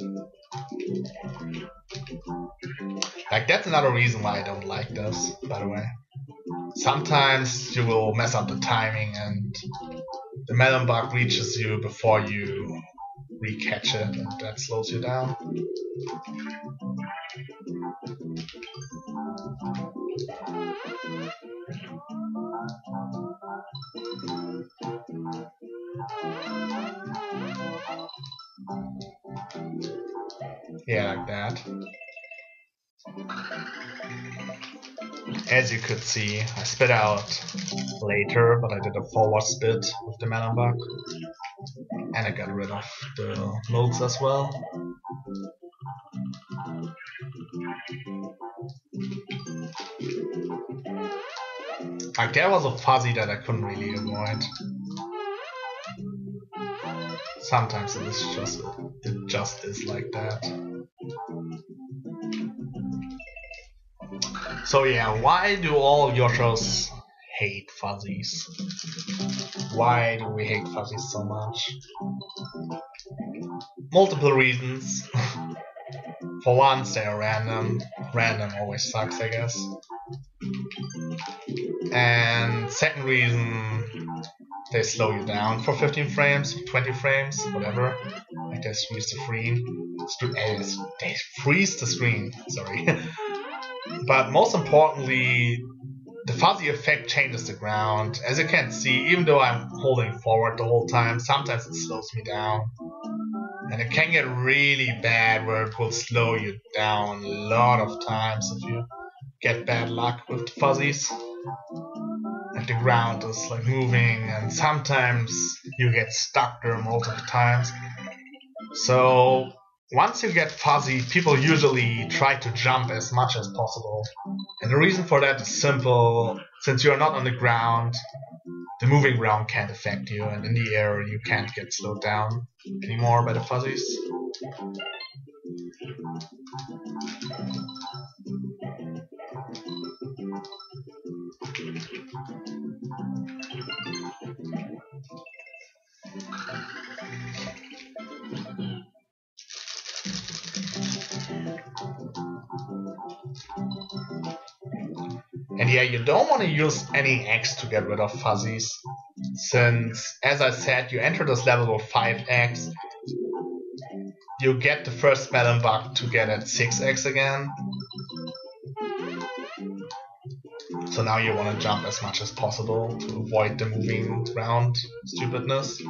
Like, that's another reason why I don't like this, by the way. Sometimes you will mess up the timing and the melon bug reaches you before you re-catch it, and that slows you down. Yeah, like that. As you could see, I spit out later, but I did a forward spit with the melon bug. And I got rid of the modes as well. Like, there was a fuzzy that I couldn't really avoid. Sometimes it just is like that. So yeah, why do all Yoshos hate fuzzies? Why do we hate fuzzies so much? Multiple reasons. For once, they are random. Random always sucks, I guess. And second reason, they slow you down for 15 frames, 20 frames, whatever. Like, they freeze the screen. They freeze the screen, sorry. But most importantly, the fuzzy effect changes the ground. As you can see, even though I'm holding forward the whole time, sometimes it slows me down. And it can get really bad where it will slow you down a lot of times if you get bad luck with the fuzzies. Like, the ground is like moving, and sometimes you get stuck there multiple times. So once you get fuzzy, people usually try to jump as much as possible. And the reason for that is simple. Since you're not on the ground, the moving ground can't affect you, and in the air you can't get slowed down anymore by the fuzzies. And yeah, you don't want to use any X to get rid of fuzzies, since, as I said, you enter this level with 5X, you get the first melon bug to get at 6X again. So now you want to jump as much as possible to avoid the moving ground stupidness.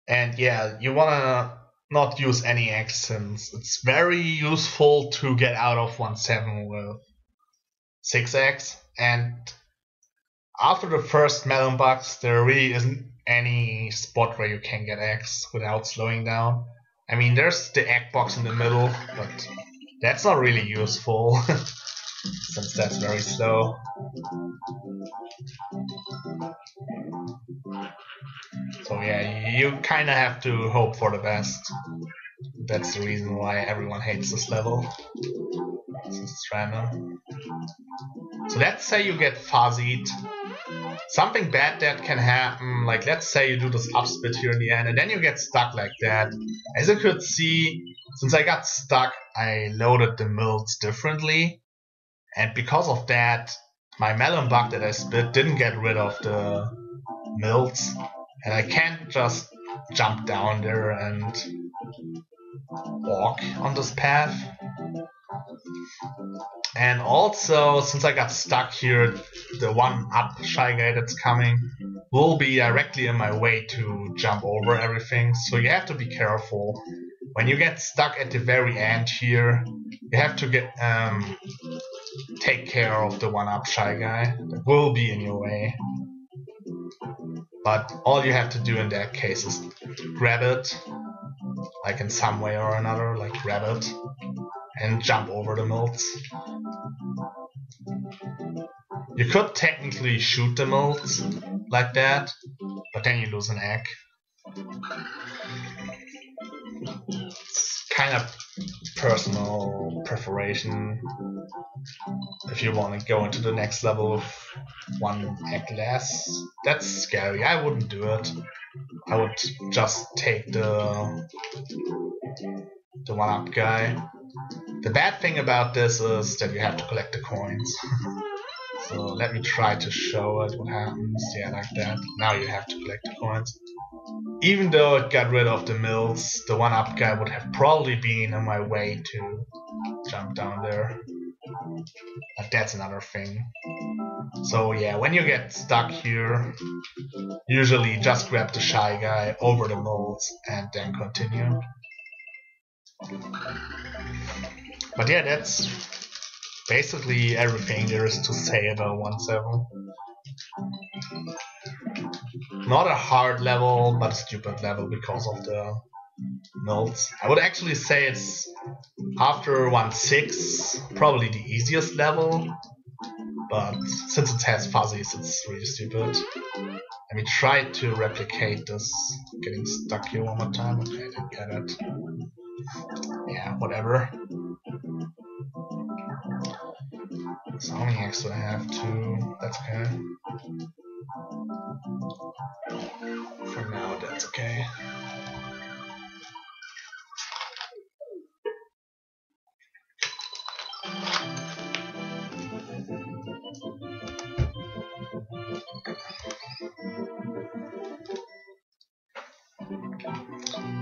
And yeah, you want to not use any X, since it's very useful to get out of 1.7 with 6X. And after the first melon bugs, there really isn't any spot where you can get X without slowing down. I mean, there's the egg box in the middle, but that's not really useful. since that's very slow. So yeah, you kinda have to hope for the best. That's the reason why everyone hates this level, since it's random. So let's say you get fuzzied. Something bad that can happen, like let's say you do this upspit here in the end and then you get stuck like that. As you could see, since I got stuck, I loaded the mills differently. And because of that, my melon bug that I spit didn't get rid of the mills. And I can't just jump down there and walk on this path. And also, since I got stuck here, the one up Shy Guy that's coming will be directly in my way to jump over everything. So you have to be careful. When you get stuck at the very end here, you have to take care of the one up Shy Guy that will be in your way. But all you have to do in that case is grab it, like in some way or another, like grab it, and jump over the mills. You could technically shoot the mills like that, but then you lose an egg. It's kind of personal preference. If you want to go into the next level with one egg less, that's scary. I wouldn't do it. I would just take the one-up guy. The bad thing about this is that you have to collect the coins. So let me try to show it what happens. Yeah, like that. Now you have to collect the coins. Even though it got rid of the mills, the one-up guy would have probably been on my way to jump down there. But that's another thing. So yeah, when you get stuck here, usually just grab the Shy Guy over the mills and then continue. But yeah, that's basically everything there is to say about 1.7. Not a hard level, but a stupid level because of the mills. I would actually say it's, after 1.6, probably the easiest level, but since it has fuzzies, it's really stupid. Let me try to replicate this. Getting stuck here one more time. Okay, I didn't get it. Yeah, whatever. So how many eggs do I have? 2. That's okay. For now, that's okay.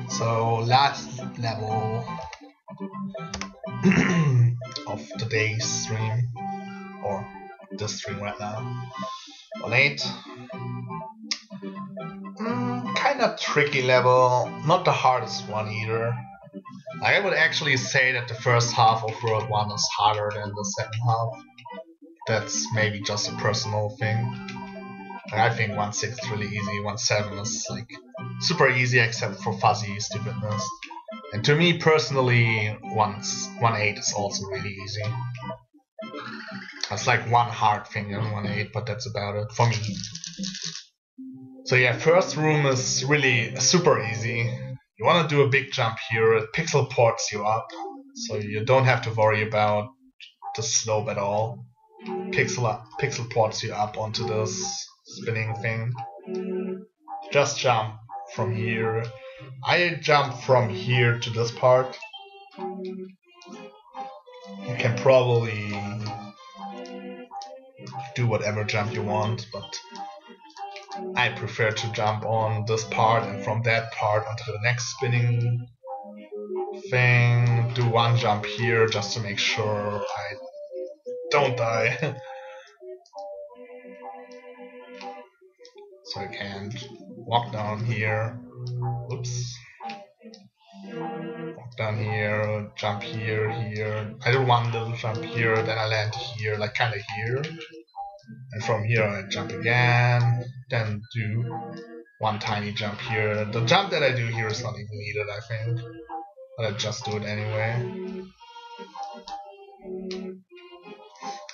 So last level of today's stream, or this stream right now, on 8. Kind of tricky level, not the hardest one either. I would actually say that the first half of World 1 is harder than the second half. That's maybe just a personal thing. I think 1.6 is really easy, 1.7 is like super easy except for fuzzy stupidness. And to me personally, 1.8 is also really easy. That's like one hard thing in 1.8, but that's about it for me. So yeah, first room is really super easy. You want to do a big jump here, it pixel ports you up, so you don't have to worry about the slope at all. Pixel ports you up onto this spinning thing. Just jump from here. I jump from here to this part. You can probably do whatever jump you want, but I prefer to jump on this part and from that part onto the next spinning thing. Do one jump here just to make sure I don't die. So I can walk down here. Oops. Walk down here, jump here, here. I do one little jump here, then I land here, like kinda here. And from here I jump again, then do one tiny jump here. The jump that I do here is not even needed, I think. But I just do it anyway.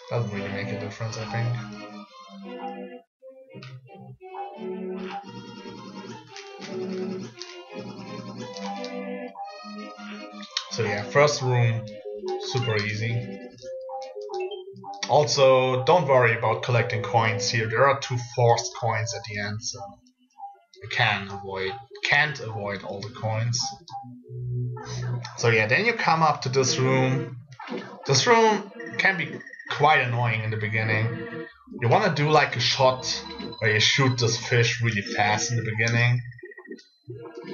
Doesn't really make a difference, I think. So yeah, first room, super easy. Also, don't worry about collecting coins here. There are 2 forced coins at the end, so you can't avoid all the coins. So yeah, then you come up to this room. This room can be quite annoying in the beginning. You want to do like a shot where you shoot this fish really fast in the beginning.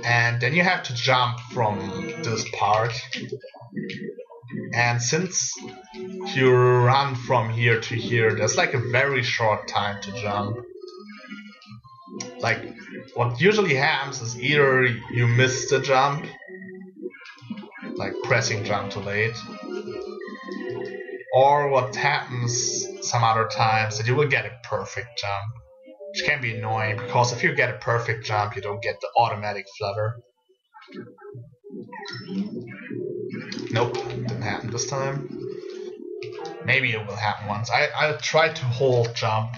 And then you have to jump from this part. And since you run from here to here, there's like a very short time to jump. Like, what usually happens is either you miss the jump, like pressing jump too late, or what happens some other times that you will get a perfect jump, which can be annoying because if you get a perfect jump, you don't get the automatic flutter. Nope, didn't happen this time. Maybe it will happen once. I'll try to hold jump,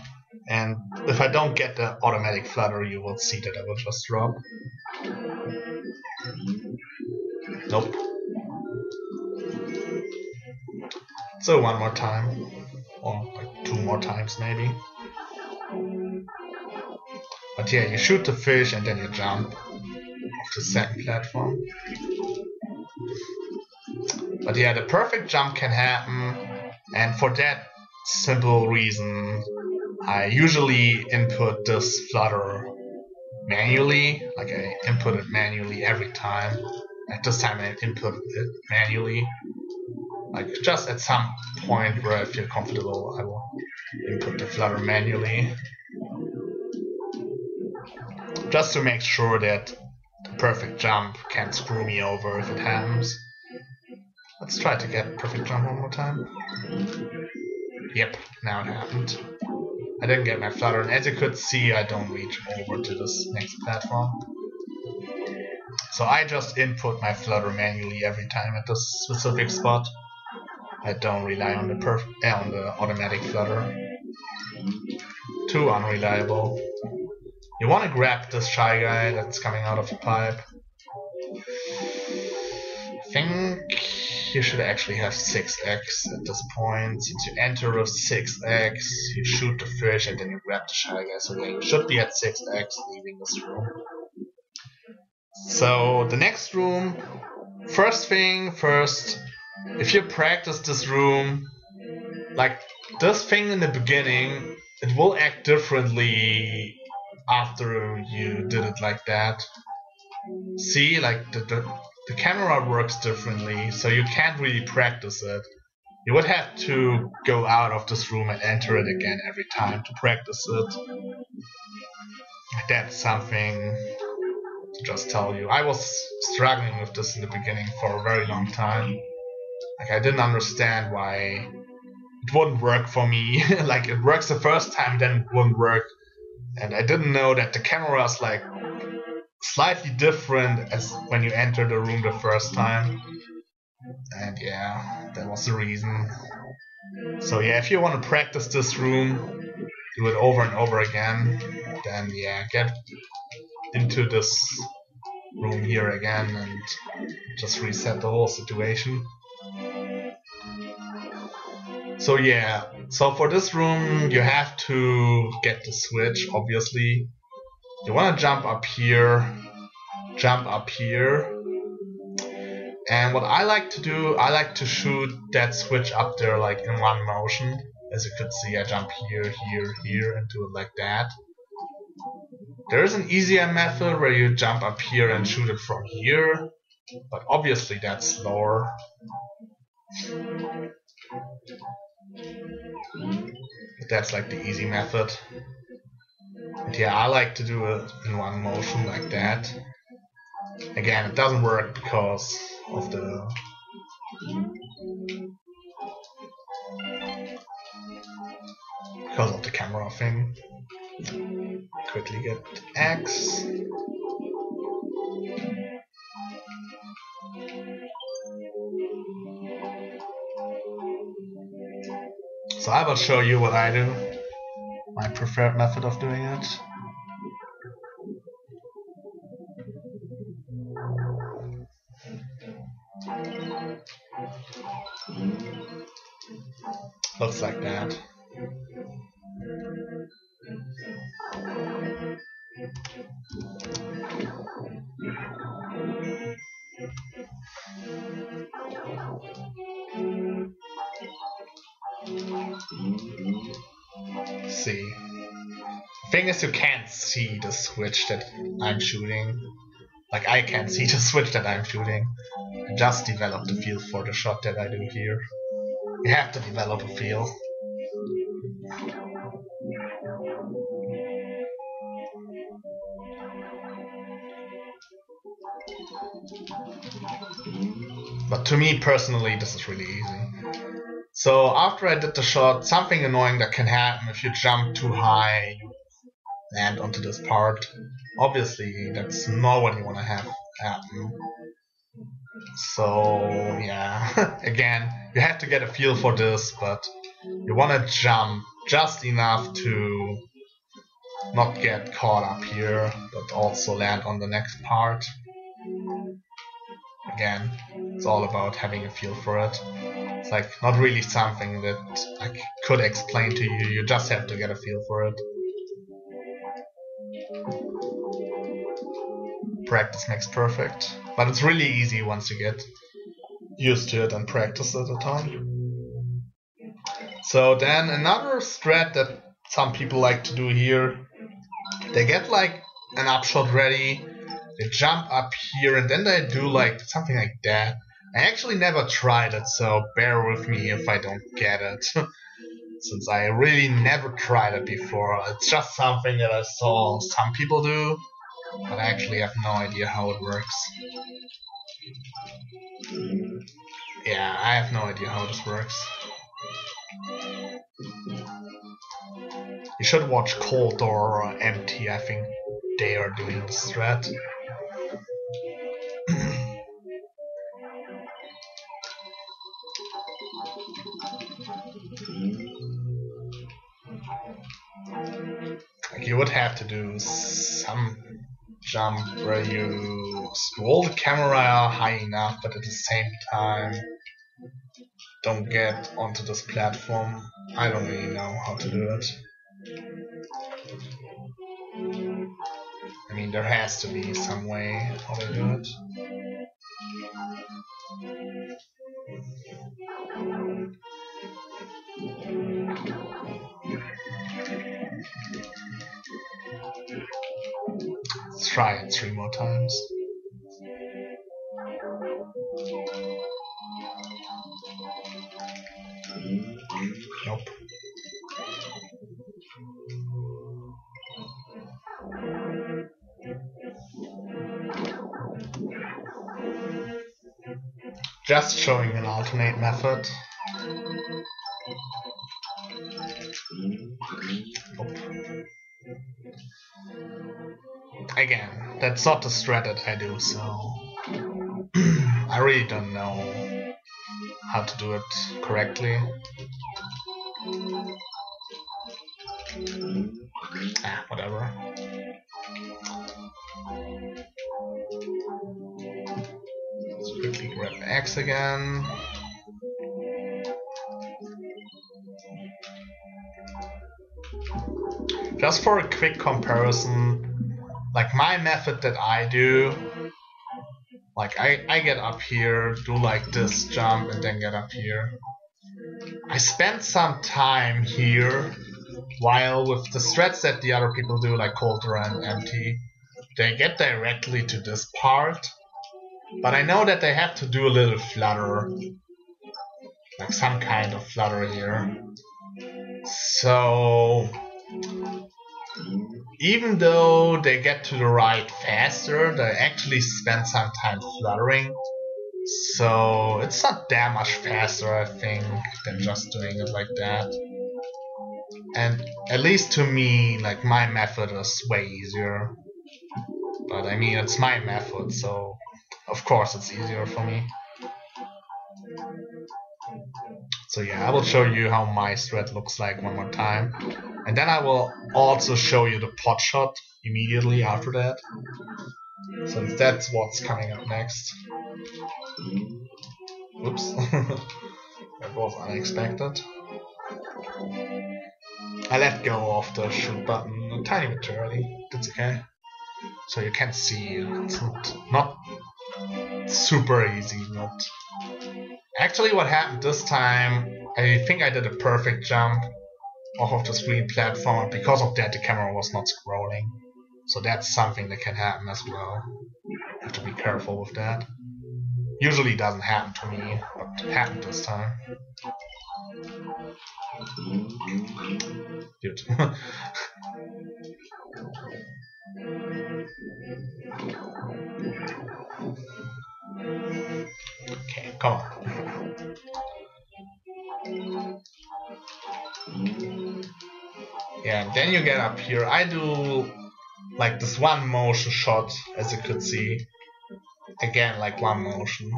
and if I don't get the automatic flutter, you will see that I will just drop. Nope. So one more time, or like 2 more times maybe. But yeah, you shoot the fish and then you jump off the second platform. But yeah, the perfect jump can happen, and for that simple reason, I usually input this flutter manually. Like I input it manually every time. At this time I input it manually. Like just at some point where I feel comfortable, I will input the flutter manually. Just to make sure that the perfect jump can't screw me over if it happens. Let's try to get perfect jump one more time. Yep, now it happened. I didn't get my flutter, and as you could see, I don't reach over to this next platform. So I just input my flutter manually every time at this specific spot. I don't rely on the automatic flutter. Too unreliable. You want to grab this shy guy that's coming out of the pipe. I think you should actually have 6x at this point. Since you enter with 6x, you shoot the fish and then you grab the shy guy. So yeah, you should be at 6x leaving this room. So the next room, first thing first, if you practice this room, like this thing in the beginning, it will act differently after you did it like that. See, like the camera works differently, so you can't really practice it. You would have to go out of this room and enter it again every time to practice it. That's something to just tell you. I was struggling with this in the beginning for a very long time. Like I didn't understand why it wouldn't work for me. Like it works the first time, then it wouldn't work. And I didn't know that the camera is like slightly different as when you enter the room the first time. And yeah, that was the reason. So yeah, if you want to practice this room, do it over and over again, then yeah, get into this room here again and just reset the whole situation. So yeah, so for this room you have to get the switch, obviously. You want to jump up here, and what I like to do, I like to shoot that switch up there like in one motion. As you could see, I jump here, here, here, and do it like that. There is an easier method where you jump up here and shoot it from here, but obviously that's slower. But that's like the easy method. And yeah, I like to do it in one motion like that. Again, it doesn't work because of the camera thing. Quickly get X. So I will show you what I do, my preferred method of doing it. Looks like that. See. The thing is, you can't see the switch that I'm shooting. Like, I can't see the switch that I'm shooting. I just developed a feel for the shot that I do here. You have to develop a feel. But to me personally, this is really easy. So after I did the shot, something annoying that can happen if you jump too high, you land onto this part. Obviously, that's not what you want to have happen. So yeah, again, you have to get a feel for this, but you want to jump just enough to not get caught up here, but also land on the next part. Again, it's all about having a feel for it. It's like not really something that I could explain to you, you just have to get a feel for it. Practice makes perfect, but it's really easy once you get used to it and practice it a ton. So then another strat that some people like to do here, they get like an upshot ready, they jump up here and then they do like something like that. I actually never tried it, so bear with me if I don't get it. Since I really never tried it before. It's just something that I saw some people do, but I actually have no idea how it works. Yeah, I have no idea how this works. You should watch Cold or MT, I think they are doing this strat. Like you would have to do some jump where you roll the camera high enough, but at the same time don't get onto this platform. I don't really know how to do it. I mean, there has to be some way how to do it. Let's try it 3 more times. Nope. Just showing an alternate method. Nope. Again, that's not the strat that I do, so I really don't know how to do it correctly. Whatever. Let's quickly grab X again. Just for a quick comparison, like my method that I do, like I get up here, do like this jump, and then get up here. I spend some time here, while with the strats that the other people do, like Coulter and MT, they get directly to this part, but I know that they have to do a little flutter, like some kind of flutter here. So even though they get to the right faster, they actually spend some time fluttering. So it's not that much faster, I think, than just doing it like that. And at least to me, like my method is way easier. But I mean, it's my method, so of course it's easier for me. So yeah, I will show you how my strat looks like one more time. And then I will also show you the pot shot immediately after that. Since that's what's coming up next. Oops. That was unexpected. I let go of the shoot button a tiny bit too early. That's okay. So you can see it's not super easy. Actually, what happened this time, I think I did a perfect jump off of the screen platform, and because of that the camera was not scrolling. So that's something that can happen as well. You have to be careful with that. Usually it doesn't happen to me, but it happened this time. Good. Okay, come on. Yeah, and then you get up here. I do like this one motion shot, as you could see. Again, like one motion.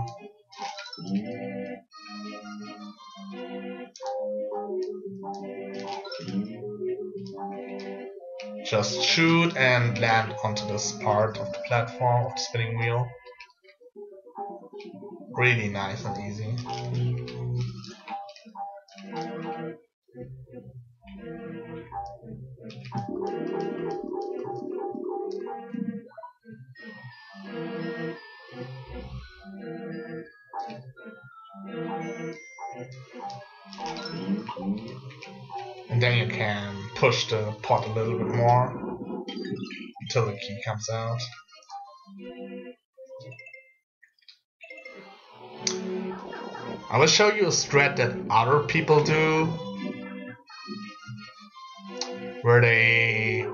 Just shoot and land onto this part of the platform of the spinning wheel. Really nice and easy. And then you can push the pot a little bit more until the key comes out. I will show you a strat that other people do, where they...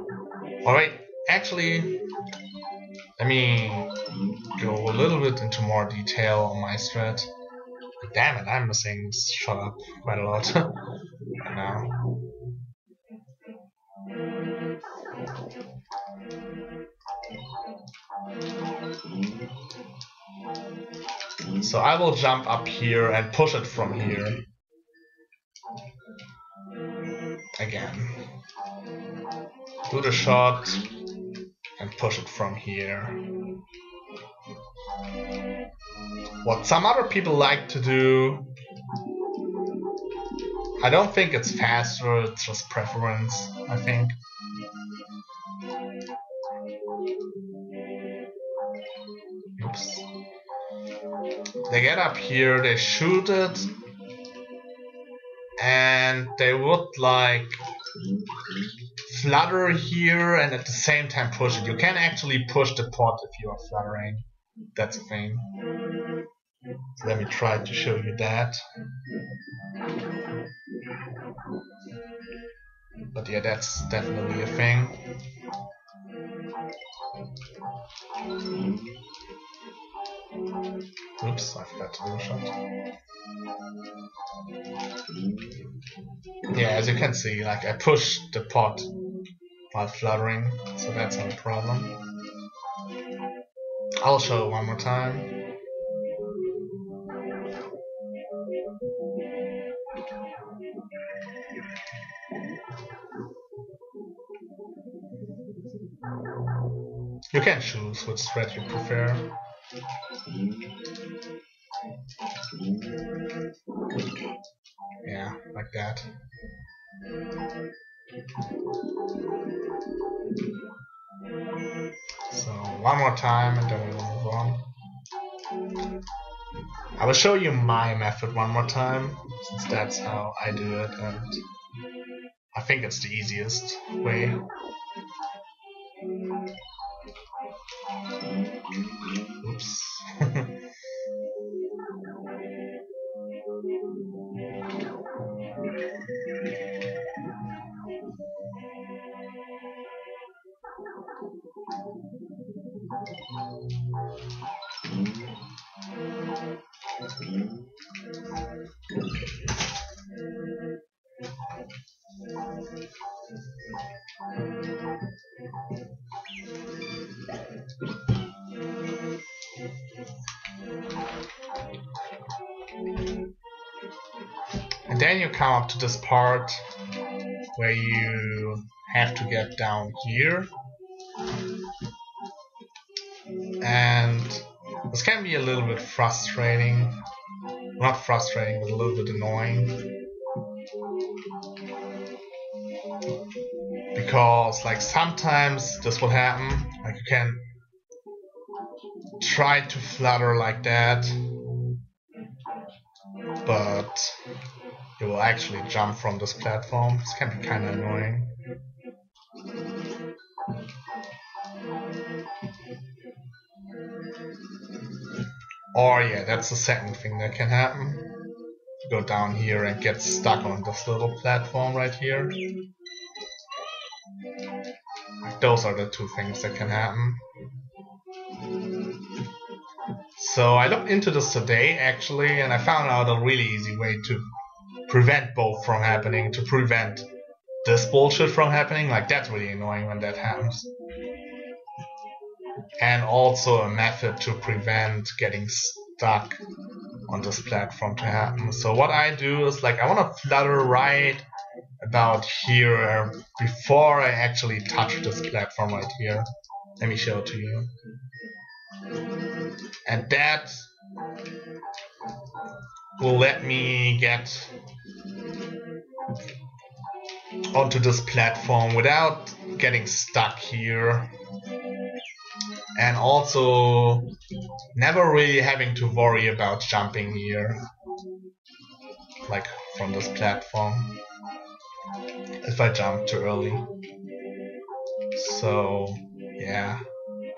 Alright, actually, let me go a little bit into more detail on my strat. Damn it, I'm missing this shot up quite a lot right now. So I will jump up here and push it from here. Again. Do the shot and push it from here. What some other people like to do, I don't think it's faster, it's just preference, I think. Oops. They get up here, they shoot it, and they would like flutter here and at the same time push it. You can actually push the pot if you are fluttering. That's a thing. So let me try to show you that. But yeah, that's definitely a thing. Oops, I forgot to do a shot. Yeah, as you can see, like I push the pot while fluttering, so that's not a problem. I'll show it one more time. You can choose which strat you prefer. Yeah, like that. So one more time and then we will move on. I will show you my method one more time, since that's how I do it, and I think it's the easiest way. Oops. And then you come up to this part where you have to get down here. And this can be a little bit frustrating. Not frustrating, but a little bit annoying. Because like sometimes this will happen, like you can try to flutter like that, but you will actually jump from this platform. This can be kind of annoying. Or yeah, that's the second thing that can happen. You go down here and get stuck on this little platform right here. Those are the two things that can happen. So I looked into this today actually, and I found out a really easy way to prevent both from happening, to prevent this bullshit from happening. Like that's really annoying when that happens. And also a method to prevent getting stuck on this platform to happen. So what I do is like I want to flutter right about here before I actually touch this platform right here. Let me show it to you. And that will let me get onto this platform without getting stuck here. And also never really having to worry about jumping here, like from this platform, if I jump too early. So yeah,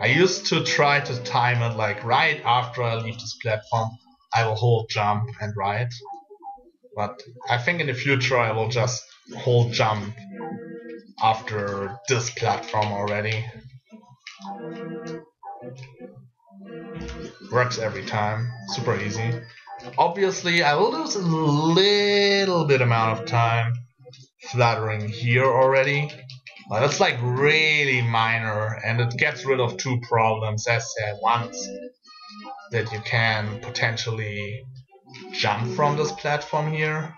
I used to try to time it like right after I leave this platform I will hold jump and ride, but I think in the future I will just hold jump after this platform already. Works every time, super easy. Obviously I will lose a little bit amount of time fluttering here already, but it's like really minor, and it gets rid of two problems, as said once, that you can potentially jump from this platform here.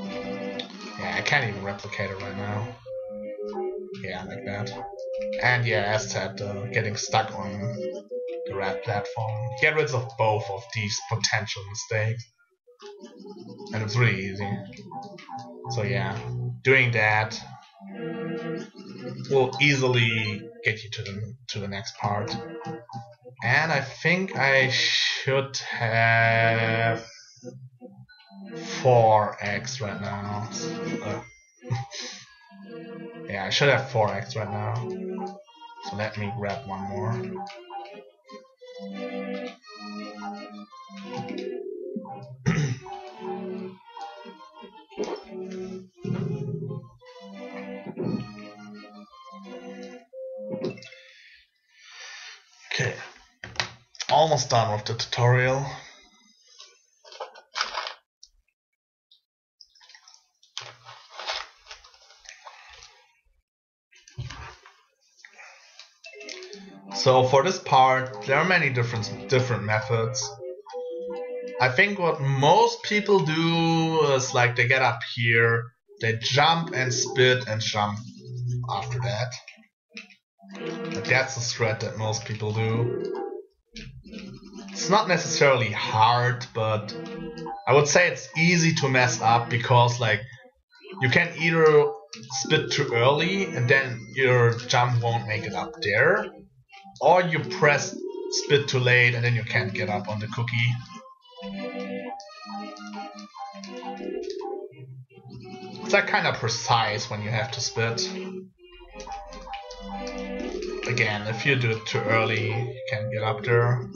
Yeah, I can't even replicate it right now. Yeah, like that. And yeah, as said, getting stuck on the red platform. Get rid of both of these potential mistakes. And it's really easy. So yeah, doing that will easily get you to the next part. And I think I should have 4x right now. Yeah, I should have 4x right now. So let me grab one more. Okay, almost done with the tutorial. So for this part, there are many different methods. I think what most people do is like they get up here, they jump and spit and jump after that. But that's the strat that most people do. It's not necessarily hard, but I would say it's easy to mess up because like you can either spit too early and then your jump won't make it up there, or you press spit too late and then you can't get up on the cookie. It's like kind of precise when you have to spit. Again, if you do it too early, you can't get up there.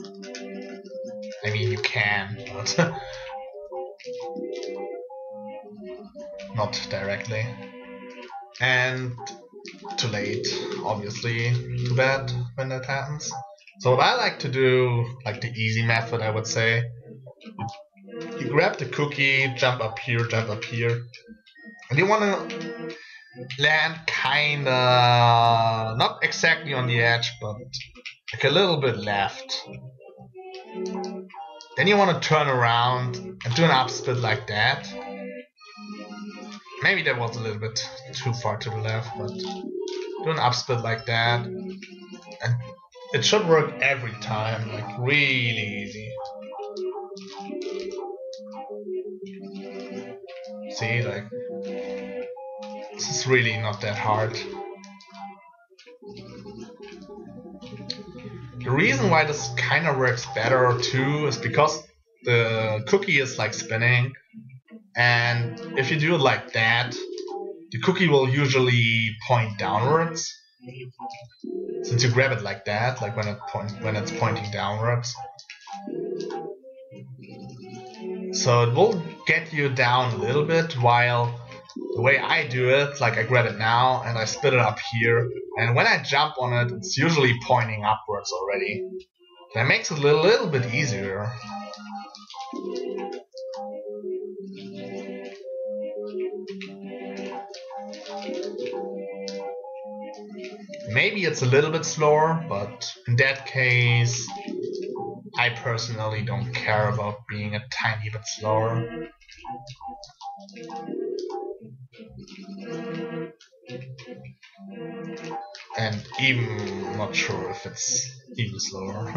I mean, you can, but not directly. And too late, obviously, too bad when that happens. So what I like to do, like the easy method I would say, you grab the cookie, jump up here, and you want to land kinda, not exactly on the edge, but like a little bit left. Then you want to turn around and do an upspit like that. Maybe that was a little bit too far to the left, but do an upspit like that. And it should work every time, like really easy. See, like, this is really not that hard. The reason why this kind of works better too is because the cookie is like spinning, and if you do it like that, the cookie will usually point downwards. Since you grab it like that, like when it's pointing downwards. So it will get you down a little bit, while the way I do it, like I grab it now and I spit it up here, and when I jump on it, it's usually pointing upwards already. That makes it a little bit easier. Maybe it's a little bit slower, but in that case, I personally don't care about being a tiny bit slower. And even not sure if it's even slower.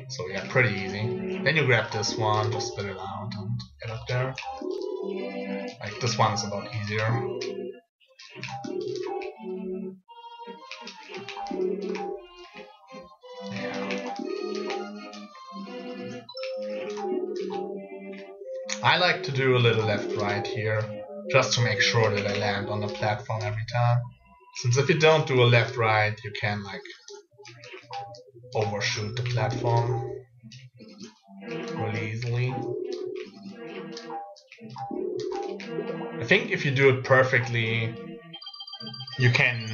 So yeah, pretty easy. Then you grab this one, just spit it out and get up there. Like this one is a lot easier. Yeah. I like to do a little left-right here, just to make sure that I land on the platform every time. Since if you don't do a left-right, you can like overshoot the platform really easily. I think if you do it perfectly, you can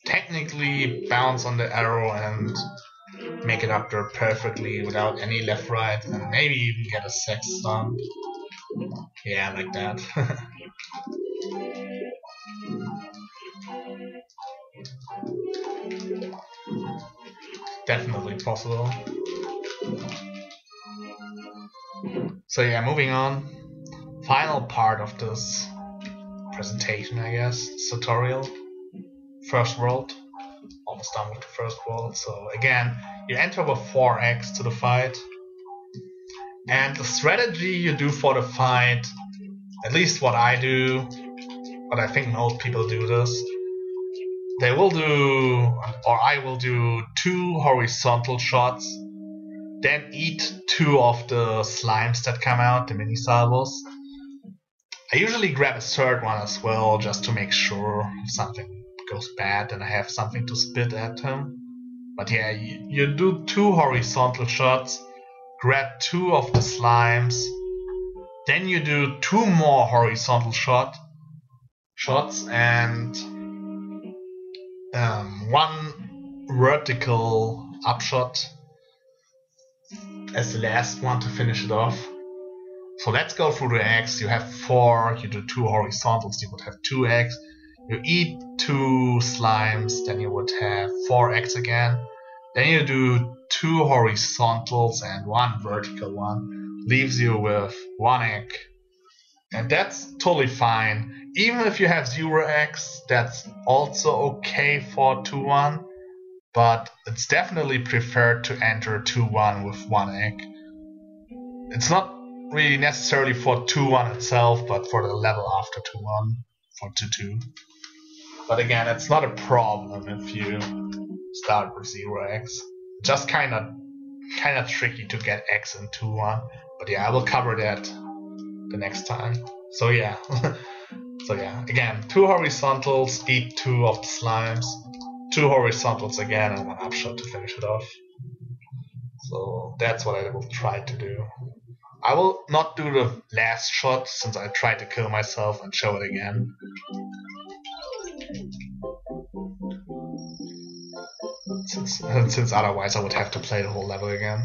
technically bounce on the arrow and make it up there perfectly without any left-right, and maybe even get a sex stomp. Yeah, like that. Definitely possible. So yeah, moving on. Final part of this presentation, I guess, tutorial. First world. Almost done with the first world. So again, you enter with 4x to the fight. And the strategy you do for the fight, at least what I do, but I think most people do this, they will do, or I will do 2 horizontal shots, then eat 2 of the slimes that come out, the mini salvos. I usually grab a third one as well, just to make sure if something goes bad and I have something to spit at him. But yeah, you do 2 horizontal shots, grab 2 of the slimes, then you do 2 more horizontal shots, and 1 vertical upshot as the last one to finish it off. So let's go through the eggs. You have 4, you do 2 horizontals, you would have 2 eggs. You eat 2 slimes, then you would have 4 eggs again. Then you do 2 horizontals and 1 vertical one. Leaves you with 1 egg. And that's totally fine. Even if you have 0 eggs, that's also okay for 2-1. But it's definitely preferred to enter 2-1 with 1 egg. It's not really necessarily for 2-1 itself, but for the level after 2-1, for 2-2. But again, it's not a problem if you start with 0 eggs. Just kind of tricky to get eggs in 2-1. But yeah, I will cover that the next time. So yeah. So yeah, again, 2 horizontals, eat 2 of the slimes, 2 horizontals again, and 1 upshot to finish it off. So that's what I will try to do. I will not do the last shot, since I tried to kill myself and show it again. Since otherwise I would have to play the whole level again.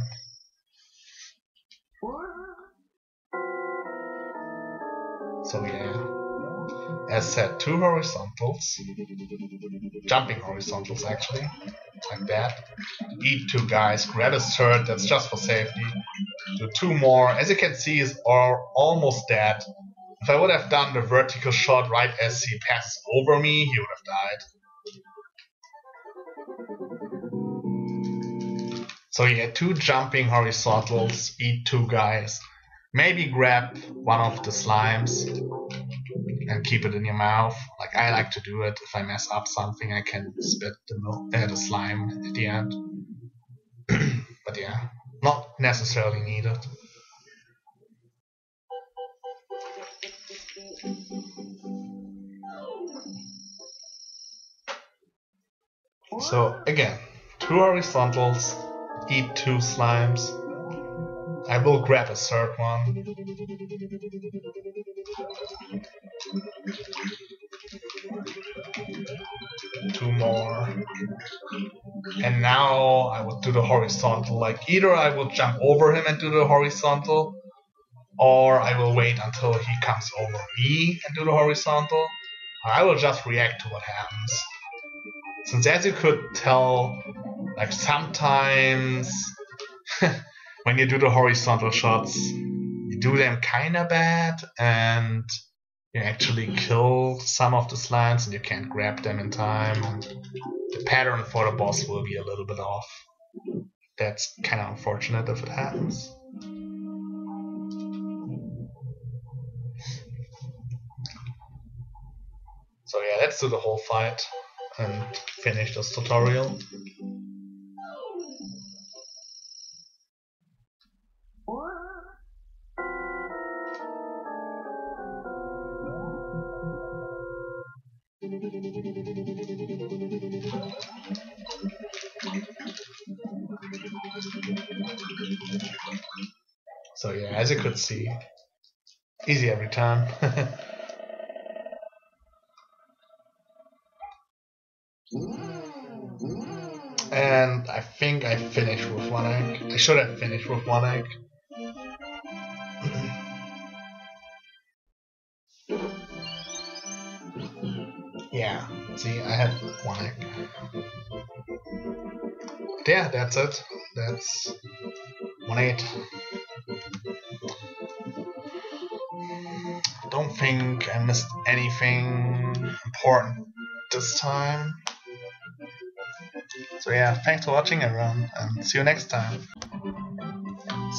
So yeah. has set 2 horizontals, jumping horizontals actually, like that. Eat 2 guys, grab a third, that's just for safety. Do 2 more. As you can see, he's almost dead. If I would have done the vertical shot right as he passes over me, he would have died. So he had 2 jumping horizontals, eat 2 guys. Maybe grab one of the slimes and keep it in your mouth. Like I like to do it. If I mess up something, I can spit the slime at the end. But yeah, not necessarily needed. So again, 2 horizontals, eat 2 slimes. I will grab a third one. 2 more. And now I will do the horizontal. Like either I will jump over him and do the horizontal, or I will wait until he comes over me and do the horizontal. I will just react to what happens. Since as you could tell, like sometimes when you do the horizontal shots, you do them kinda bad and you actually kill some of the slimes and you can't grab them in time. And the pattern for the boss will be a little bit off. That's kinda unfortunate if it happens. So yeah, let's do the whole fight and finish this tutorial. So yeah, as you could see, easy every time. And I think I finished with 1 egg. I should have finished with 1 egg. Yeah, see, I had 1 egg. Yeah, that's it. That's 1-8. Don't think I missed anything important this time. So yeah, thanks for watching everyone, and see you next time.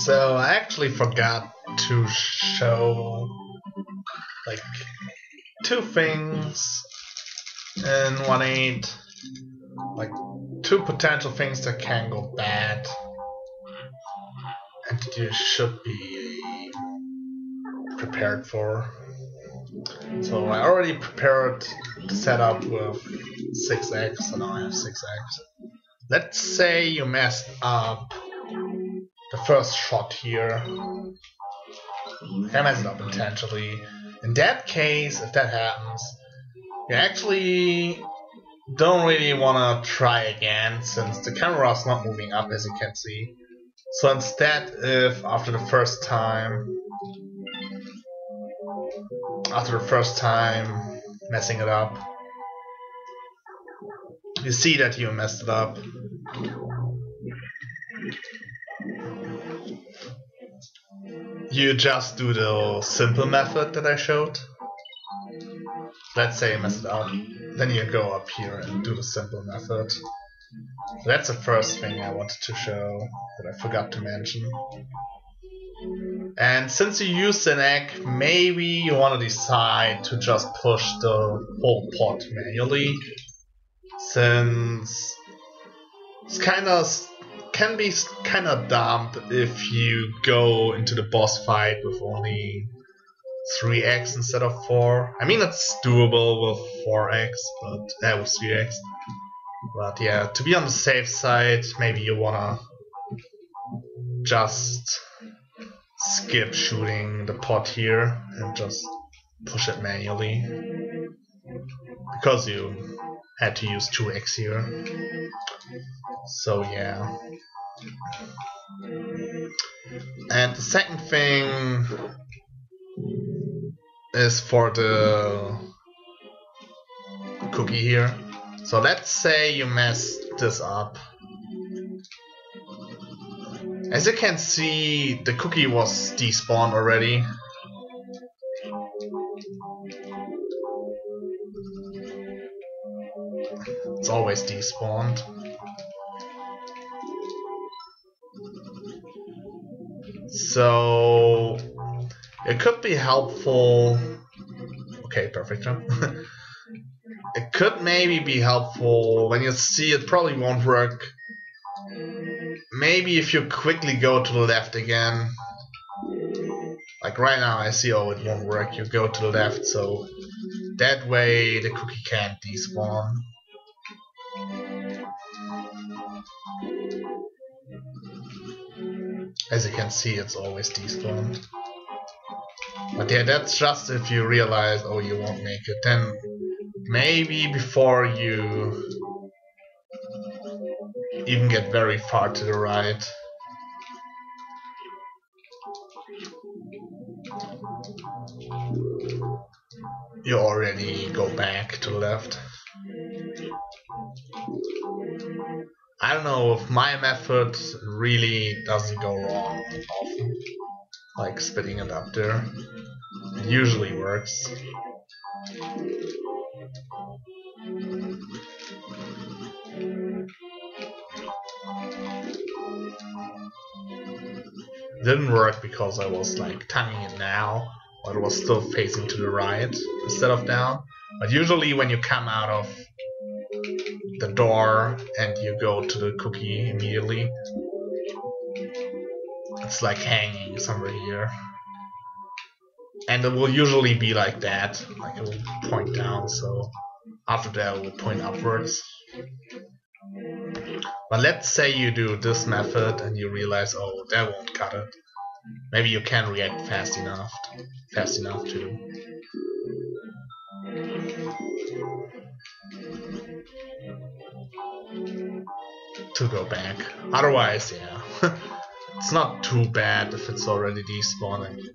So I actually forgot to show like 2 things in 1-8, like 2 potential things that can go bad and that you should be prepared for. So I already prepared the setup with 6x, so now I have 6x. Let's say you messed up the first shot here. I messed it up intentionally. In that case, if that happens, you actually don't really want to try again, since the camera is not moving up, as you can see. So instead, if after the first time messing it up, you see that you messed it up, you just do the simple method that I showed. Let's say you messed it up, then you go up here and do the simple method. That's the first thing I wanted to show that I forgot to mention. And since you used an egg, maybe you want to decide to just push the whole pot manually, since it's can be kinda dumb if you go into the boss fight with only 3 eggs instead of 4. I mean, it's doable with 4 eggs, but with 3 eggs. But yeah, to be on the safe side, maybe you wanna just skip shooting the pot here and just push it manually, because you had to use 2 eggs here. So yeah. And the second thing is for the cookie here. So let's say you messed this up. As you can see, the cookie was despawned already. It's always despawned. So it could be helpful. Okay, perfect jump. It could maybe be helpful when you see it probably won't work. Maybe if you quickly go to the left again. Like right now I see, oh, it won't work. You go to the left, so that way the cookie can't despawn. As you can see, it's always despawned. But yeah, that's just if you realize, oh, you won't make it. Then maybe before you even get very far to the right, you already go back to the left. I don't know if my method really doesn't go wrong often, like spitting it up there. It usually works. It didn't work because I was like tonguing it now, but it was still facing to the right instead of down. But usually when you come out of the door and you go to the cookie immediately, it's like hanging somewhere here. And it will usually be like that, like it will point down, so after that it will point upwards. But let's say you do this method and you realize, oh, that won't cut it. Maybe you can react fast enough to go back. Otherwise, yeah, it's not too bad if it's already despawned and you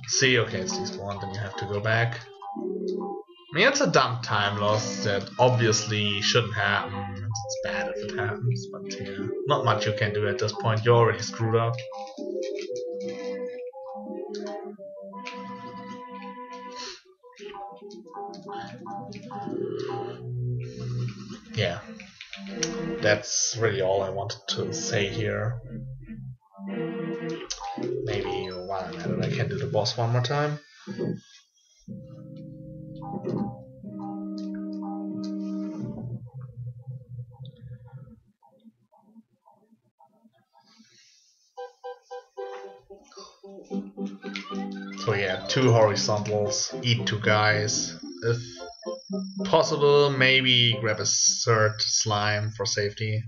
see, okay, it's despawned, then you have to go back. I mean, it's a dumb time loss that obviously shouldn't happen. It's bad if it happens, but yeah, not much you can do at this point. You're already screwed up. Yeah, that's really all I wanted to say here. Maybe while I'm at it, I can do the boss one more time. So yeah, 2 horizontals, eat 2 guys. If possible, maybe grab a 3rd slime for safety.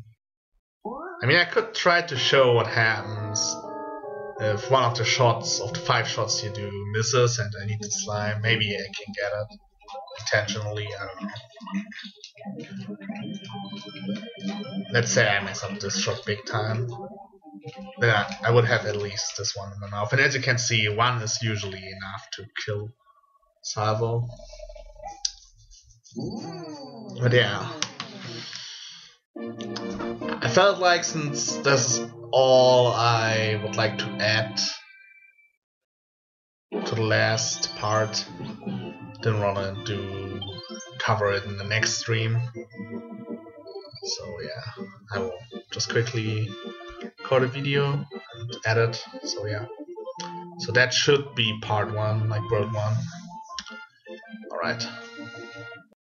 I mean, I could try to show what happens if one of the shots, of the 5 shots you do, misses and I need the slime. Maybe I can get it intentionally, I don't know. Let's say I mess up this shot big time. Then I would have at least this one in my mouth. And as you can see, 1 is usually enough to kill Salvo. But yeah, I felt like since this is all I would like to add to the last part, didn't want to cover it in the next stream. So yeah, I will just quickly record a video and edit. So yeah, so that should be part 1, like world 1. Alright.